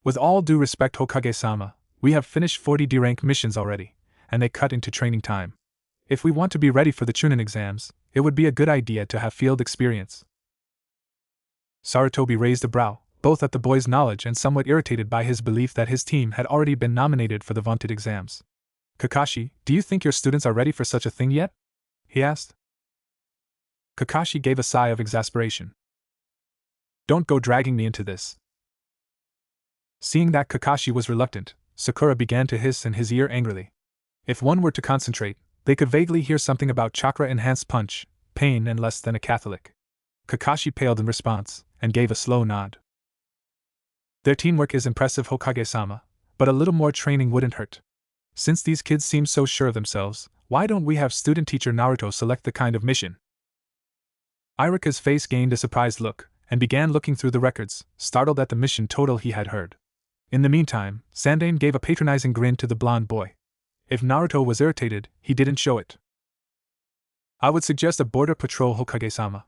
Speaker 1: With all due respect, Hokage-sama, we have finished 40 D-rank missions already, and they cut into training time. If we want to be ready for the Chunin exams, it would be a good idea to have field experience. Sarutobi raised a brow, both at the boy's knowledge and somewhat irritated by his belief that his team had already been nominated for the vaunted exams. Kakashi, do you think your students are ready for such a thing yet? He asked. Kakashi gave a sigh of exasperation. Don't go dragging me into this. Seeing that Kakashi was reluctant, Sakura began to hiss in his ear angrily. If one were to concentrate, they could vaguely hear something about chakra-enhanced punch, pain, and less than a Catholic. Kakashi paled in response, and gave a slow nod. Their teamwork is impressive, Hokage-sama, but a little more training wouldn't hurt. Since these kids seem so sure of themselves, why don't we have student-teacher Naruto select the kind of mission? Irika's face gained a surprised look, and began looking through the records, startled at the mission total he had heard. In the meantime, Sandaime gave a patronizing grin to the blonde boy. If Naruto was irritated, he didn't show it. I would suggest a border patrol, Hokage-sama.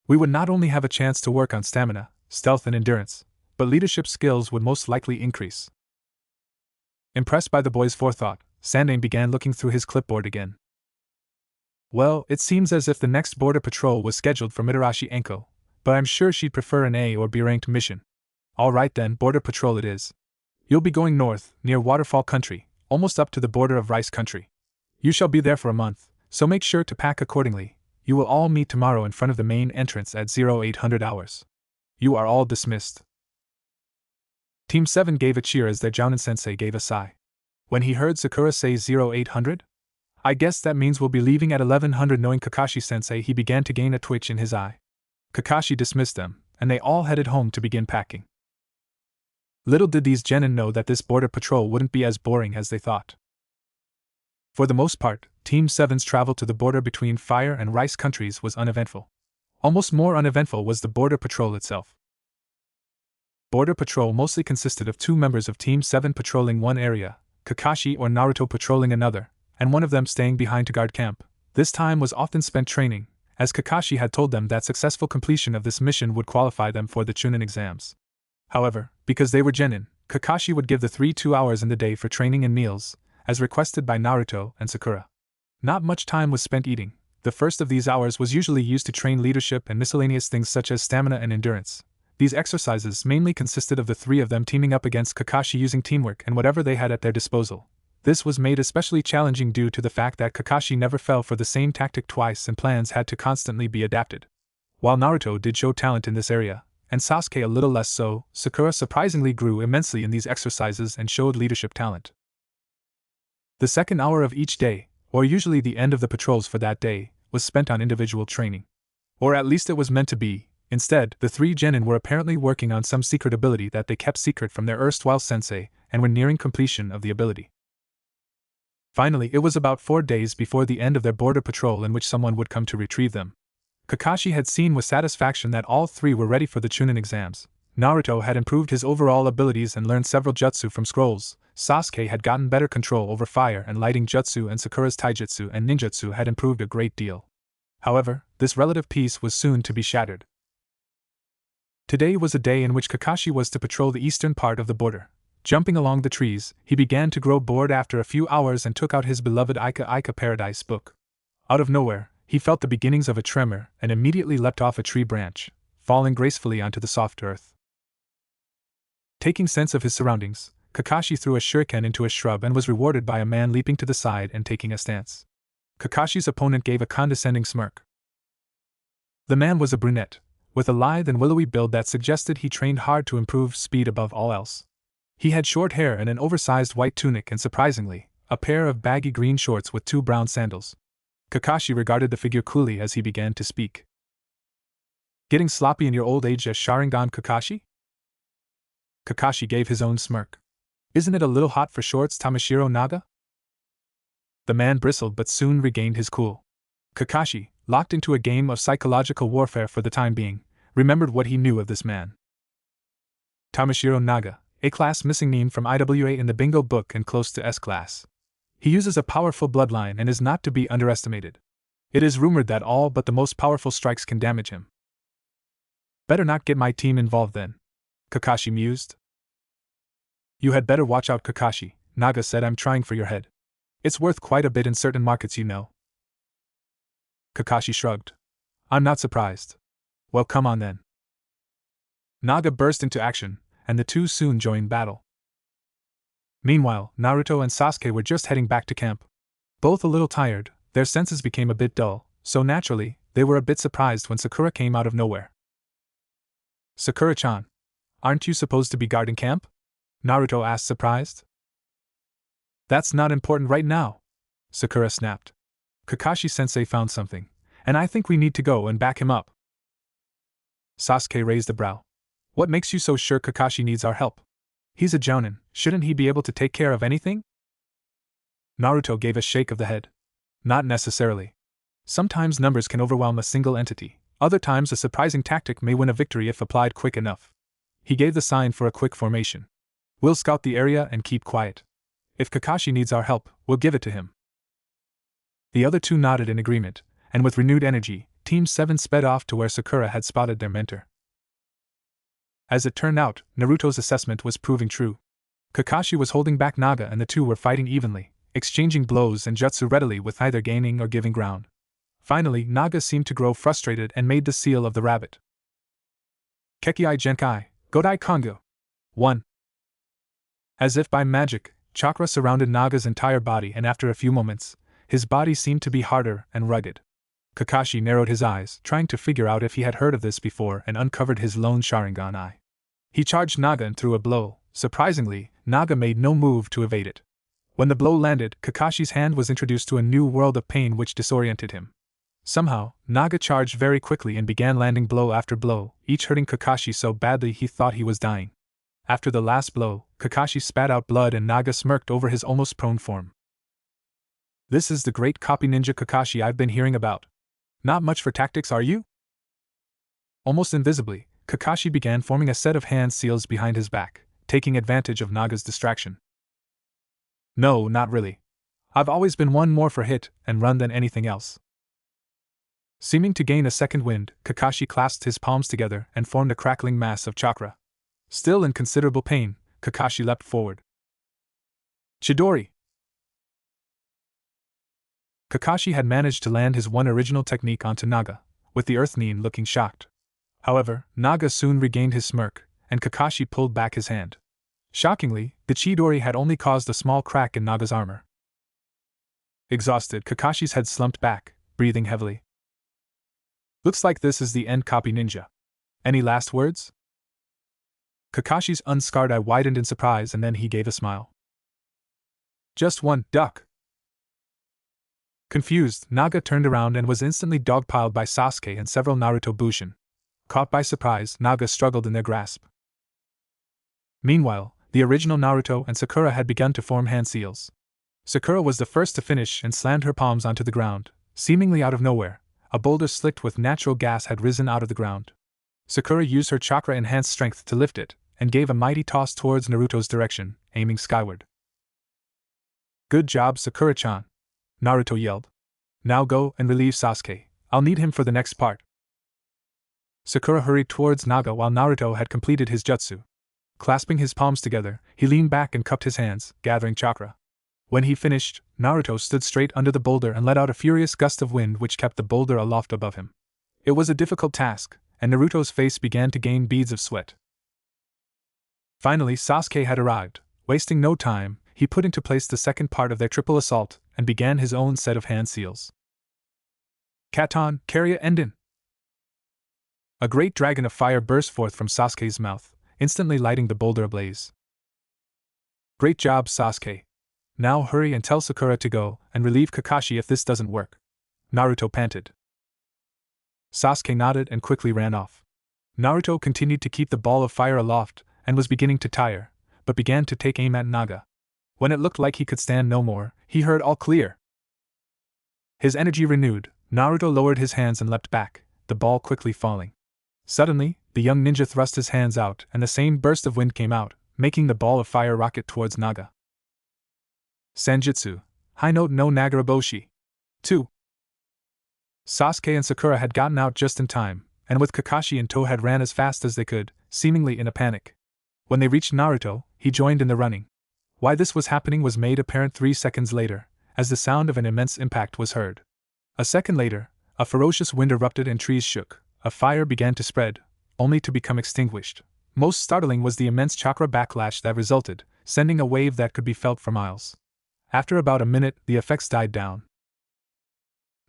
Speaker 1: We would not only have a chance to work on stamina, stealth, and endurance, but leadership skills would most likely increase. Impressed by the boy's forethought, Sandaime began looking through his clipboard again. Well, it seems as if the next border patrol was scheduled for Mitarashi Enko, but I'm sure she'd prefer an A or B ranked mission. All right then, border patrol it is. You'll be going north, near Waterfall Country, almost up to the border of Rice Country. You shall be there for a month, so make sure to pack accordingly. You will all meet tomorrow in front of the main entrance at 0800 hours. You are all dismissed. Team 7 gave a cheer as their Jounin-sensei gave a sigh. When he heard Sakura say 0800? I guess that means we'll be leaving at 1100. Knowing Kakashi-sensei, he began to gain a twitch in his eye. Kakashi dismissed them, and they all headed home to begin packing. Little did these genin know that this border patrol wouldn't be as boring as they thought. For the most part, Team 7's travel to the border between Fire and Rice countries was uneventful. Almost more uneventful was the border patrol itself. Border patrol mostly consisted of 2 members of Team 7 patrolling one area, Kakashi or Naruto patrolling another, and one of them staying behind to guard camp. This time was often spent training, as Kakashi had told them that successful completion of this mission would qualify them for the Chunin exams. However, because they were genin, Kakashi would give the 3 2 hours in the day for training and meals, as requested by Naruto and Sakura. Not much time was spent eating. The first of these hours was usually used to train leadership and miscellaneous things such as stamina and endurance. These exercises mainly consisted of the 3 of them teaming up against Kakashi using teamwork and whatever they had at their disposal. This was made especially challenging due to the fact that Kakashi never fell for the same tactic twice and plans had to constantly be adapted. While Naruto did show talent in this area, and Sasuke a little less so, Sakura surprisingly grew immensely in these exercises and showed leadership talent. The second hour of each day, or usually the end of the patrols for that day, was spent on individual training. Or at least it was meant to be. Instead, the 3 genin were apparently working on some secret ability that they kept secret from their erstwhile sensei, and were nearing completion of the ability. Finally, it was about 4 days before the end of their border patrol in which someone would come to retrieve them. Kakashi had seen with satisfaction that all 3 were ready for the Chunin exams. Naruto had improved his overall abilities and learned several jutsu from scrolls. Sasuke had gotten better control over fire and lighting jutsu, and Sakura's taijutsu and ninjutsu had improved a great deal. However, this relative peace was soon to be shattered. Today was a day in which Kakashi was to patrol the eastern part of the border. Jumping along the trees, he began to grow bored after a few hours and took out his beloved Ika Ika Paradise book. Out of nowhere, he felt the beginnings of a tremor and immediately leapt off a tree branch, falling gracefully onto the soft earth. Taking sense of his surroundings, Kakashi threw a shuriken into a shrub and was rewarded by a man leaping to the side and taking a stance. Kakashi's opponent gave a condescending smirk. The man was a brunette, with a lithe and willowy build that suggested he trained hard to improve speed above all else. He had short hair and an oversized white tunic and, surprisingly, a pair of baggy green shorts with 2 brown sandals. Kakashi regarded the figure coolly as he began to speak. Getting sloppy in your old age as Sharingan Kakashi? Kakashi gave his own smirk. Isn't it a little hot for shorts, Tamashiro Naga? The man bristled but soon regained his cool. Kakashi, locked into a game of psychological warfare for the time being, remembered what he knew of this man. Tamashiro Naga, A-class missing name from IWA in the bingo book and close to S-class. He uses a powerful bloodline and is not to be underestimated. It is rumored that all but the most powerful strikes can damage him. Better not get my team involved then, Kakashi mused. You had better watch out, Kakashi, Naga said. I'm trying for your head. It's worth quite a bit in certain markets, you know. Kakashi shrugged. I'm not surprised. Well, come on then. Naga burst into action, and the two soon joined battle. Meanwhile, Naruto and Sasuke were just heading back to camp. Both a little tired, their senses became a bit dull, so naturally, they were a bit surprised when Sakura came out of nowhere. Sakura-chan, aren't you supposed to be guarding camp? Naruto asked, surprised. That's not important right now, Sakura snapped. Kakashi-sensei found something, and I think we need to go and back him up. Sasuke raised a brow. What makes you so sure Kakashi needs our help? He's a jounin, shouldn't he be able to take care of anything? Naruto gave a shake of the head. Not necessarily. Sometimes numbers can overwhelm a single entity, other times a surprising tactic may win a victory if applied quick enough. He gave the sign for a quick formation. We'll scout the area and keep quiet. If Kakashi needs our help, we'll give it to him. The other two nodded in agreement, and with renewed energy, Team 7 sped off to where Sakura had spotted their mentor. As it turned out, Naruto's assessment was proving true. Kakashi was holding back Naga and the two were fighting evenly, exchanging blows and jutsu readily with either gaining or giving ground. Finally, Naga seemed to grow frustrated and made the seal of the rabbit. Kekii Genkai, Godai Kongo. 1. As if by magic, chakra surrounded Naga's entire body, and after a few moments, his body seemed to be harder and rugged. Kakashi narrowed his eyes, trying to figure out if he had heard of this before, and uncovered his lone Sharingan eye. He charged Naga and threw a blow. Surprisingly, Naga made no move to evade it. When the blow landed, Kakashi's hand was introduced to a new world of pain which disoriented him. Somehow, Naga charged very quickly and began landing blow after blow, each hurting Kakashi so badly he thought he was dying. After the last blow, Kakashi spat out blood and Naga smirked over his almost prone form. This is the great copy ninja Kakashi I've been hearing about. Not much for tactics, are you? Almost invisibly, Kakashi began forming a set of hand seals behind his back, taking advantage of Naga's distraction. No, not really. I've always been one more for hit and run than anything else. Seeming to gain a second wind, Kakashi clasped his palms together and formed a crackling mass of chakra. Still in considerable pain, Kakashi leapt forward. Chidori! Kakashi had managed to land his one original technique onto Naga, with the Earth Nin looking shocked. However, Naga soon regained his smirk, and Kakashi pulled back his hand. Shockingly, the Chidori had only caused a small crack in Naga's armor. Exhausted, Kakashi's head slumped back, breathing heavily. Looks like this is the end, copy ninja. Any last words? Kakashi's unscarred eye widened in surprise and then he gave a smile. Just one, duck. Confused, Naga turned around and was instantly dogpiled by Sasuke and several Naruto Bushin. Caught by surprise, Naga struggled in their grasp. Meanwhile, the original Naruto and Sakura had begun to form hand seals. Sakura was the first to finish and slammed her palms onto the ground. Seemingly out of nowhere, a boulder slicked with natural gas had risen out of the ground. Sakura used her chakra-enhanced strength to lift it, and gave a mighty toss towards Naruto's direction, aiming skyward. Good job, Sakura-chan, Naruto yelled. Now go and relieve Sasuke, I'll need him for the next part. Sakura hurried towards Naga while Naruto had completed his jutsu. Clasping his palms together, he leaned back and cupped his hands, gathering chakra. When he finished, Naruto stood straight under the boulder and let out a furious gust of wind which kept the boulder aloft above him. It was a difficult task, and Naruto's face began to gain beads of sweat. Finally, Sasuke had arrived. Wasting no time, he put into place the second part of their triple assault and began his own set of hand seals. Katon, Karya Enden! A great dragon of fire burst forth from Sasuke's mouth, instantly lighting the boulder ablaze. Great job, Sasuke. Now hurry and tell Sakura to go and relieve Kakashi if this doesn't work, Naruto panted. Sasuke nodded and quickly ran off. Naruto continued to keep the ball of fire aloft and was beginning to tire, but began to take aim at Naga. When it looked like he could stand no more, he heard all clear. His energy renewed, Naruto lowered his hands and leapt back, the ball quickly falling. Suddenly, the young ninja thrust his hands out and the same burst of wind came out, making the ball of fire rocket towards Naga. Sanjutsu, High Note no Nagaraboshi. 2. Sasuke and Sakura had gotten out just in time, and with Kakashi in tow had ran as fast as they could, seemingly in a panic. When they reached Naruto, he joined in the running. Why this was happening was made apparent 3 seconds later, as the sound of an immense impact was heard. A second later, a ferocious wind erupted and trees shook, a fire began to spread, only to become extinguished. Most startling was the immense chakra backlash that resulted, sending a wave that could be felt for miles. After about a minute, the effects died down.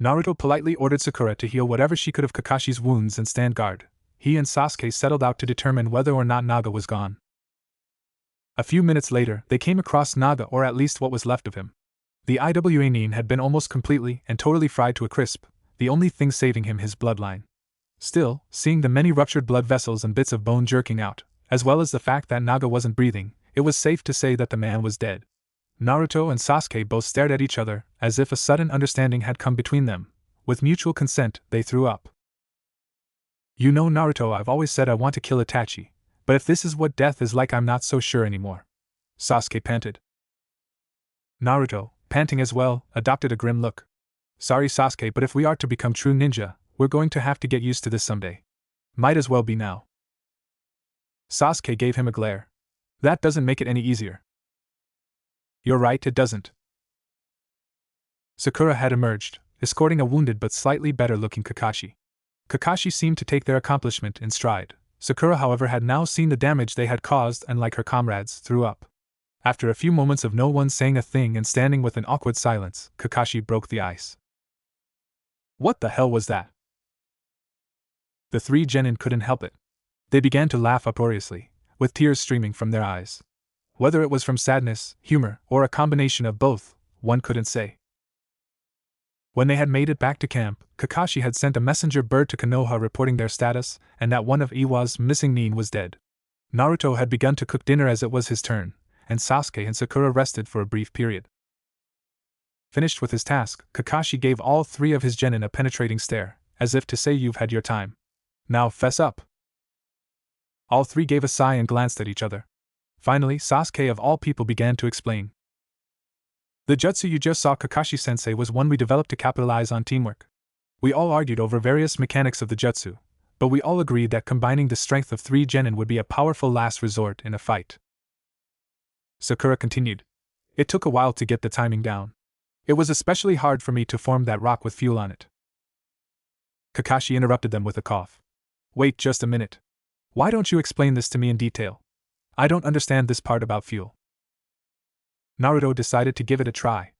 Speaker 1: Naruto politely ordered Sakura to heal whatever she could of Kakashi's wounds and stand guard. He and Sasuke settled out to determine whether or not Naga was gone. A few minutes later, they came across Naga, or at least what was left of him. The Iwa Nin had been almost completely and totally fried to a crisp, the only thing saving him his bloodline. Still, seeing the many ruptured blood vessels and bits of bone jerking out, as well as the fact that Naga wasn't breathing, it was safe to say that the man was dead. Naruto and Sasuke both stared at each other, as if a sudden understanding had come between them. With mutual consent, they threw up. You know, Naruto, I've always said I want to kill Itachi, but if this is what death is like, I'm not so sure anymore. Sasuke panted. Naruto, panting as well, adopted a grim look. Sorry, Sasuke, but if we are to become true ninja, we're going to have to get used to this someday. Might as well be now. Sasuke gave him a glare. That doesn't make it any easier. You're right, it doesn't. Sakura had emerged, escorting a wounded but slightly better-looking Kakashi. Kakashi seemed to take their accomplishment in stride. Sakura, however, had now seen the damage they had caused and, like her comrades, threw up. After a few moments of no one saying a thing and standing with an awkward silence, Kakashi broke the ice. What the hell was that? The 3 genin couldn't help it. They began to laugh uproariously, with tears streaming from their eyes. Whether it was from sadness, humor, or a combination of both, one couldn't say. When they had made it back to camp, Kakashi had sent a messenger bird to Konoha reporting their status, and that one of Iwa's missing nin was dead. Naruto had begun to cook dinner as it was his turn, and Sasuke and Sakura rested for a brief period. Finished with his task, Kakashi gave all 3 of his genin a penetrating stare, as if to say, you've had your time. Now fess up. All 3 gave a sigh and glanced at each other. Finally, Sasuke of all people began to explain. The jutsu you just saw, Kakashi-sensei, was one we developed to capitalize on teamwork. We all argued over various mechanics of the jutsu, but we all agreed that combining the strength of 3 genin would be a powerful last resort in a fight. Sakura continued. It took a while to get the timing down. It was especially hard for me to form that rock with fuel on it. Kakashi interrupted them with a cough. Wait just a minute. Why don't you explain this to me in detail? I don't understand this part about fuel. Naruto decided to give it a try.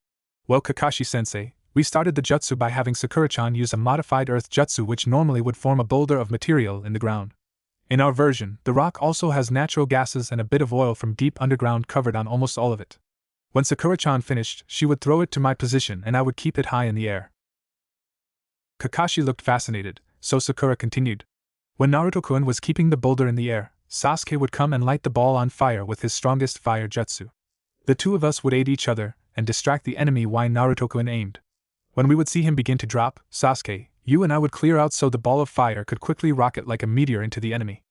Speaker 1: Well, Kakashi-sensei, we started the jutsu by having Sakura-chan use a modified earth jutsu which normally would form a boulder of material in the ground. In our version, the rock also has natural gases and a bit of oil from deep underground covered on almost all of it. When Sakura-chan finished, she would throw it to my position and I would keep it high in the air. Kakashi looked fascinated, so Sakura continued. When Naruto-kun was keeping the boulder in the air, Sasuke would come and light the ball on fire with his strongest fire jutsu. The 2 of us would aid each other and distract the enemy while Naruto-kun aimed. When we would see him begin to drop, Sasuke, you and I would clear out so the ball of fire could quickly rocket like a meteor into the enemy.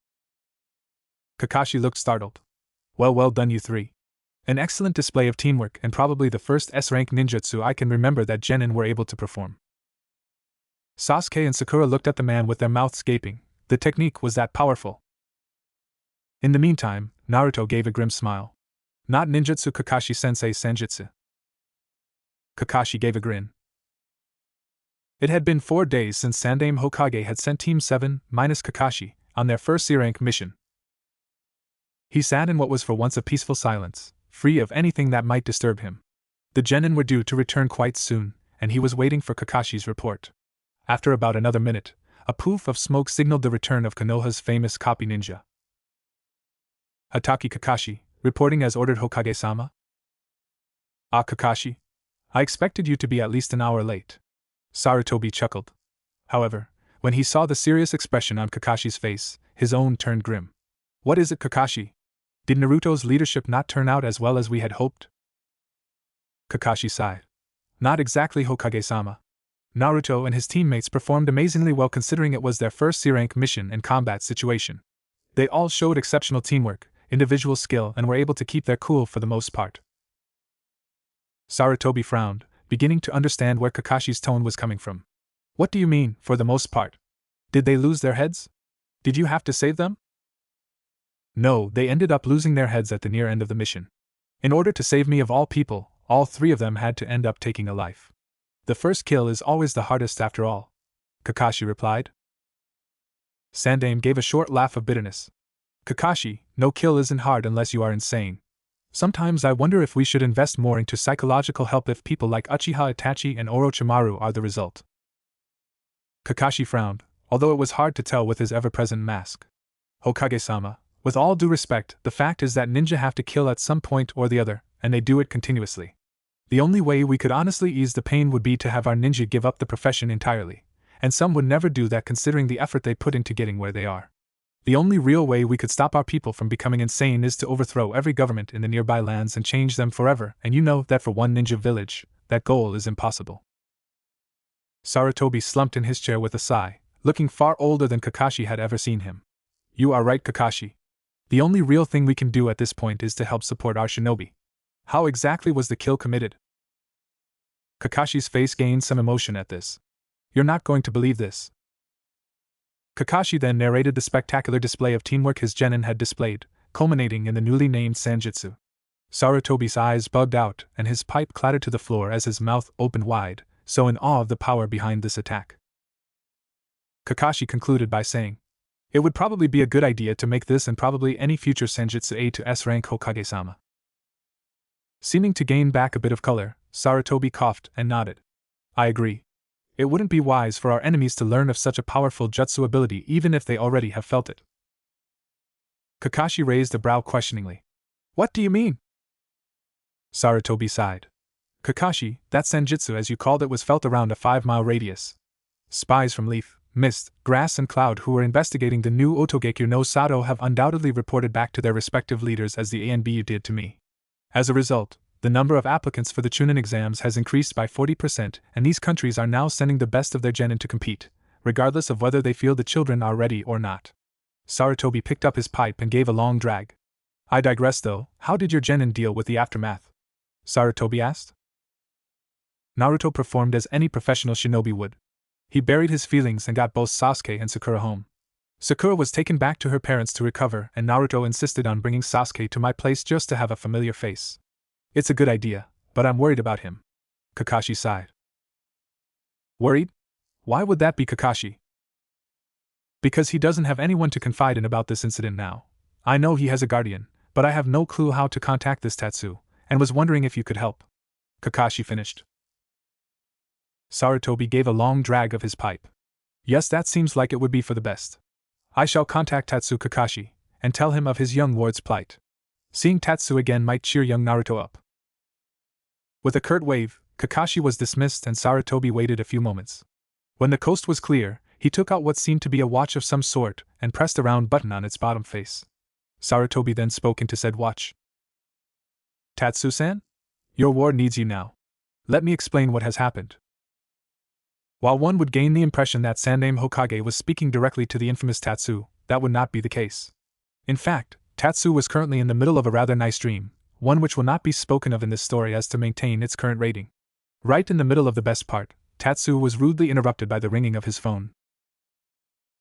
Speaker 1: Kakashi looked startled. Well done, you 3. An excellent display of teamwork and probably the first S-rank ninjutsu I can remember that genin were able to perform. Sasuke and Sakura looked at the man with their mouths gaping. The technique was that powerful. In the meantime, Naruto gave a grim smile. Not ninjutsu, Kakashi-sensei, senjutsu. Kakashi gave a grin. It had been 4 days since Sandaime Hokage had sent Team 7, minus Kakashi, on their first C-rank mission. He sat in what was for once a peaceful silence, free of anything that might disturb him. The genin were due to return quite soon, and he was waiting for Kakashi's report. After about another minute, a poof of smoke signaled the return of Konoha's famous copy ninja. Hatake Kakashi, reporting as ordered, Hokage-sama. Ah, Kakashi. I expected you to be at least an hour late. Sarutobi chuckled. However, when he saw the serious expression on Kakashi's face, his own turned grim. What is it, Kakashi? Did Naruto's leadership not turn out as well as we had hoped? Kakashi sighed. Not exactly, Hokage-sama. Naruto and his teammates performed amazingly well considering it was their first C-rank mission and combat situation. They all showed exceptional teamwork, individual skill and were able to keep their cool for the most part. Sarutobi frowned, beginning to understand where Kakashi's tone was coming from. What do you mean, for the most part? Did they lose their heads? Did you have to save them? No, they ended up losing their heads at the near end of the mission. In order to save me of all people, all three of them had to end up taking a life. The first kill is always the hardest after all, Kakashi replied. Sandaime gave a short laugh of bitterness. Kakashi, no kill isn't hard unless you are insane. Sometimes I wonder if we should invest more into psychological help if people like Uchiha Itachi and Orochimaru are the result. Kakashi frowned, although it was hard to tell with his ever-present mask. Hokage-sama, with all due respect, the fact is that ninja have to kill at some point or the other, and they do it continuously. The only way we could honestly ease the pain would be to have our ninja give up the profession entirely, and some would never do that considering the effort they put into getting where they are. The only real way we could stop our people from becoming insane is to overthrow every government in the nearby lands and change them forever, and you know that for one ninja village, that goal is impossible. Sarutobi slumped in his chair with a sigh, looking far older than Kakashi had ever seen him. You are right, Kakashi. The only real thing we can do at this point is to help support our shinobi. How exactly was the kill committed? Kakashi's face gained some emotion at this. You're not going to believe this. Kakashi then narrated the spectacular display of teamwork his genin had displayed, culminating in the newly named Sanjutsu. Sarutobi's eyes bugged out and his pipe clattered to the floor as his mouth opened wide, so in awe of the power behind this attack. Kakashi concluded by saying, it would probably be a good idea to make this and probably any future Sanjutsu A to S rank Hokage-sama. Seeming to gain back a bit of color, Sarutobi coughed and nodded. I agree. It wouldn't be wise for our enemies to learn of such a powerful jutsu ability even if they already have felt it. Kakashi raised a brow questioningly. What do you mean? Sarutobi sighed. Kakashi, that senjutsu as you called it was felt around a 5-mile radius. Spies from Leaf, Mist, Grass and Cloud who were investigating the new Otogekyo no Sato have undoubtedly reported back to their respective leaders as the ANBU did to me. As a result, the number of applicants for the Chunin exams has increased by 40%, and these countries are now sending the best of their genin to compete, regardless of whether they feel the children are ready or not. Sarutobi picked up his pipe and gave a long drag. I digress though, how did your genin deal with the aftermath? Sarutobi asked. Naruto performed as any professional shinobi would. He buried his feelings and got both Sasuke and Sakura home. Sakura was taken back to her parents to recover, and Naruto insisted on bringing Sasuke to my place just to have a familiar face. It's a good idea, but I'm worried about him. Kakashi sighed. Worried? Why would that be, Kakashi? Because he doesn't have anyone to confide in about this incident now. I know he has a guardian, but I have no clue how to contact this Tatsu, and was wondering if you could help. Kakashi finished. Sarutobi gave a long drag of his pipe. Yes, that seems like it would be for the best. I shall contact Tatsu Kakashi, and tell him of his young ward's plight. Seeing Tatsu again might cheer young Naruto up. With a curt wave, Kakashi was dismissed and Sarutobi waited a few moments. When the coast was clear, he took out what seemed to be a watch of some sort and pressed a round button on its bottom face. Sarutobi then spoke into said watch. Tatsu-san? Your ward needs you now. Let me explain what has happened. While one would gain the impression that Sandaime Hokage was speaking directly to the infamous Tatsu, that would not be the case. In fact, Tatsu was currently in the middle of a rather nice dream, one which will not be spoken of in this story as to maintain its current rating. Right in the middle of the best part, Tatsu was rudely interrupted by the ringing of his phone.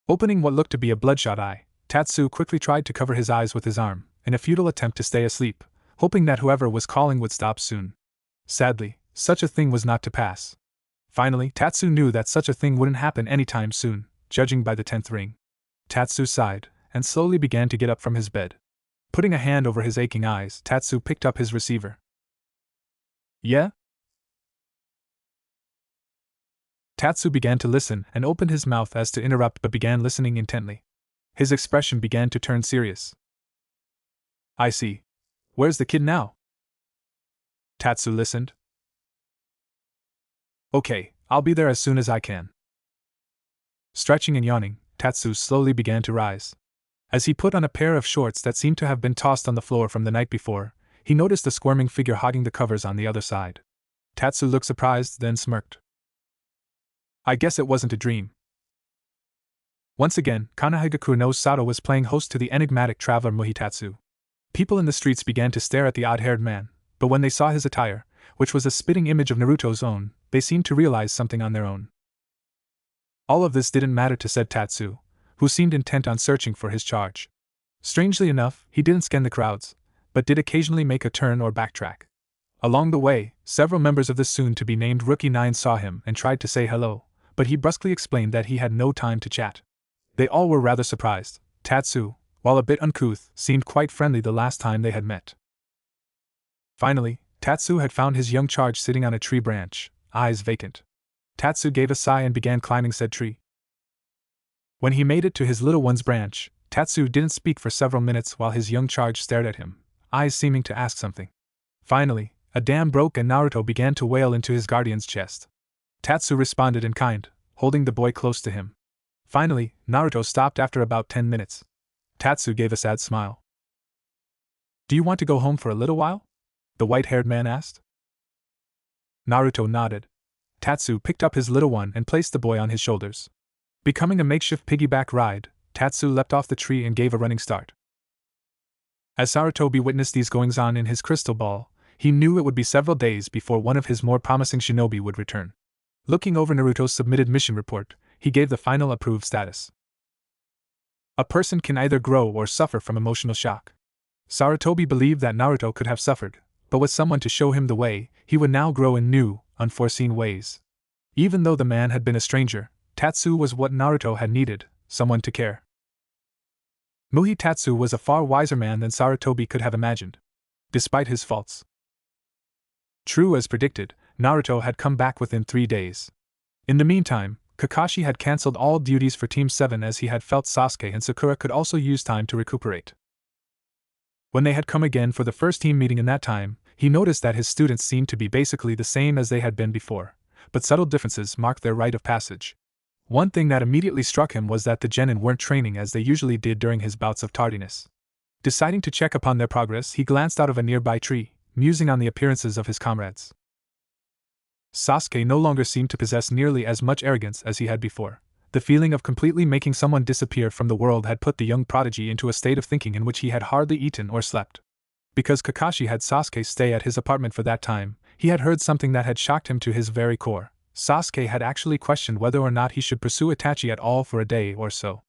Speaker 1: Opening what looked to be a bloodshot eye, Tatsu quickly tried to cover his eyes with his arm, in a futile attempt to stay asleep, hoping that whoever was calling would stop soon. Sadly, such a thing was not to pass. Finally, Tatsu knew that such a thing wouldn't happen anytime soon, judging by the 10th ring. Tatsu sighed, and slowly began to get up from his bed. Putting a hand over his aching eyes, Tatsu picked up his receiver. Yeah? Tatsu began to listen and opened his mouth as to interrupt but began listening intently. His expression began to turn serious. I see. Where's the kid now? Tatsu listened. Okay, I'll be there as soon as I can. Stretching and yawning, Tatsu slowly began to rise. As he put on a pair of shorts that seemed to have been tossed on the floor from the night before, he noticed a squirming figure hogging the covers on the other side. Tatsu looked surprised, then smirked. I guess it wasn't a dream. Once again, Kanahigaku no Sato was playing host to the enigmatic traveler Muhitatsu. People in the streets began to stare at the odd-haired man, but when they saw his attire, which was a spitting image of Naruto's own, they seemed to realize something on their own. All of this didn't matter to said Tatsu, who seemed intent on searching for his charge. Strangely enough, he didn't scan the crowds, but did occasionally make a turn or backtrack. Along the way, several members of the soon-to-be-named Rookie 9 saw him and tried to say hello, but he brusquely explained that he had no time to chat. They all were rather surprised. Tatsu, while a bit uncouth, seemed quite friendly the last time they had met. Finally, Tatsu had found his young charge sitting on a tree branch, eyes vacant. Tatsu gave a sigh and began climbing said tree. When he made it to his little one's branch, Tatsu didn't speak for several minutes while his young charge stared at him, eyes seeming to ask something. Finally, a dam broke and Naruto began to wail into his guardian's chest. Tatsu responded in kind, holding the boy close to him. Finally, Naruto stopped after about 10 minutes. Tatsu gave a sad smile. "Do you want to go home for a little while?" the white-haired man asked. Naruto nodded. Tatsu picked up his little one and placed the boy on his shoulders. Becoming a makeshift piggyback ride, Tatsu leapt off the tree and gave a running start. As Sarutobi witnessed these goings-on in his crystal ball, he knew it would be several days before one of his more promising shinobi would return. Looking over Naruto's submitted mission report, he gave the final approved status. A person can either grow or suffer from emotional shock. Sarutobi believed that Naruto could have suffered, but with someone to show him the way, he would now grow in new, unforeseen ways. Even though the man had been a stranger, Tatsu was what Naruto had needed, someone to care. Muhi Tatsu was a far wiser man than Sarutobi could have imagined, despite his faults. True as predicted, Naruto had come back within 3 days. In the meantime, Kakashi had cancelled all duties for Team 7 as he had felt Sasuke and Sakura could also use time to recuperate. When they had come again for the first team meeting in that time, he noticed that his students seemed to be basically the same as they had been before, but subtle differences marked their rite of passage. One thing that immediately struck him was that the genin weren't training as they usually did during his bouts of tardiness. Deciding to check upon their progress, he glanced out of a nearby tree, musing on the appearances of his comrades. Sasuke no longer seemed to possess nearly as much arrogance as he had before. The feeling of completely making someone disappear from the world had put the young prodigy into a state of thinking in which he had hardly eaten or slept. Because Kakashi had Sasuke stay at his apartment for that time, he had heard something that had shocked him to his very core. Sasuke had actually questioned whether or not he should pursue Itachi at all for a day or so.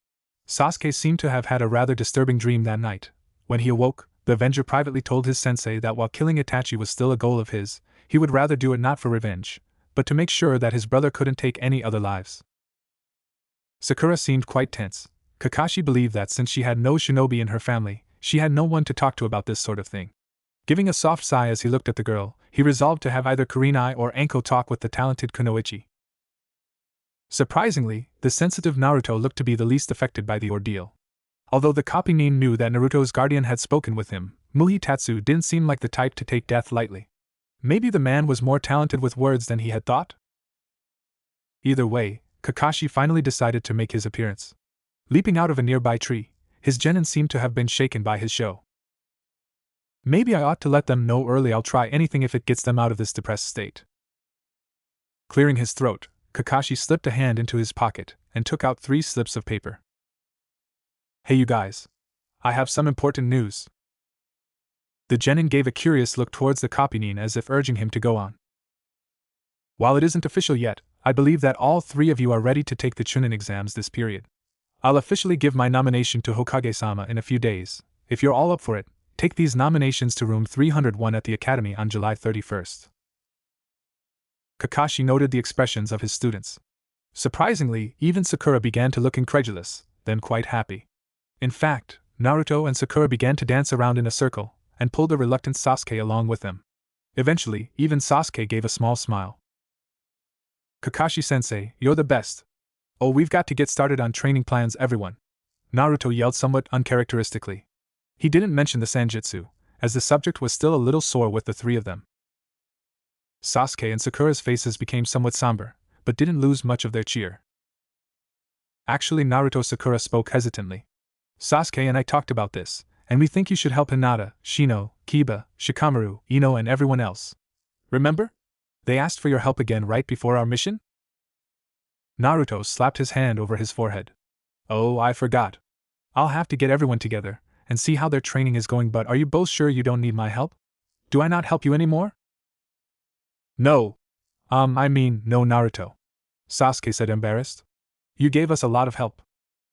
Speaker 1: Sasuke seemed to have had a rather disturbing dream that night. When he awoke, the Avenger privately told his sensei that while killing Itachi was still a goal of his, he would rather do it not for revenge, but to make sure that his brother couldn't take any other lives. Sakura seemed quite tense. Kakashi believed that since she had no shinobi in her family, she had no one to talk to about this sort of thing. Giving a soft sigh as he looked at the girl, he resolved to have either Kurenai or Anko talk with the talented Kunoichi. Surprisingly, the sensitive Naruto looked to be the least affected by the ordeal. Although the copy-nin knew that Naruto's guardian had spoken with him, Muhi Tatsu didn't seem like the type to take death lightly. Maybe the man was more talented with words than he had thought? Either way, Kakashi finally decided to make his appearance. Leaping out of a nearby tree, his genin seemed to have been shaken by his show. Maybe I ought to let them know early. I'll try anything if it gets them out of this depressed state. Clearing his throat, Kakashi slipped a hand into his pocket and took out 3 slips of paper. Hey you guys. I have some important news. The genin gave a curious look towards the copy-nin as if urging him to go on. While it isn't official yet, I believe that all 3 of you are ready to take the Chunin exams this period. I'll officially give my nomination to Hokage-sama in a few days. If you're all up for it, take these nominations to room 301 at the Academy on July 31st. Kakashi noted the expressions of his students. Surprisingly, even Sakura began to look incredulous, then quite happy. In fact, Naruto and Sakura began to dance around in a circle, and pulled a reluctant Sasuke along with them. Eventually, even Sasuke gave a small smile. Kakashi-sensei, you're the best. Oh, we've got to get started on training plans, everyone. Naruto yelled somewhat uncharacteristically. He didn't mention the Sanjutsu, as the subject was still a little sore with the 3 of them. Sasuke and Sakura's faces became somewhat somber, but didn't lose much of their cheer. Actually, Naruto Sakura spoke hesitantly. Sasuke and I talked about this, and we think you should help Hinata, Shino, Kiba, Shikamaru, Ino and everyone else. Remember? They asked for your help again right before our mission? Naruto slapped his hand over his forehead. Oh, I forgot. I'll have to get everyone together, and see how their training is going, but are you both sure you don't need my help? Do I not help you anymore? No. No, Naruto. Sasuke said, embarrassed. You gave us a lot of help.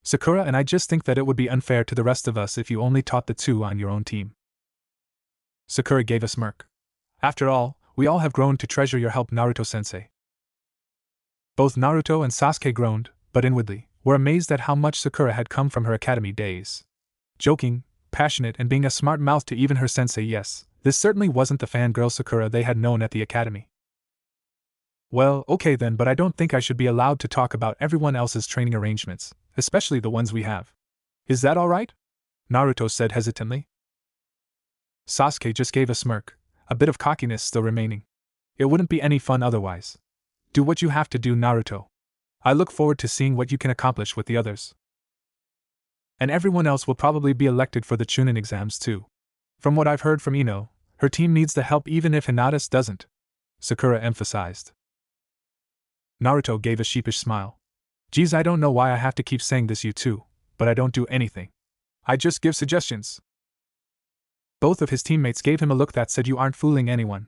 Speaker 1: Sakura and I just think that it would be unfair to the rest of us if you only taught the two on your own team. Sakura gave a smirk. After all, we all have grown to treasure your help, Naruto-sensei. Both Naruto and Sasuke groaned, but inwardly, were amazed at how much Sakura had come from her academy days. Joking, passionate, and being a smart mouth to even her sensei, yes, this certainly wasn't the fangirl Sakura they had known at the academy. Well, okay then, but I don't think I should be allowed to talk about everyone else's training arrangements, especially the ones we have. Is that alright? Naruto said hesitantly. Sasuke just gave a smirk, a bit of cockiness still remaining. It wouldn't be any fun otherwise. Do what you have to do, Naruto. I look forward to seeing what you can accomplish with the others. And everyone else will probably be elected for the Chunin exams too. From what I've heard from Ino, her team needs the help even if Hinata's doesn't, Sakura emphasized. Naruto gave a sheepish smile. Geez, I don't know why I have to keep saying this, you two, but I don't do anything. I just give suggestions. Both of his teammates gave him a look that said you aren't fooling anyone.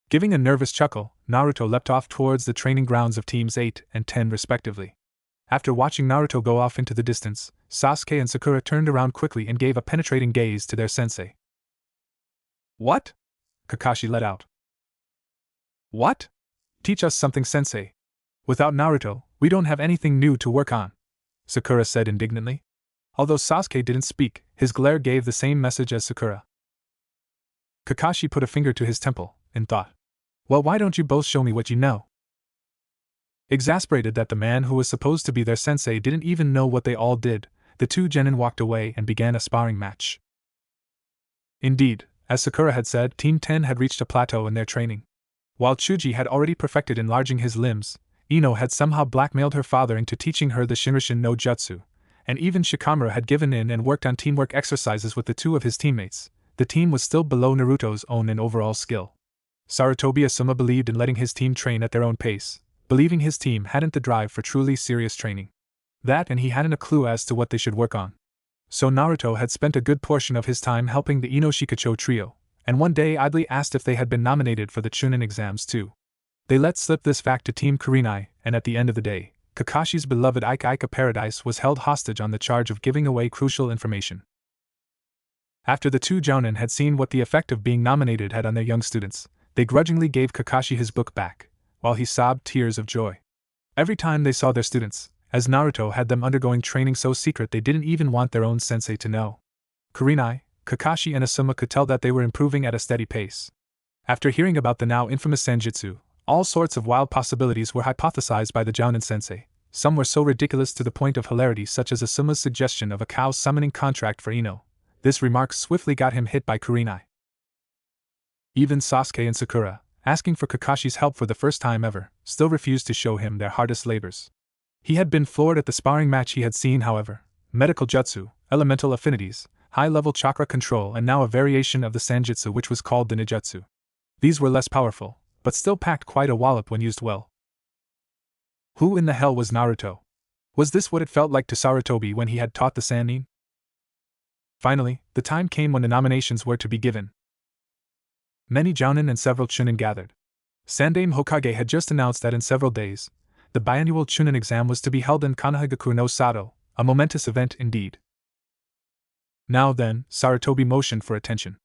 Speaker 1: Giving a nervous chuckle, Naruto leapt off towards the training grounds of teams 8 and 10 respectively. After watching Naruto go off into the distance, Sasuke and Sakura turned around quickly and gave a penetrating gaze to their sensei. What? Kakashi let out. What? Teach us something, sensei. Without Naruto, we don't have anything new to work on, Sakura said indignantly. Although Sasuke didn't speak, his glare gave the same message as Sakura. Kakashi put a finger to his temple, in thought. Well, why don't you both show me what you know? Exasperated that the man who was supposed to be their sensei didn't even know what they all did, the two genin walked away and began a sparring match. Indeed, as Sakura had said, Team 10 had reached a plateau in their training. While Chuji had already perfected enlarging his limbs, Ino had somehow blackmailed her father into teaching her the Shinrikishin no Jutsu, and even Shikamaru had given in and worked on teamwork exercises with the two of his teammates. The team was still below Naruto's own in overall skill. Sarutobi Asuma believed in letting his team train at their own pace, believing his team hadn't the drive for truly serious training. That and he hadn't a clue as to what they should work on. So Naruto had spent a good portion of his time helping the Ino Shikacho trio, and one day idly asked if they had been nominated for the Chunin exams too. They let slip this fact to Team Kurenai, and at the end of the day, Kakashi's beloved Ika Paradise was held hostage on the charge of giving away crucial information. After the two jounin had seen what the effect of being nominated had on their young students, they grudgingly gave Kakashi his book back, while he sobbed tears of joy. Every time they saw their students, as Naruto had them undergoing training so secret they didn't even want their own sensei to know. Kurenai, Kakashi and Asuma could tell that they were improving at a steady pace. After hearing about the now infamous Senjutsu, all sorts of wild possibilities were hypothesized by the jounin sensei. Some were so ridiculous to the point of hilarity, such as Asuma's suggestion of a cow summoning contract for Ino. This remark swiftly got him hit by Kurenai. Even Sasuke and Sakura, asking for Kakashi's help for the first time ever, still refused to show him their hardest labors. He had been floored at the sparring match he had seen, however. Medical jutsu, elemental affinities, high-level chakra control, and now a variation of the Sanjutsu which was called the Ninjutsu. These were less powerful, but still packed quite a wallop when used well. Who in the hell was Naruto? Was this what it felt like to Sarutobi when he had taught the Sannin? Finally, the time came when the nominations were to be given. Many jounin and several chunin gathered. Sandaime Hokage had just announced that in several days, the biannual chunin exam was to be held in Konohagakure no Sato, a momentous event indeed. Now then, Sarutobi motioned for attention.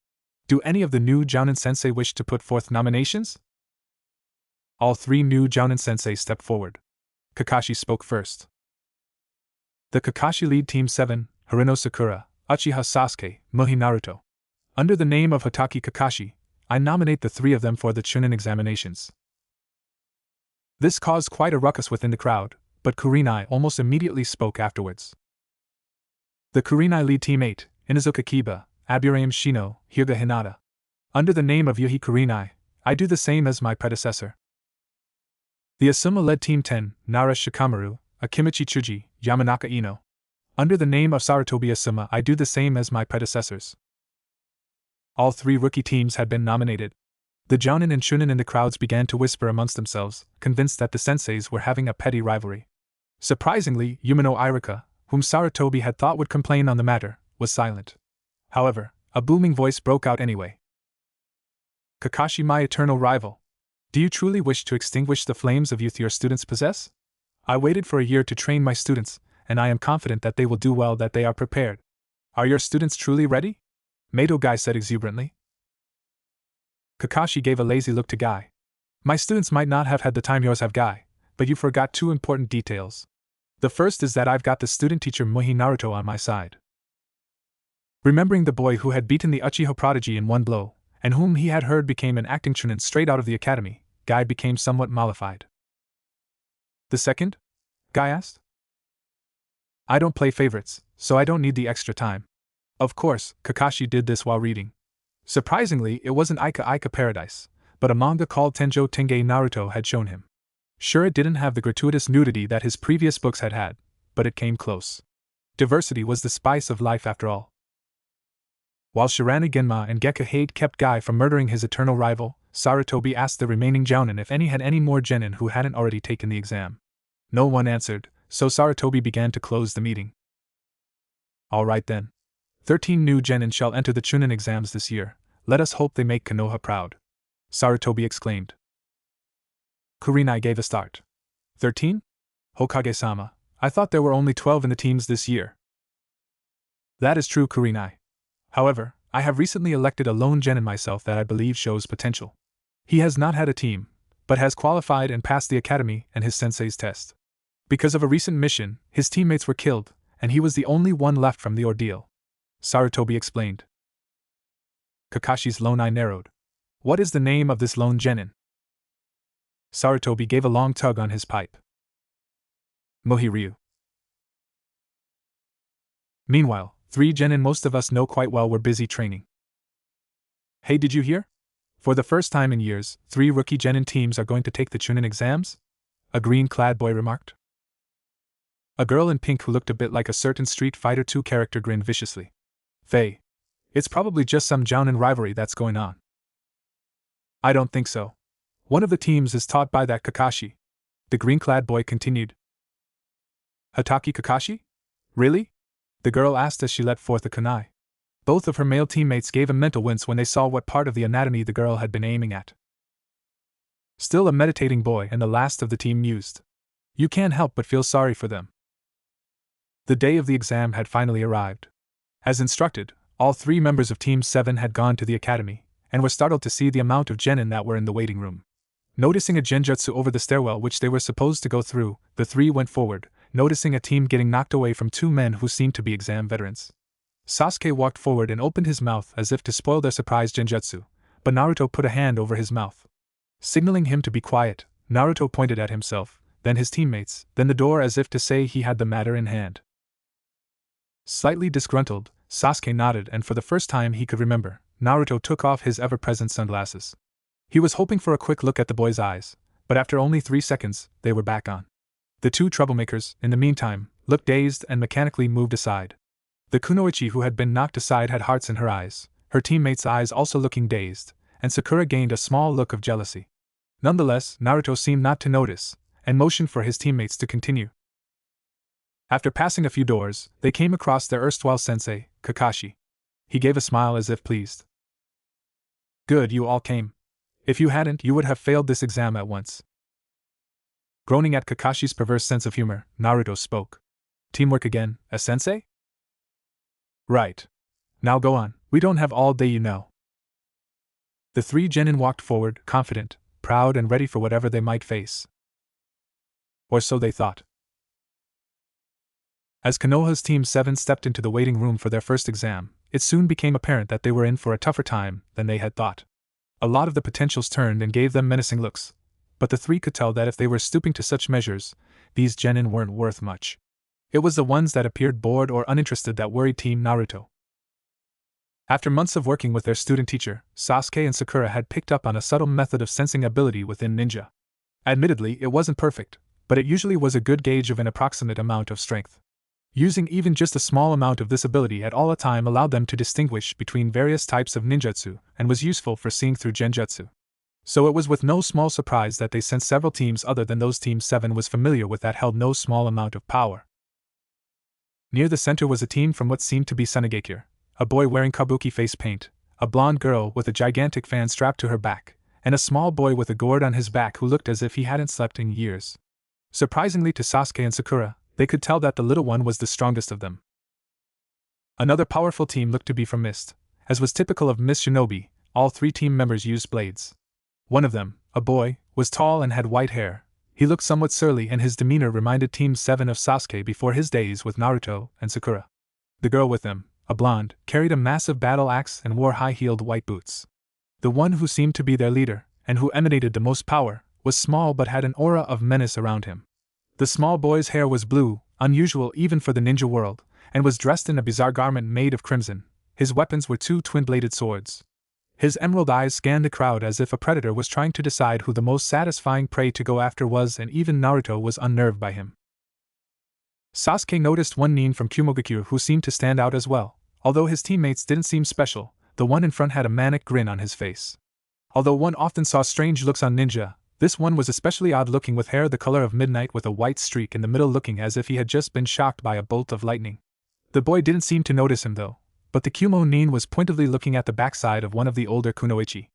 Speaker 1: Do any of the new jounin sensei wish to put forth nominations? All three new jounin sensei stepped forward. Kakashi spoke first. The Kakashi lead Team 7, Harino Sakura, Uchiha Sasuke, Muhi Naruto. Under the name of Hatake Kakashi, I nominate the three of them for the Chunin examinations. This caused quite a ruckus within the crowd, but Kurenai almost immediately spoke afterwards. The Kurenai lead Team 8, Inuzuka Kiba, Aburame Shino, Hyuga Hinata. Under the name of Yuhi Kurenai, I do the same as my predecessor. The Asuma-led Team 10, Nara Shikamaru, Akimichi Chuji, Yamanaka Ino. Under the name of Sarutobi Asuma, I do the same as my predecessors. All three rookie teams had been nominated. The jounin and chunin in the crowds began to whisper amongst themselves, convinced that the senseis were having a petty rivalry. Surprisingly, Yumino Irika, whom Sarutobi had thought would complain on the matter, was silent. However, a booming voice broke out anyway. Kakashi, my eternal rival. Do you truly wish to extinguish the flames of youth your students possess? I waited for a year to train my students, and I am confident that they will do well, that they are prepared. Are your students truly ready? Mato Guy said exuberantly. Kakashi gave a lazy look to Guy. My students might not have had the time yours have, Guy, but you forgot two important details. The first is that I've got the student teacher Muhi Naruto on my side. Remembering the boy who had beaten the Uchiha prodigy in one blow, and whom he had heard became an acting chunin straight out of the academy, Guy became somewhat mollified. The second? Guy asked. I don't play favorites, so I don't need the extra time. Of course, Kakashi did this while reading. Surprisingly, it wasn't Ika Ika Paradise, but a manga called Tenjo Tenge Naruto had shown him. Sure, it didn't have the gratuitous nudity that his previous books had had, but it came close. Diversity was the spice of life after all. While Shirane Genma and Gekka Hade kept Guy from murdering his eternal rival, Sarutobi asked the remaining jounin if any had any more genin who hadn't already taken the exam. No one answered, so Sarutobi began to close the meeting. Alright then. 13 new genin shall enter the chunin exams this year. Let us hope they make Konoha proud. Sarutobi exclaimed. Kurenai gave a start. 13? Hokage-sama, I thought there were only 12 in the teams this year. That is true, Kurenai. However, I have recently elected a lone genin myself that I believe shows potential. He has not had a team, but has qualified and passed the academy and his sensei's test. Because of a recent mission, his teammates were killed, and he was the only one left from the ordeal. Sarutobi explained. Kakashi's lone eye narrowed. What is the name of this lone genin? Sarutobi gave a long tug on his pipe. Mohiryu. Meanwhile, 3 genin most of us know quite well were busy training. Hey, did you hear? For the first time in years, 3 rookie genin teams are going to take the chunin exams? A green-clad boy remarked. A girl in pink who looked a bit like a certain Street Fighter 2 character grinned viciously. Faye. It's probably just some jounin rivalry that's going on. I don't think so. One of the teams is taught by that Kakashi. The green-clad boy continued. Hataki Kakashi? Really? The girl asked as she let forth a kunai. Both of her male teammates gave a mental wince when they saw what part of the anatomy the girl had been aiming at. Still a meditating boy and the last of the team mused. You can't help but feel sorry for them. The day of the exam had finally arrived. As instructed, all 3 members of Team 7 had gone to the academy, and were startled to see the amount of genin that were in the waiting room. Noticing a genjutsu over the stairwell which they were supposed to go through, the 3 went forward, noticing a team getting knocked away from 2 men who seemed to be exam veterans. Sasuke walked forward and opened his mouth as if to spoil their surprise genjutsu, but Naruto put a hand over his mouth. Signaling him to be quiet, Naruto pointed at himself, then his teammates, then the door as if to say he had the matter in hand. Slightly disgruntled, Sasuke nodded, and for the first time he could remember, Naruto took off his ever-present sunglasses. He was hoping for a quick look at the boy's eyes, but after only 3 seconds, they were back on. The 2 troublemakers, in the meantime, looked dazed and mechanically moved aside. The kunoichi who had been knocked aside had hearts in her eyes, her teammates' eyes also looking dazed, and Sakura gained a small look of jealousy. Nonetheless, Naruto seemed not to notice, and motioned for his teammates to continue. After passing a few doors, they came across their erstwhile sensei, Kakashi. He gave a smile as if pleased. Good, you all came. If you hadn't, you would have failed this exam at once. Groaning at Kakashi's perverse sense of humor, Naruto spoke. Teamwork again, a sensei? Right. Now go on, we don't have all day, you know. The 3 genin walked forward, confident, proud, and ready for whatever they might face. Or so they thought. As Konoha's Team 7 stepped into the waiting room for their first exam, it soon became apparent that they were in for a tougher time than they had thought. A lot of the potentials turned and gave them menacing looks, but the 3 could tell that if they were stooping to such measures, these genin weren't worth much. It was the ones that appeared bored or uninterested that worried Team Naruto. After months of working with their student teacher, Sasuke and Sakura had picked up on a subtle method of sensing ability within ninja. Admittedly, it wasn't perfect, but it usually was a good gauge of an approximate amount of strength. Using even just a small amount of this ability at all a time allowed them to distinguish between various types of ninjutsu and was useful for seeing through genjutsu. So it was with no small surprise that they sensed several teams other than those Team 7 was familiar with that held no small amount of power. Near the center was a team from what seemed to be Senegakure, a boy wearing kabuki face paint, a blonde girl with a gigantic fan strapped to her back, and a small boy with a gourd on his back who looked as if he hadn't slept in years. Surprisingly to Sasuke and Sakura, they could tell that the little one was the strongest of them. Another powerful team looked to be from Mist. As was typical of Miss Shinobi, all 3 team members used blades. One of them, a boy, was tall and had white hair. He looked somewhat surly and his demeanor reminded Team 7 of Sasuke before his days with Naruto and Sakura. The girl with them, a blonde, carried a massive battle axe and wore high-heeled white boots. The one who seemed to be their leader, and who emanated the most power, was small but had an aura of menace around him. The small boy's hair was blue, unusual even for the ninja world, and was dressed in a bizarre garment made of crimson. His weapons were 2 twin-bladed swords. His emerald eyes scanned the crowd as if a predator was trying to decide who the most satisfying prey to go after was, and even Naruto was unnerved by him. Sasuke noticed one nin from Kumogakure who seemed to stand out as well. Although his teammates didn't seem special, the one in front had a manic grin on his face. Although one often saw strange looks on ninja, this one was especially odd-looking with hair the color of midnight with a white streak in the middle looking as if he had just been shocked by a bolt of lightning. The boy didn't seem to notice him though, but the Kumo nin was pointedly looking at the backside of one of the older kunoichi.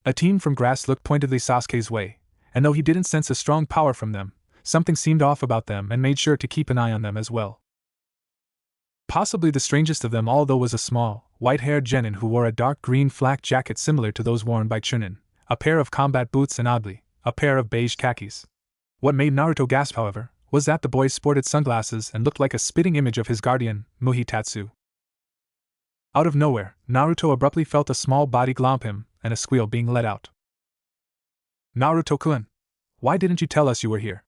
Speaker 1: A team from grass looked pointedly Sasuke's way, and though he didn't sense a strong power from them, something seemed off about them and made sure to keep an eye on them as well. Possibly the strangest of them all though was a small, white-haired genin who wore a dark green flak jacket similar to those worn by Chunin, a pair of combat boots and oddly, a pair of beige khakis. What made Naruto gasp however, was that the boy sported sunglasses and looked like a spitting image of his guardian, Muhitatsu. Out of nowhere, Naruto abruptly felt a small body glomp him, and a squeal being let out. Naruto-kun! Why didn't you tell us you were here?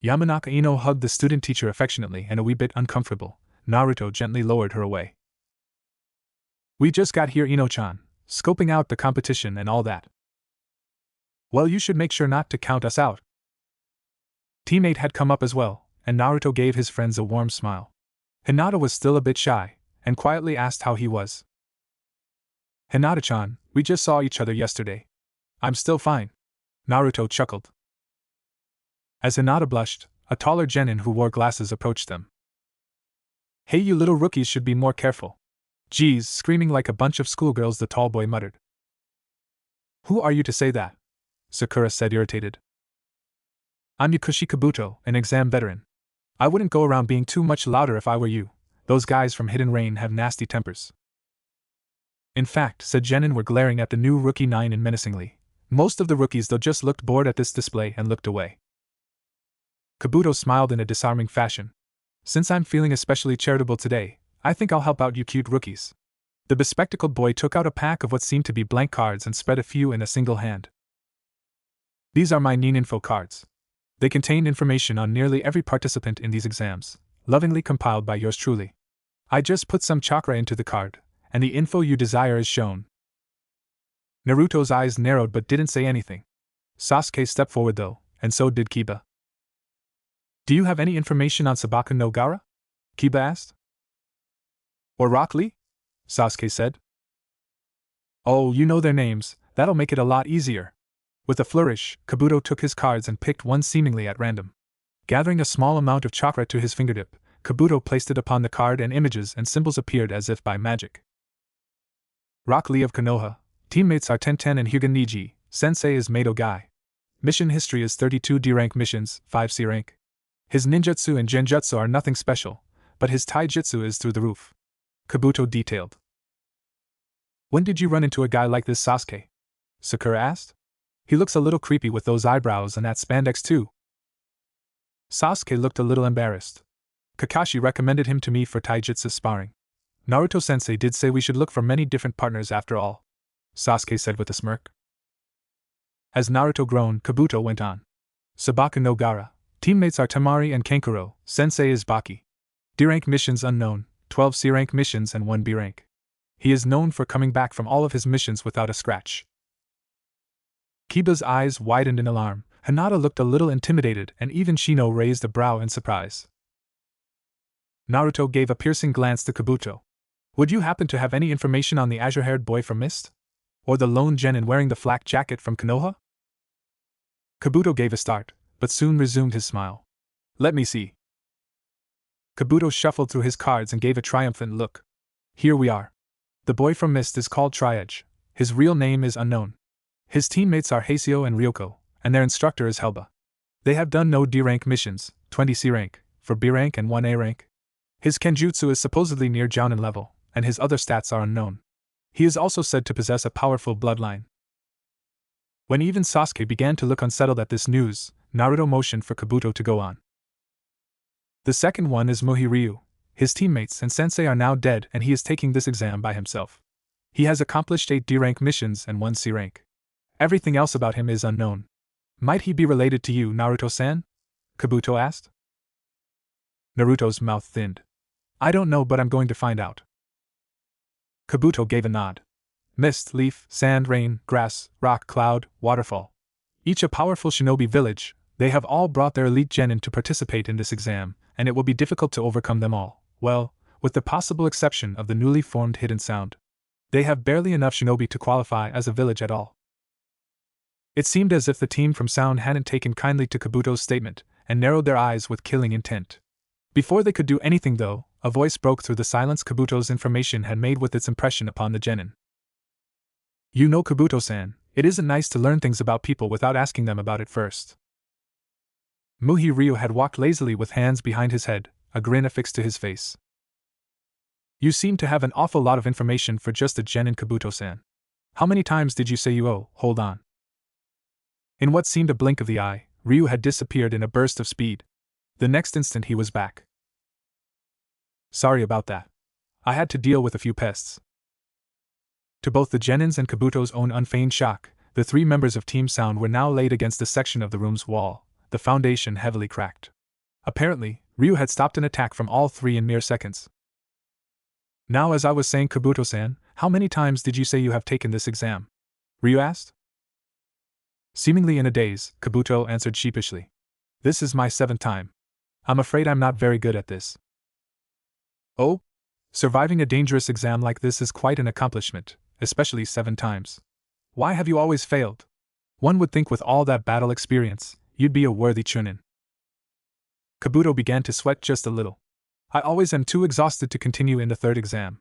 Speaker 1: Yamanaka Ino hugged the student teacher affectionately and a wee bit uncomfortable, Naruto gently lowered her away. We just got here Ino-chan, scoping out the competition and all that. Well, you should make sure not to count us out. Teammate had come up as well, and Naruto gave his friends a warm smile. Hinata was still a bit shy, and quietly asked how he was. Hinata-chan, we just saw each other yesterday. I'm still fine. Naruto chuckled. As Hinata blushed, a taller genin who wore glasses approached them. Hey, you little rookies should be more careful. Geez, screaming like a bunch of schoolgirls, the tall boy muttered. Who are you to say that? Sakura said, irritated. I'm Yakushi Kabuto, an exam veteran. I wouldn't go around being too much louder if I were you. Those guys from Hidden Rain have nasty tempers. In fact, said genin were glaring at the new rookie 9 and menacingly. Most of the rookies though just looked bored at this display and looked away. Kabuto smiled in a disarming fashion. Since I'm feeling especially charitable today, I think I'll help out you cute rookies. The bespectacled boy took out a pack of what seemed to be blank cards and spread a few in a single hand. These are my Nin Info cards. They contain information on nearly every participant in these exams, lovingly compiled by yours truly. I just put some chakra into the card, and the info you desire is shown. Naruto's eyes narrowed but didn't say anything. Sasuke stepped forward though, and so did Kiba. Do you have any information on Sabaku no Gaara? Kiba asked. Or Rock Lee? Sasuke said. Oh, you know their names, that'll make it a lot easier. With a flourish, Kabuto took his cards and picked one seemingly at random. Gathering a small amount of chakra to his fingertip, Kabuto placed it upon the card and images and symbols appeared as if by magic. Rock Lee of Konoha. Teammates are Tenten and Hyuga Niji. Sensei is Mado Gai. Mission history is 32 D-rank missions, 5 C-rank. His ninjutsu and genjutsu are nothing special, but his taijutsu is through the roof. Kabuto detailed. When did you run into a guy like this, Sasuke? Sakura asked. He looks a little creepy with those eyebrows and that spandex too. Sasuke looked a little embarrassed. Kakashi recommended him to me for taijutsu sparring. Naruto-sensei did say we should look for many different partners after all, Sasuke said with a smirk. As Naruto groaned, Kabuto went on. Sabaku no Gaara. Teammates are Temari and Kankuro. Sensei is Baki. D-rank missions unknown, 12 C-rank missions and 1 B-rank. He is known for coming back from all of his missions without a scratch. Kiba's eyes widened in alarm. Hinata looked a little intimidated and even Shino raised a brow in surprise. Naruto gave a piercing glance to Kabuto. Would you happen to have any information on the azure-haired boy from Mist? Or the lone genin wearing the flak jacket from Konoha? Kabuto gave a start, but soon resumed his smile. Let me see. Kabuto shuffled through his cards and gave a triumphant look. Here we are. The boy from Mist is called Triedge. His real name is unknown. His teammates are Haseo and Ryoko, and their instructor is Helba. They have done no D-rank missions, 20 C rank, for B rank and 1 A rank. His Kenjutsu is supposedly near Jounin level, and his other stats are unknown. He is also said to possess a powerful bloodline. When even Sasuke began to look unsettled at this news, Naruto motioned for Kabuto to go on. The second one is Muhi Ryu. His teammates and sensei are now dead and he is taking this exam by himself. He has accomplished 8 D-rank missions and 1 C rank. Everything else about him is unknown. Might he be related to you, Naruto-san? Kabuto asked. Naruto's mouth thinned. I don't know, but I'm going to find out. Kabuto gave a nod. Mist, leaf, sand, rain, grass, rock, cloud, waterfall. Each a powerful shinobi village, they have all brought their elite genin to participate in this exam, and it will be difficult to overcome them all. Well, with the possible exception of the newly formed Hidden Sound. They have barely enough shinobi to qualify as a village at all. It seemed as if the team from Sound hadn't taken kindly to Kabuto's statement, and narrowed their eyes with killing intent. Before they could do anything though, a voice broke through the silence Kabuto's information had made with its impression upon the genin. You know, Kabuto-san, it isn't nice to learn things about people without asking them about it first. Muhi Ryu had walked lazily with hands behind his head, a grin affixed to his face. You seem to have an awful lot of information for just a genin, Kabuto-san. How many times did you say you owe? Hold on. In what seemed a blink of the eye, Ryu had disappeared in a burst of speed. The next instant he was back. Sorry about that. I had to deal with a few pests. To both the genins and Kabuto's own unfeigned shock, the three members of Team Sound were now laid against a section of the room's wall, the foundation heavily cracked. Apparently, Ryu had stopped an attack from all three in mere seconds. Now, as I was saying, Kabuto-san, how many times did you say you have taken this exam? Ryu asked. Seemingly in a daze, Kabuto answered sheepishly. This is my 7th time. I'm afraid I'm not very good at this. Oh? Surviving a dangerous exam like this is quite an accomplishment, especially 7 times. Why have you always failed? One would think with all that battle experience, you'd be a worthy chunin. Kabuto began to sweat just a little. I always am too exhausted to continue in the 3rd exam.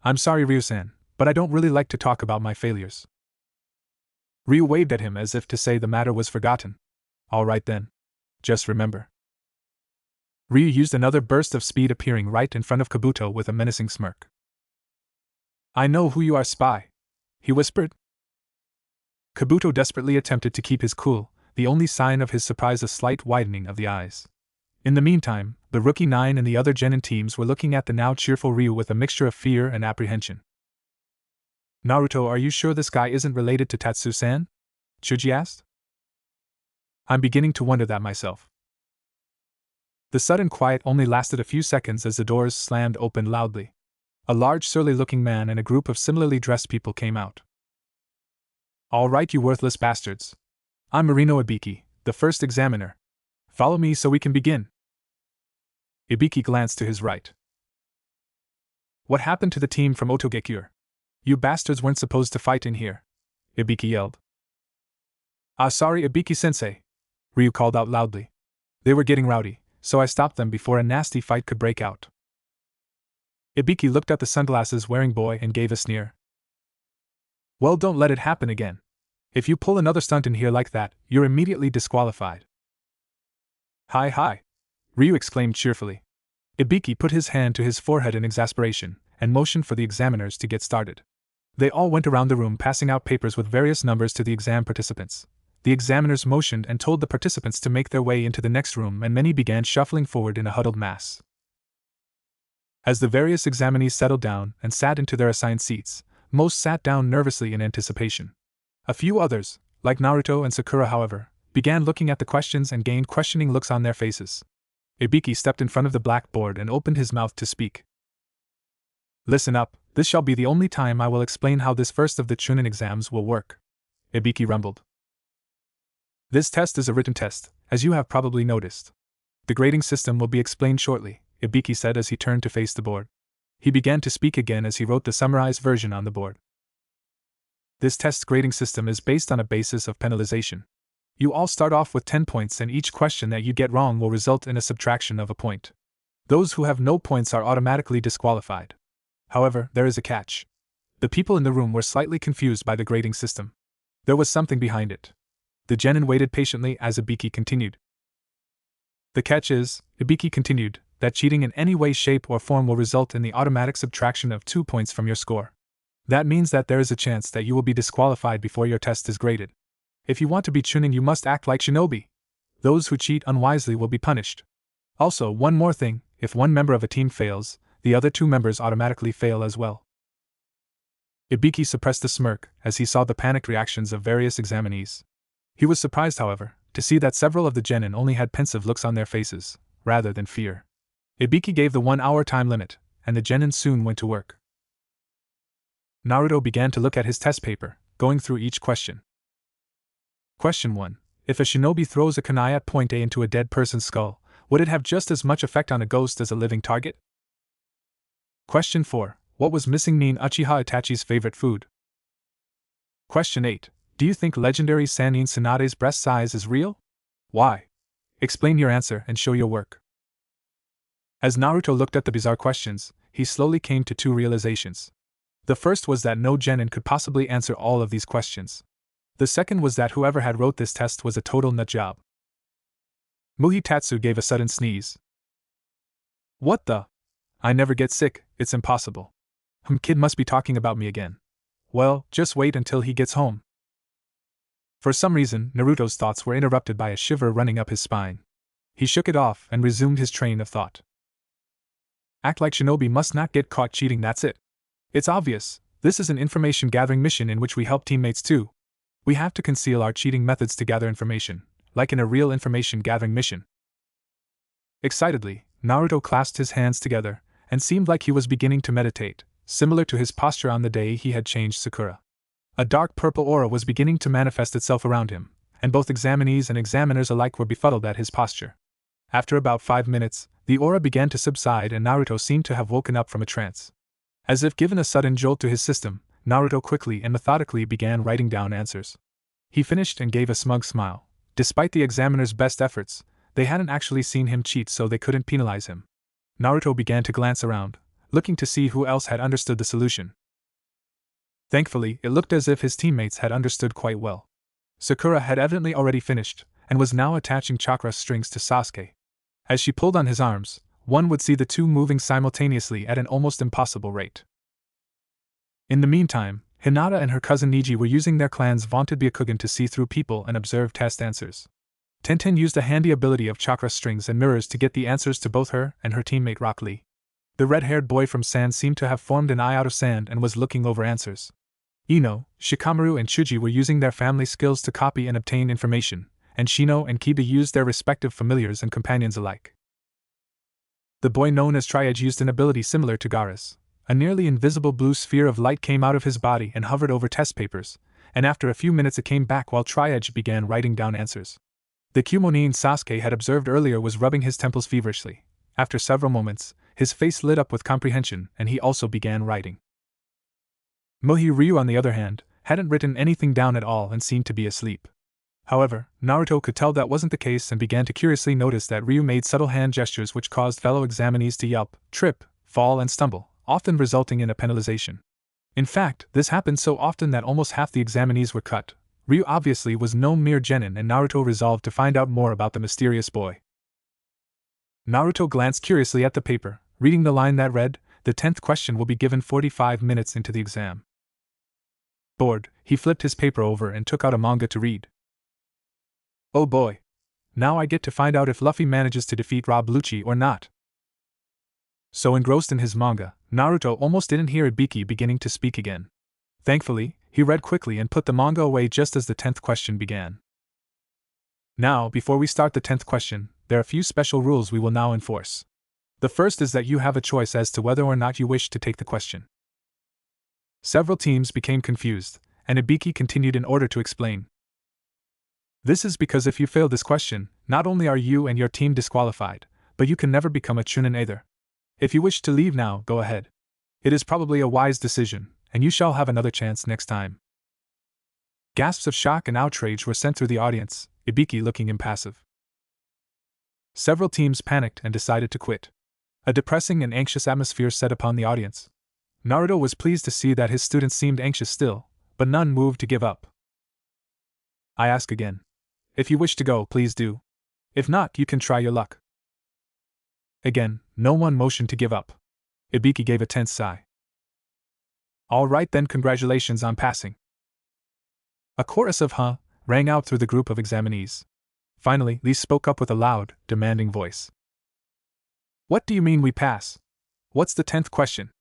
Speaker 1: I'm sorry, Ryu-san, but I don't really like to talk about my failures. Ryu waved at him as if to say the matter was forgotten. All right then. Just remember. Ryu used another burst of speed, appearing right in front of Kabuto with a menacing smirk. I know who you are, spy, he whispered. Kabuto desperately attempted to keep his cool, the only sign of his surprise a slight widening of the eyes. In the meantime, the Rookie 9 and the other genin teams were looking at the now cheerful Ryu with a mixture of fear and apprehension. Naruto, are you sure this guy isn't related to Tatsu-san? Chuji asked. I'm beginning to wonder that myself. The sudden quiet only lasted a few seconds as the doors slammed open loudly. A large surly-looking man and a group of similarly dressed people came out. All right, you worthless bastards. I'm Marino Ibiki, the first examiner. Follow me so we can begin. Ibiki glanced to his right. What happened to the team from Otogekure? You bastards weren't supposed to fight in here, Ibiki yelled. Ah, sorry, Ibiki-sensei, Ryu called out loudly. They were getting rowdy, so I stopped them before a nasty fight could break out. Ibiki looked at the sunglasses-wearing boy and gave a sneer. Well, don't let it happen again. If you pull another stunt in here like that, you're immediately disqualified. Hi, Ryu exclaimed cheerfully. Ibiki put his hand to his forehead in exasperation, and motioned for the examiners to get started. They all went around the room passing out papers with various numbers to the exam participants. The examiners motioned and told the participants to make their way into the next room, and many began shuffling forward in a huddled mass. As the various examinees settled down and sat into their assigned seats, most sat down nervously in anticipation. A few others, like Naruto and Sakura however, began looking at the questions and gained questioning looks on their faces. Ibiki stepped in front of the blackboard and opened his mouth to speak. Listen up, this shall be the only time I will explain how this first of the Chunin exams will work, Ibiki rumbled. This test is a written test, as you have probably noticed. The grading system will be explained shortly, Ibiki said as he turned to face the board. He began to speak again as he wrote the summarized version on the board. This test's grading system is based on a basis of penalization. You all start off with 10 points and each question that you get wrong will result in a subtraction of a point. Those who have no points are automatically disqualified. However, there is a catch. The people in the room were slightly confused by the grading system. There was something behind it. The genin waited patiently as Ibiki continued. The catch is, Ibiki continued, that cheating in any way, shape, or form will result in the automatic subtraction of 2 points from your score. That means that there is a chance that you will be disqualified before your test is graded. If you want to be Chunin, you must act like shinobi. Those who cheat unwisely will be punished. Also, one more thing, if one member of a team fails, the other 2 members automatically fail as well. Ibiki suppressed a smirk as he saw the panicked reactions of various examinees. He was surprised, however, to see that several of the genin only had pensive looks on their faces, rather than fear. Ibiki gave the 1-hour time limit, and the genin soon went to work. Naruto began to look at his test paper, going through each question. Question 1. If a shinobi throws a kunai at point A into a dead person's skull, would it have just as much effect on a ghost as a living target? Question 4. What was missing Nin Uchiha Itachi's favorite food? Question 8. Do you think legendary Sannin Tsunade's breast size is real? Why? Explain your answer and show your work. As Naruto looked at the bizarre questions, he slowly came to 2 realizations. The first was that no genin could possibly answer all of these questions. The second was that whoever had wrote this test was a total nut job. Muhitatsu gave a sudden sneeze. What the? I never get sick, it's impossible. Kid must be talking about me again. Well, just wait until he gets home. For some reason, Naruto's thoughts were interrupted by a shiver running up his spine. He shook it off and resumed his train of thought. Act like shinobi must not get caught cheating, that's it. It's obvious, this is an information gathering mission in which we help teammates too. We have to conceal our cheating methods to gather information, like in a real information gathering mission. Excitedly, Naruto clasped his hands together, and seemed like he was beginning to meditate, similar to his posture on the day he had changed Sakura. A dark purple aura was beginning to manifest itself around him, and both examinees and examiners alike were befuddled at his posture. After about 5 minutes, the aura began to subside and Naruto seemed to have woken up from a trance. As if given a sudden jolt to his system, Naruto quickly and methodically began writing down answers. He finished and gave a smug smile. Despite the examiner's best efforts, they hadn't actually seen him cheat, so they couldn't penalize him. Naruto began to glance around, looking to see who else had understood the solution. Thankfully, it looked as if his teammates had understood quite well. Sakura had evidently already finished, and was now attaching chakra strings to Sasuke. As she pulled on his arms, one would see the 2 moving simultaneously at an almost impossible rate. In the meantime, Hinata and her cousin Niji were using their clan's vaunted Byakugan to see through people and observe test answers. Tenten used a handy ability of chakra strings and mirrors to get the answers to both her and her teammate Rock Lee. The red-haired boy from sand seemed to have formed an eye out of sand and was looking over answers. Ino, Shikamaru and Chuji were using their family skills to copy and obtain information, and Shino and Kiba used their respective familiars and companions alike. The boy known as Triedge used an ability similar to Gaara's. A nearly invisible blue sphere of light came out of his body and hovered over test papers, and after a few minutes it came back while Triedge began writing down answers. The Kumonin Sasuke had observed earlier was rubbing his temples feverishly. After several moments, his face lit up with comprehension and he also began writing. Mohi Ryu, on the other hand, hadn't written anything down at all and seemed to be asleep. However, Naruto could tell that wasn't the case and began to curiously notice that Ryu made subtle hand gestures which caused fellow examinees to yelp, trip, fall and stumble, often resulting in a penalization. In fact, this happened so often that almost half the examinees were cut. Ryu obviously was no mere genin, and Naruto resolved to find out more about the mysterious boy. Naruto glanced curiously at the paper, reading the line that read, "The 10th question will be given 45 minutes into the exam." Bored, he flipped his paper over and took out a manga to read. Oh boy! Now I get to find out if Luffy manages to defeat Rob Lucci or not. So engrossed in his manga, Naruto almost didn't hear Ibiki beginning to speak again. Thankfully, he read quickly and put the manga away just as the 10th question began. Now, before we start the 10th question, there are a few special rules we will now enforce. The first is that you have a choice as to whether or not you wish to take the question. Several teams became confused, and Ibiki continued in order to explain. This is because if you fail this question, not only are you and your team disqualified, but you can never become a Chunin either. If you wish to leave now, go ahead. It is probably a wise decision, and you shall have another chance next time. Gasps of shock and outrage were sent through the audience, Ibiki looking impassive. Several teams panicked and decided to quit. A depressing and anxious atmosphere set upon the audience. Naruto was pleased to see that his students seemed anxious still, but none moved to give up. I ask again. If you wish to go, please do. If not, you can try your luck. Again, no one motioned to give up. Ibiki gave a tense sigh. All right then, congratulations on passing. A chorus of "huh" rang out through the group of examinees. Finally, Lee spoke up with a loud, demanding voice. What do you mean we pass? What's the 10th question?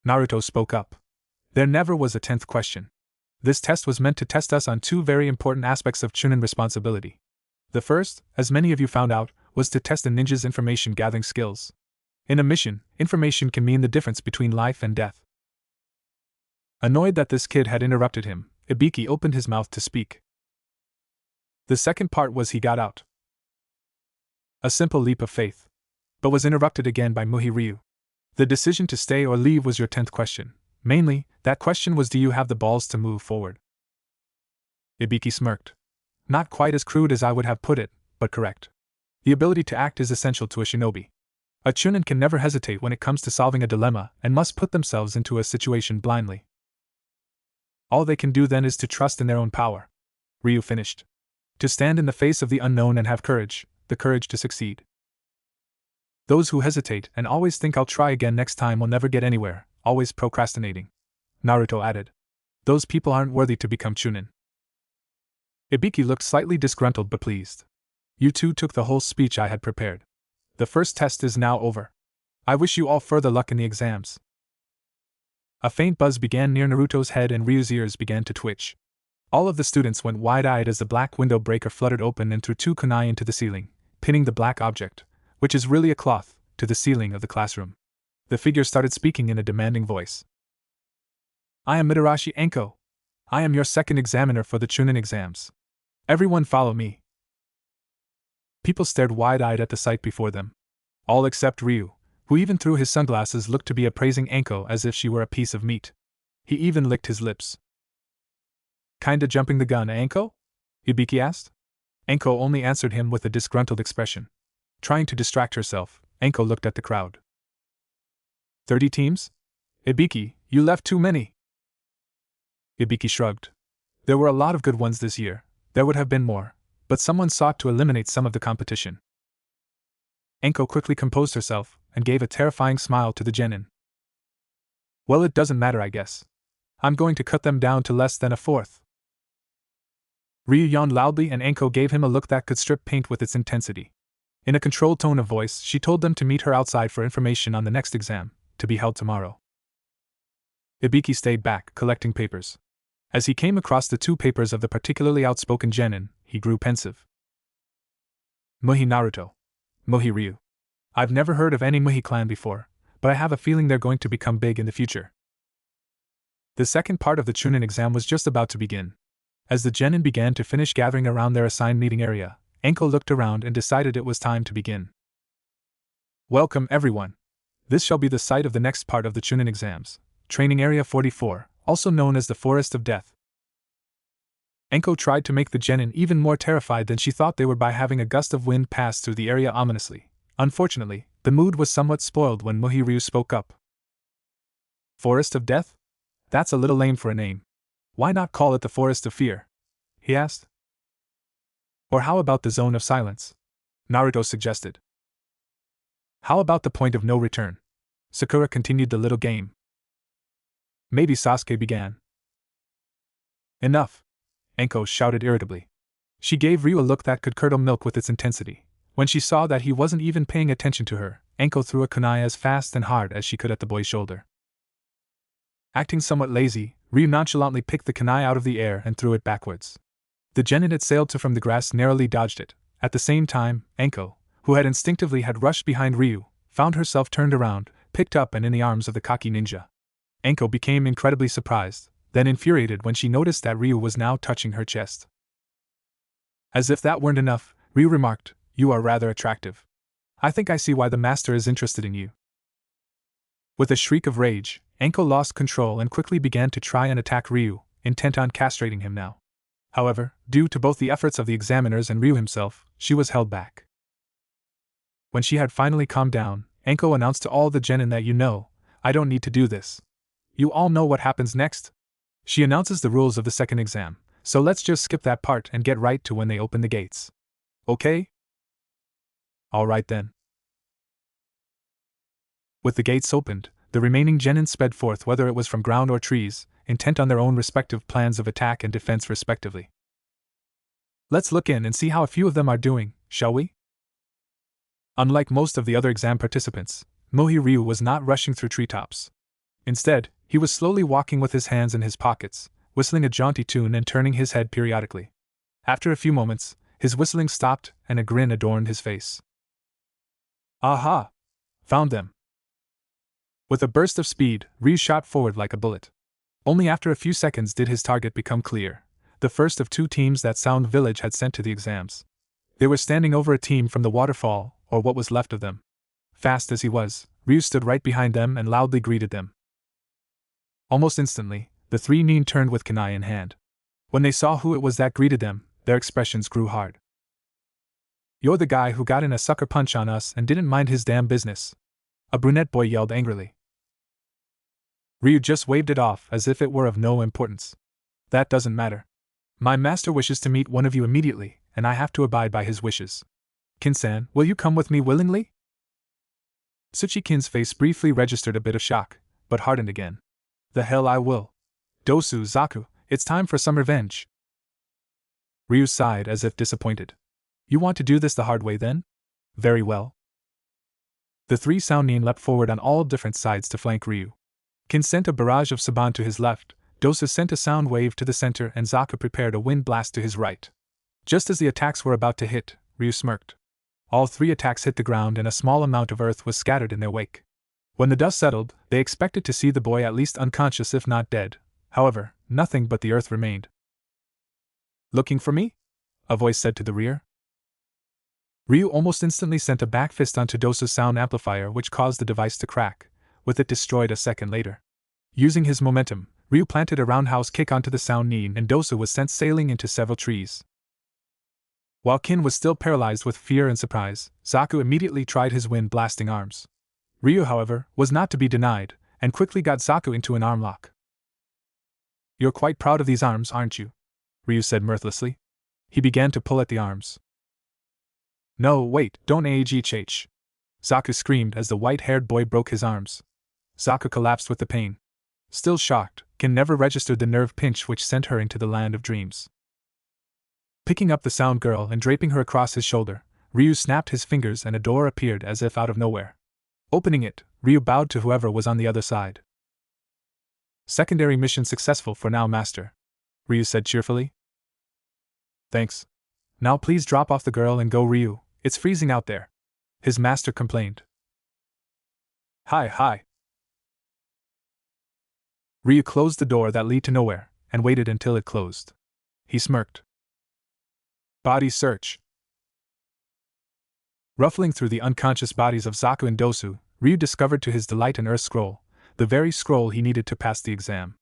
Speaker 1: Naruto spoke up. There never was a 10th question. This test was meant to test us on two very important aspects of Chunin responsibility. The first, as many of you found out, was to test a ninja's information gathering skills. In a mission, information can mean the difference between life and death. Annoyed that this kid had interrupted him, Ibiki opened his mouth to speak. The second part was he got out. A simple leap of faith. But was interrupted again by Muhi Ryu. The decision to stay or leave was your 10th question. Mainly, that question was, do you have the balls to move forward? Ibiki smirked. Not quite as crude as I would have put it, but correct. The ability to act is essential to a shinobi. A Chunin can never hesitate when it comes to solving a dilemma and must put themselves into a situation blindly. All they can do then is to trust in their own power. Ryu finished. To stand in the face of the unknown and have courage, the courage to succeed. Those who hesitate and always think I'll try again next time will never get anywhere, always procrastinating. Naruto added. Those people aren't worthy to become Chunin. Ibiki looked slightly disgruntled but pleased. You two took the whole speech I had prepared. The first test is now over. I wish you all further luck in the exams. A faint buzz began near Naruto's head and Ryu's ears began to twitch. All of the students went wide-eyed as the black window breaker fluttered open and threw two kunai into the ceiling, pinning the black object, which is really a cloth, to the ceiling of the classroom. The figure started speaking in a demanding voice. I am Mitarashi Enko. I am your second examiner for the Chunin exams. Everyone follow me. People stared wide-eyed at the sight before them. All except Ryu, who even through his sunglasses looked to be appraising Enko as if she were a piece of meat. He even licked his lips. Kinda jumping the gun, Enko? Ibiki asked. Enko only answered him with a disgruntled expression. Trying to distract herself, Enko looked at the crowd. 30 teams? Ibiki, you left too many. Ibiki shrugged. There were a lot of good ones this year. There would have been more, but someone sought to eliminate some of the competition. Enko quickly composed herself and gave a terrifying smile to the genin. Well, it doesn't matter, I guess. I'm going to cut them down to less than a fourth. Ryu yawned loudly and Enko gave him a look that could strip paint with its intensity. In a controlled tone of voice, she told them to meet her outside for information on the next exam, to be held tomorrow. Ibiki stayed back, collecting papers. As he came across the two papers of the particularly outspoken genin, he grew pensive. Muhi Naruto. Muhi Ryu. I've never heard of any Muhi clan before, but I have a feeling they're going to become big in the future. The second part of the Chunin exam was just about to begin. As the genin began to finish gathering around their assigned meeting area, Enko looked around and decided it was time to begin. Welcome, everyone. This shall be the site of the next part of the Chunin exams, Training Area 44, also known as the Forest of Death. Enko tried to make the genin even more terrified than she thought they were by having a gust of wind pass through the area ominously. Unfortunately, the mood was somewhat spoiled when Muhi Ryu spoke up. Forest of Death? That's a little lame for a name. Why not call it the Forest of Fear? He asked. Or how about the Zone of Silence? Naruto suggested. How about the Point of No Return? Sakura continued the little game. Maybe Sasuke began. Enough! Enko shouted irritably. She gave Ryu a look that could curdle milk with its intensity. When she saw that he wasn't even paying attention to her, Enko threw a kunai as fast and hard as she could at the boy's shoulder. Acting somewhat lazy, Ryu nonchalantly picked the kunai out of the air and threw it backwards. The genin it sailed to from the grass narrowly dodged it. At the same time, Enko, who had instinctively rushed behind Ryu, found herself turned around, picked up and in the arms of the cocky ninja. Enko became incredibly surprised, then infuriated when she noticed that Ryu was now touching her chest. As if that weren't enough, Ryu remarked, You are rather attractive. I think I see why the master is interested in you. With a shriek of rage, Enko lost control and quickly began to try and attack Ryu, intent on castrating him now. However, due to both the efforts of the examiners and Ryu himself, she was held back. When she had finally calmed down, Enko announced to all the genin that I don't need to do this. You all know what happens next? She announces the rules of the second exam, so let's just skip that part and get right to when they open the gates. Okay? Alright then. With the gates opened, the remaining genin sped forth, whether it was from ground or trees, intent on their own respective plans of attack and defense respectively. Let's look in and see how a few of them are doing, shall we? Unlike most of the other exam participants, Mohi Ryu was not rushing through treetops. Instead, he was slowly walking with his hands in his pockets, whistling a jaunty tune and turning his head periodically. After a few moments, his whistling stopped and a grin adorned his face. Aha! Found them! With a burst of speed, Ryu shot forward like a bullet. Only after a few seconds did his target become clear, the first of 2 teams that Sound Village had sent to the exams. They were standing over a team from the waterfall, or what was left of them. Fast as he was, Ryu stood right behind them and loudly greeted them. Almost instantly, the 3 nin turned with kunai in hand. When they saw who it was that greeted them, their expressions grew hard. You're the guy who got in a sucker punch on us and didn't mind his damn business, a brunette boy yelled angrily. Ryu just waved it off as if it were of no importance. That doesn't matter. My master wishes to meet one of you immediately, and I have to abide by his wishes. Kin-san, will you come with me willingly? Tsuchi-kin's face briefly registered a bit of shock, but hardened again. The hell I will. Dosu Zaku, it's time for some revenge. Ryu sighed as if disappointed. You want to do this the hard way then? Very well. The 3 sound nin leapt forward on all different sides to flank Ryu. Kin sent a barrage of saban to his left, Dosu sent a sound wave to the center, and Zaku prepared a wind blast to his right. Just as the attacks were about to hit, Ryu smirked. All 3 attacks hit the ground and a small amount of earth was scattered in their wake. When the dust settled, they expected to see the boy at least unconscious if not dead. However, nothing but the earth remained. Looking for me? A voice said to the rear. Ryu almost instantly sent a back fist onto Dosu's sound amplifier, which caused the device to crack, with it destroyed a second later. Using his momentum, Ryu planted a roundhouse kick onto the sound nin and Dosu was sent sailing into several trees. While Kin was still paralyzed with fear and surprise, Zaku immediately tried his wind-blasting arms. Ryu, however, was not to be denied, and quickly got Zaku into an arm lock. You're quite proud of these arms, aren't you? Ryu said mirthlessly. He began to pull at the arms. No, wait, don't ahh. Zaku screamed as the white-haired boy broke his arms. Zaku collapsed with the pain. Still shocked, Kin never registered the nerve pinch which sent her into the land of dreams. Picking up the sound girl and draping her across his shoulder, Ryu snapped his fingers and a door appeared as if out of nowhere. Opening it, Ryu bowed to whoever was on the other side. Secondary mission successful for now, Master, Ryu said cheerfully. Thanks. Now please drop off the girl and go, Ryu, it's freezing out there, his master complained. Hi. Ryu closed the door that led to nowhere, and waited until it closed. He smirked. Body search. Ruffling through the unconscious bodies of Zaku and Dosu, Ryu discovered to his delight an earth scroll, the very scroll he needed to pass the exam.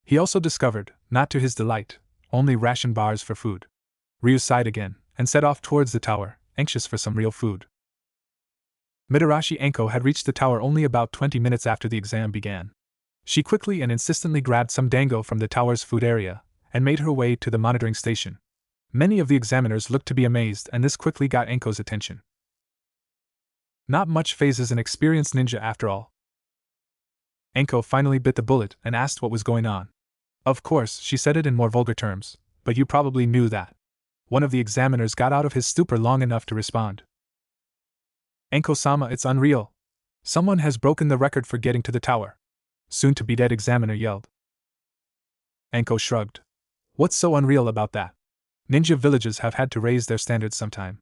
Speaker 1: He also discovered, not to his delight, only ration bars for food. Ryu sighed again, and set off towards the tower, anxious for some real food. Mitarashi Anko had reached the tower only about 20 minutes after the exam began. She quickly and insistently grabbed some dango from the tower's food area, and made her way to the monitoring station. Many of the examiners looked to be amazed, and this quickly got Anko's attention. Not much phases an experienced ninja after all. Anko finally bit the bullet and asked what was going on. Of course, she said it in more vulgar terms, but you probably knew that. One of the examiners got out of his stupor long enough to respond. Anko-sama, it's unreal. Someone has broken the record for getting to the tower. Soon-to-be-dead examiner yelled. Anko shrugged. What's so unreal about that? Ninja villages have had to raise their standards sometime.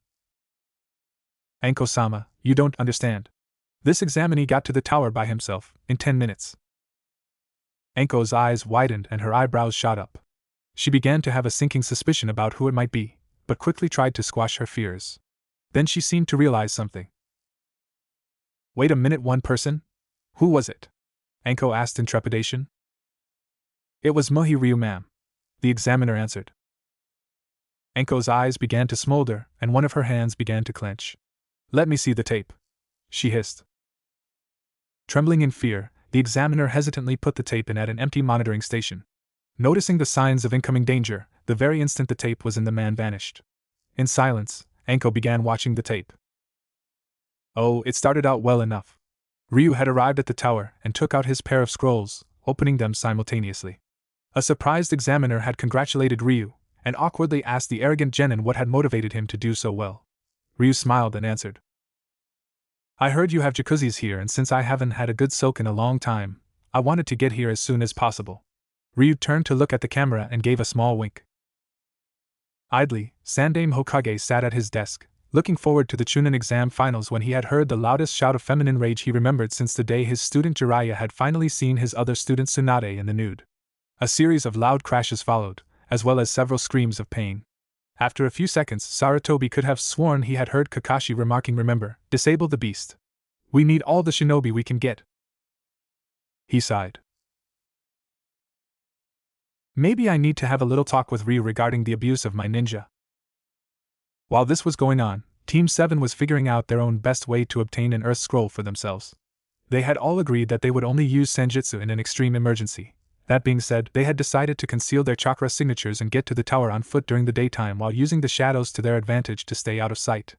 Speaker 1: Anko-sama, you don't understand. This examinee got to the tower by himself, in 10 minutes. Anko's eyes widened and her eyebrows shot up. She began to have a sinking suspicion about who it might be, but quickly tried to squash her fears. Then she seemed to realize something. Wait a minute, one person? Who was it? Anko asked in trepidation. It was Mohi Ryu, ma'am, the examiner answered. Anko's eyes began to smolder, and one of her hands began to clench. Let me see the tape, she hissed. Trembling in fear, the examiner hesitantly put the tape in at an empty monitoring station. Noticing the signs of incoming danger, the very instant the tape was in, the man vanished. In silence, Anko began watching the tape. Oh, it started out well enough. Ryu had arrived at the tower and took out his pair of scrolls, opening them simultaneously. A surprised examiner had congratulated Ryu, and awkwardly asked the arrogant genin what had motivated him to do so well. Ryu smiled and answered, "I heard you have jacuzzis here, and since I haven't had a good soak in a long time, I wanted to get here as soon as possible." Ryu turned to look at the camera and gave a small wink. Idly, Sandaime Hokage sat at his desk, looking forward to the Chunin exam finals when he had heard the loudest shout of feminine rage he remembered since the day his student Jiraiya had finally seen his other student Tsunade in the nude. A series of loud crashes followed, as well as several screams of pain. After a few seconds, Sarutobi could have sworn he had heard Kakashi remarking, "Remember, disable the beast. We need all the shinobi we can get." He sighed. Maybe I need to have a little talk with Ryu regarding the abuse of my ninja. While this was going on, Team 7 was figuring out their own best way to obtain an Earth Scroll for themselves. They had all agreed that they would only use Senjutsu in an extreme emergency. That being said, they had decided to conceal their chakra signatures and get to the tower on foot during the daytime while using the shadows to their advantage to stay out of sight.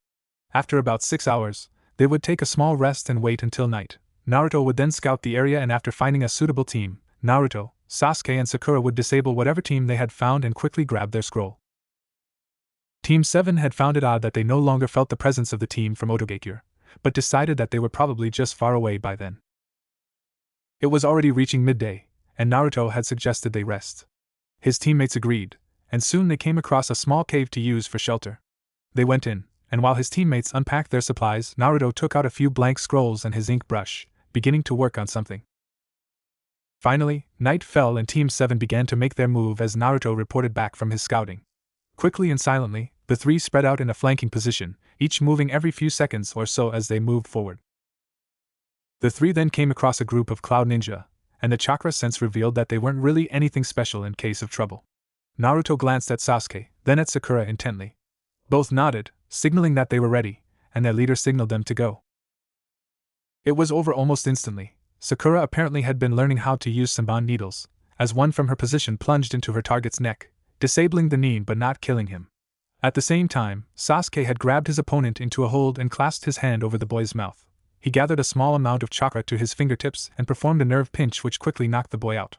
Speaker 1: After about 6 hours, they would take a small rest and wait until night. Naruto would then scout the area, and after finding a suitable team, Naruto, Sasuke and Sakura would disable whatever team they had found and quickly grab their scroll. Team 7 had found it odd that they no longer felt the presence of the team from Otogakure, but decided that they were probably just far away by then. It was already reaching midday, and Naruto had suggested they rest. His teammates agreed, and soon they came across a small cave to use for shelter. They went in, and while his teammates unpacked their supplies, Naruto took out a few blank scrolls and his ink brush, beginning to work on something. Finally, night fell and Team 7 began to make their move as Naruto reported back from his scouting. Quickly and silently, the three spread out in a flanking position, each moving every few seconds or so as they moved forward. The three then came across a group of Cloud Ninja, and the chakra sense revealed that they weren't really anything special in case of trouble. Naruto glanced at Sasuke, then at Sakura intently. Both nodded, signaling that they were ready, and their leader signaled them to go. It was over almost instantly. Sakura apparently had been learning how to use Senbon needles, as one from her position plunged into her target's neck, disabling the nin but not killing him. At the same time, Sasuke had grabbed his opponent into a hold and clasped his hand over the boy's mouth. He gathered a small amount of chakra to his fingertips and performed a nerve pinch which quickly knocked the boy out.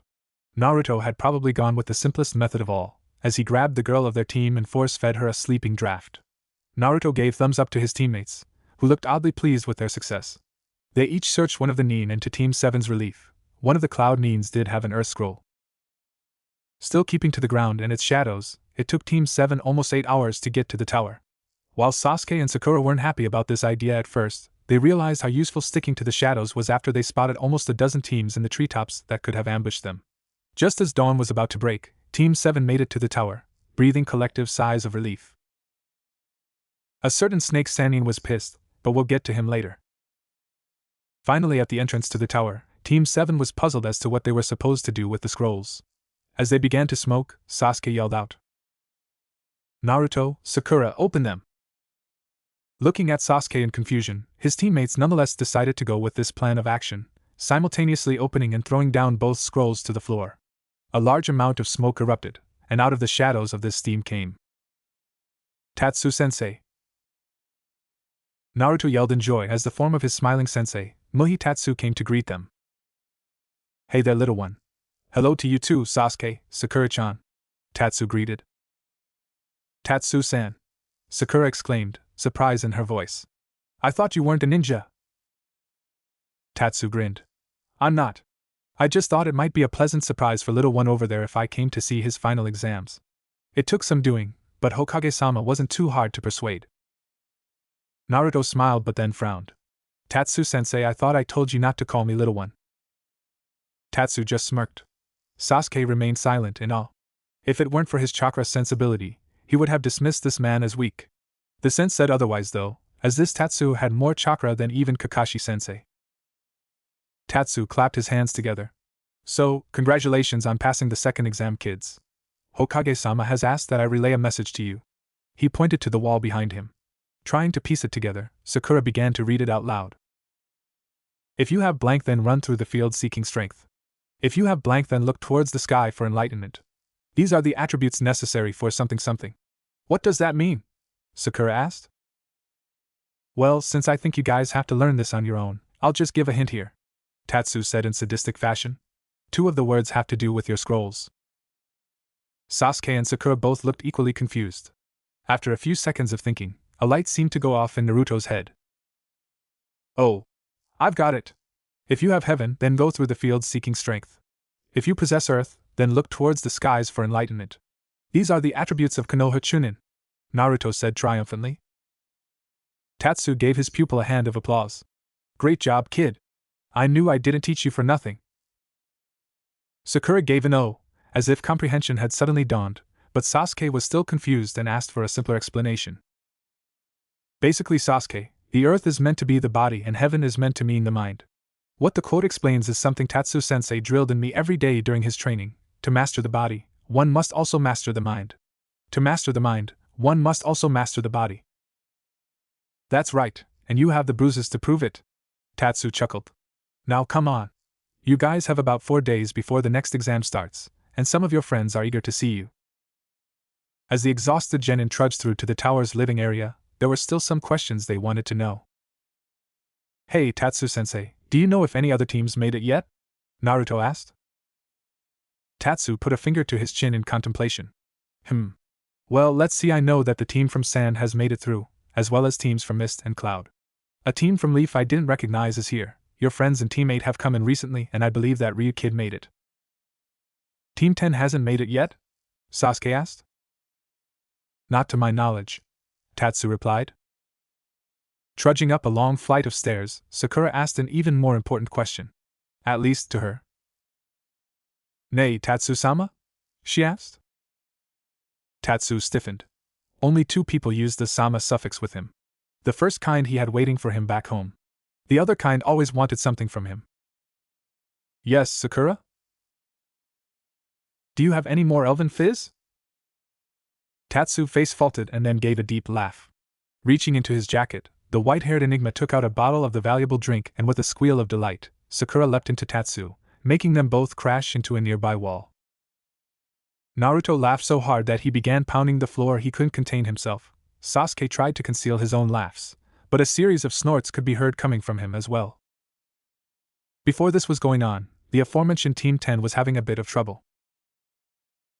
Speaker 1: Naruto had probably gone with the simplest method of all, as he grabbed the girl of their team and force-fed her a sleeping draft. Naruto gave thumbs up to his teammates, who looked oddly pleased with their success. They each searched one of the nin, and to Team 7's relief, one of the Cloud Nins did have an Earth Scroll. Still keeping to the ground and its shadows, it took Team 7 almost 8 hours to get to the tower. While Sasuke and Sakura weren't happy about this idea at first, they realized how useful sticking to the shadows was after they spotted almost a dozen teams in the treetops that could have ambushed them. Just as dawn was about to break, Team 7 made it to the tower, breathing collective sighs of relief. A certain Snake Sannin was pissed, but we'll get to him later. Finally, at the entrance to the tower, Team 7 was puzzled as to what they were supposed to do with the scrolls. As they began to smoke, Sasuke yelled out, "Naruto, Sakura, open them!" Looking at Sasuke in confusion, his teammates nonetheless decided to go with this plan of action, simultaneously opening and throwing down both scrolls to the floor. A large amount of smoke erupted, and out of the shadows of this steam came Tatsu-sensei. Naruto yelled in joy as the form of his smiling sensei, Muhi Tatsu, came to greet them. "Hey there, little one." "Hello to you too, Sasuke," Sakura-chan, Tatsu greeted. "Tatsu-san," Sakura exclaimed, surprise in her voice. "I thought you weren't a ninja." Tatsu grinned. "I'm not. I just thought it might be a pleasant surprise for little one over there if I came to see his final exams." It took some doing, but Hokage-sama wasn't too hard to persuade. Naruto smiled but then frowned. "Tatsu-sensei, I thought I told you not to call me little one." Tatsu just smirked. Sasuke remained silent in awe. If it weren't for his chakra sensibility, he would have dismissed this man as weak. The sense said otherwise though, as this Tatsu had more chakra than even Kakashi-sensei. Tatsu clapped his hands together. "So, congratulations on passing the second exam, kids. Hokage-sama has asked that I relay a message to you." He pointed to the wall behind him. Trying to piece it together, Sakura began to read it out loud. If you have blank, then run through the field seeking strength. If you have blank, then look towards the sky for enlightenment. These are the attributes necessary for something something. What does that mean? Sakura asked. Well, since I think you guys have to learn this on your own, I'll just give a hint here, Tatsu said in sadistic fashion. 2 of the words have to do with your scrolls. Sasuke and Sakura both looked equally confused. After a few seconds of thinking, a light seemed to go off in Naruto's head. Oh, I've got it. If you have heaven, then go through the fields seeking strength. If you possess earth, then look towards the skies for enlightenment. These are the attributes of Konoha Chunin, Naruto said triumphantly. Tatsu gave his pupil a hand of applause. Great job, kid. I knew I didn't teach you for nothing. Sakura gave an "oh," as if comprehension had suddenly dawned, but Sasuke was still confused and asked for a simpler explanation. Basically, Sasuke, the earth is meant to be the body and heaven is meant to mean the mind. What the quote explains is something Tatsu-sensei drilled in me every day during his training. To master the body, one must also master the mind. To master the mind, one must also master the body. That's right, and you have the bruises to prove it. Tatsu chuckled. Now come on. You guys have about 4 days before the next exam starts, and some of your friends are eager to see you. As the exhausted genin trudged through to the tower's living area, there were still some questions they wanted to know. Hey Tatsu-sensei, do you know if any other teams made it yet? Naruto asked. Tatsu put a finger to his chin in contemplation. Well, let's see. I know that the team from Sand has made it through, as well as teams from Mist and Cloud. A team from Leaf I didn't recognize is here. Your friends and teammate have come in recently, and I believe that Ryu Kid made it. Team 10 hasn't made it yet? Sasuke asked. Not to my knowledge, Tatsu replied. Trudging up a long flight of stairs, Sakura asked an even more important question. At least to her. Nay, Tatsu-sama? She asked. Tatsu stiffened. Only 2 people used the sama suffix with him. The first kind he had waiting for him back home. The other kind always wanted something from him. Yes, Sakura? Do you have any more elven fizz? Tatsu face faulted and then gave a deep laugh. Reaching into his jacket, the white-haired enigma took out a bottle of the valuable drink and with a squeal of delight, Sakura leapt into Tatsu, making them both crash into a nearby wall. Naruto laughed so hard that he began pounding the floor. He couldn't contain himself. Sasuke tried to conceal his own laughs, but a series of snorts could be heard coming from him as well. Before this was going on, the aforementioned Team 10 was having a bit of trouble.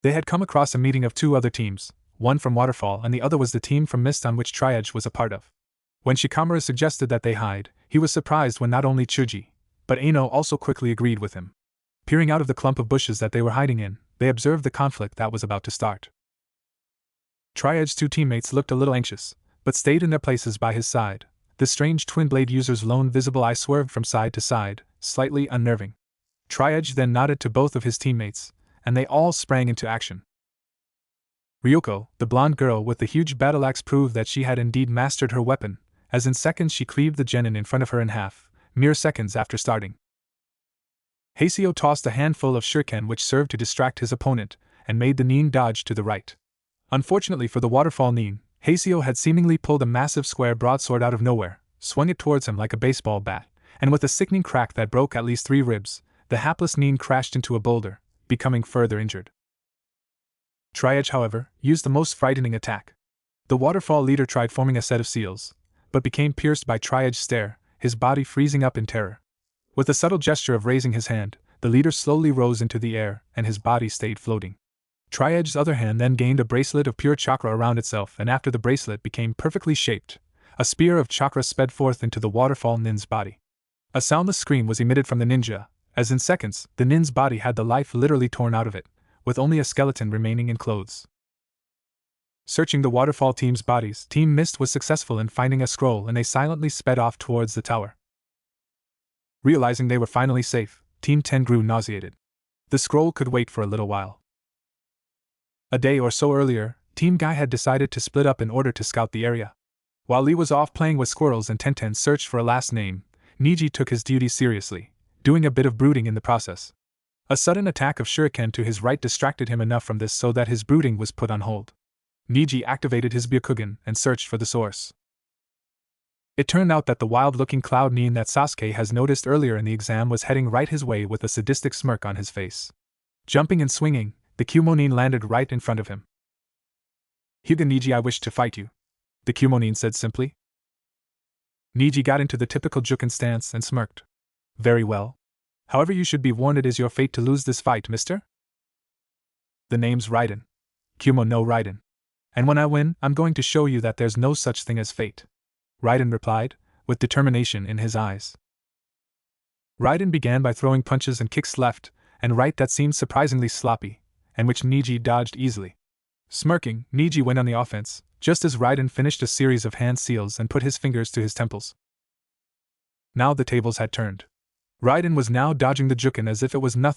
Speaker 1: They had come across a meeting of 2 other teams, one from Waterfall and the other was the team from Mist on which Triage was a part of. When Shikamaru suggested that they hide, he was surprised when not only Chuji, but Aino also quickly agreed with him. Peering out of the clump of bushes that they were hiding in, they observed the conflict that was about to start. Triage's 2 teammates looked a little anxious, but stayed in their places by his side. The strange Twin Blade user's lone visible eye swerved from side to side, slightly unnerving. Triage then nodded to both of his teammates, and they all sprang into action. Ryoko, the blonde girl with the huge battle axe, proved that she had indeed mastered her weapon, as in seconds she cleaved the genin in front of her in half, mere seconds after starting. Haseo tossed a handful of shuriken which served to distract his opponent, and made the Nin dodge to the right. Unfortunately for the Waterfall Nin, Haseo had seemingly pulled a massive square broadsword out of nowhere, swung it towards him like a baseball bat, and with a sickening crack that broke at least 3 ribs, the hapless Nin crashed into a boulder, becoming further injured. Triage, however, used the most frightening attack. The Waterfall leader tried forming a set of seals, but became pierced by Triage's stare, his body freezing up in terror. With a subtle gesture of raising his hand, the leader slowly rose into the air, and his body stayed floating. Triage's other hand then gained a bracelet of pure chakra around itself, and after the bracelet became perfectly shaped, a spear of chakra sped forth into the Waterfall Nin's body. A soundless scream was emitted from the ninja, as in seconds, the Nin's body had the life literally torn out of it, with only a skeleton remaining in clothes. Searching the Waterfall team's bodies, Team Mist was successful in finding a scroll, and they silently sped off towards the tower. Realizing they were finally safe, Team 10 grew nauseated. The scroll could wait for a little while. A day or so earlier, Team Guy had decided to split up in order to scout the area. While Lee was off playing with squirrels and Tenten searched for a last name, Niji took his duties seriously, doing a bit of brooding in the process. A sudden attack of shuriken to his right distracted him enough from this so that his brooding was put on hold. Niji activated his Byakugan and searched for the source. It turned out that the wild-looking Cloud Nin that Sasuke has noticed earlier in the exam was heading right his way with a sadistic smirk on his face. Jumping and swinging, the Kumonin landed right in front of him. Hyuga Niji, I wish to fight you, the Kumonin said simply. Niji got into the typical Juken stance and smirked. Very well. However, you should be warned, it is your fate to lose this fight, mister? The name's Raiden. Kumo no Raiden. And when I win, I'm going to show you that there's no such thing as fate, Raiden replied, with determination in his eyes. Raiden began by throwing punches and kicks left and right that seemed surprisingly sloppy, and which Niji dodged easily. Smirking, Niji went on the offense, just as Raiden finished a series of hand seals and put his fingers to his temples. Now the tables had turned. Raiden was now dodging the Juken as if it was nothing.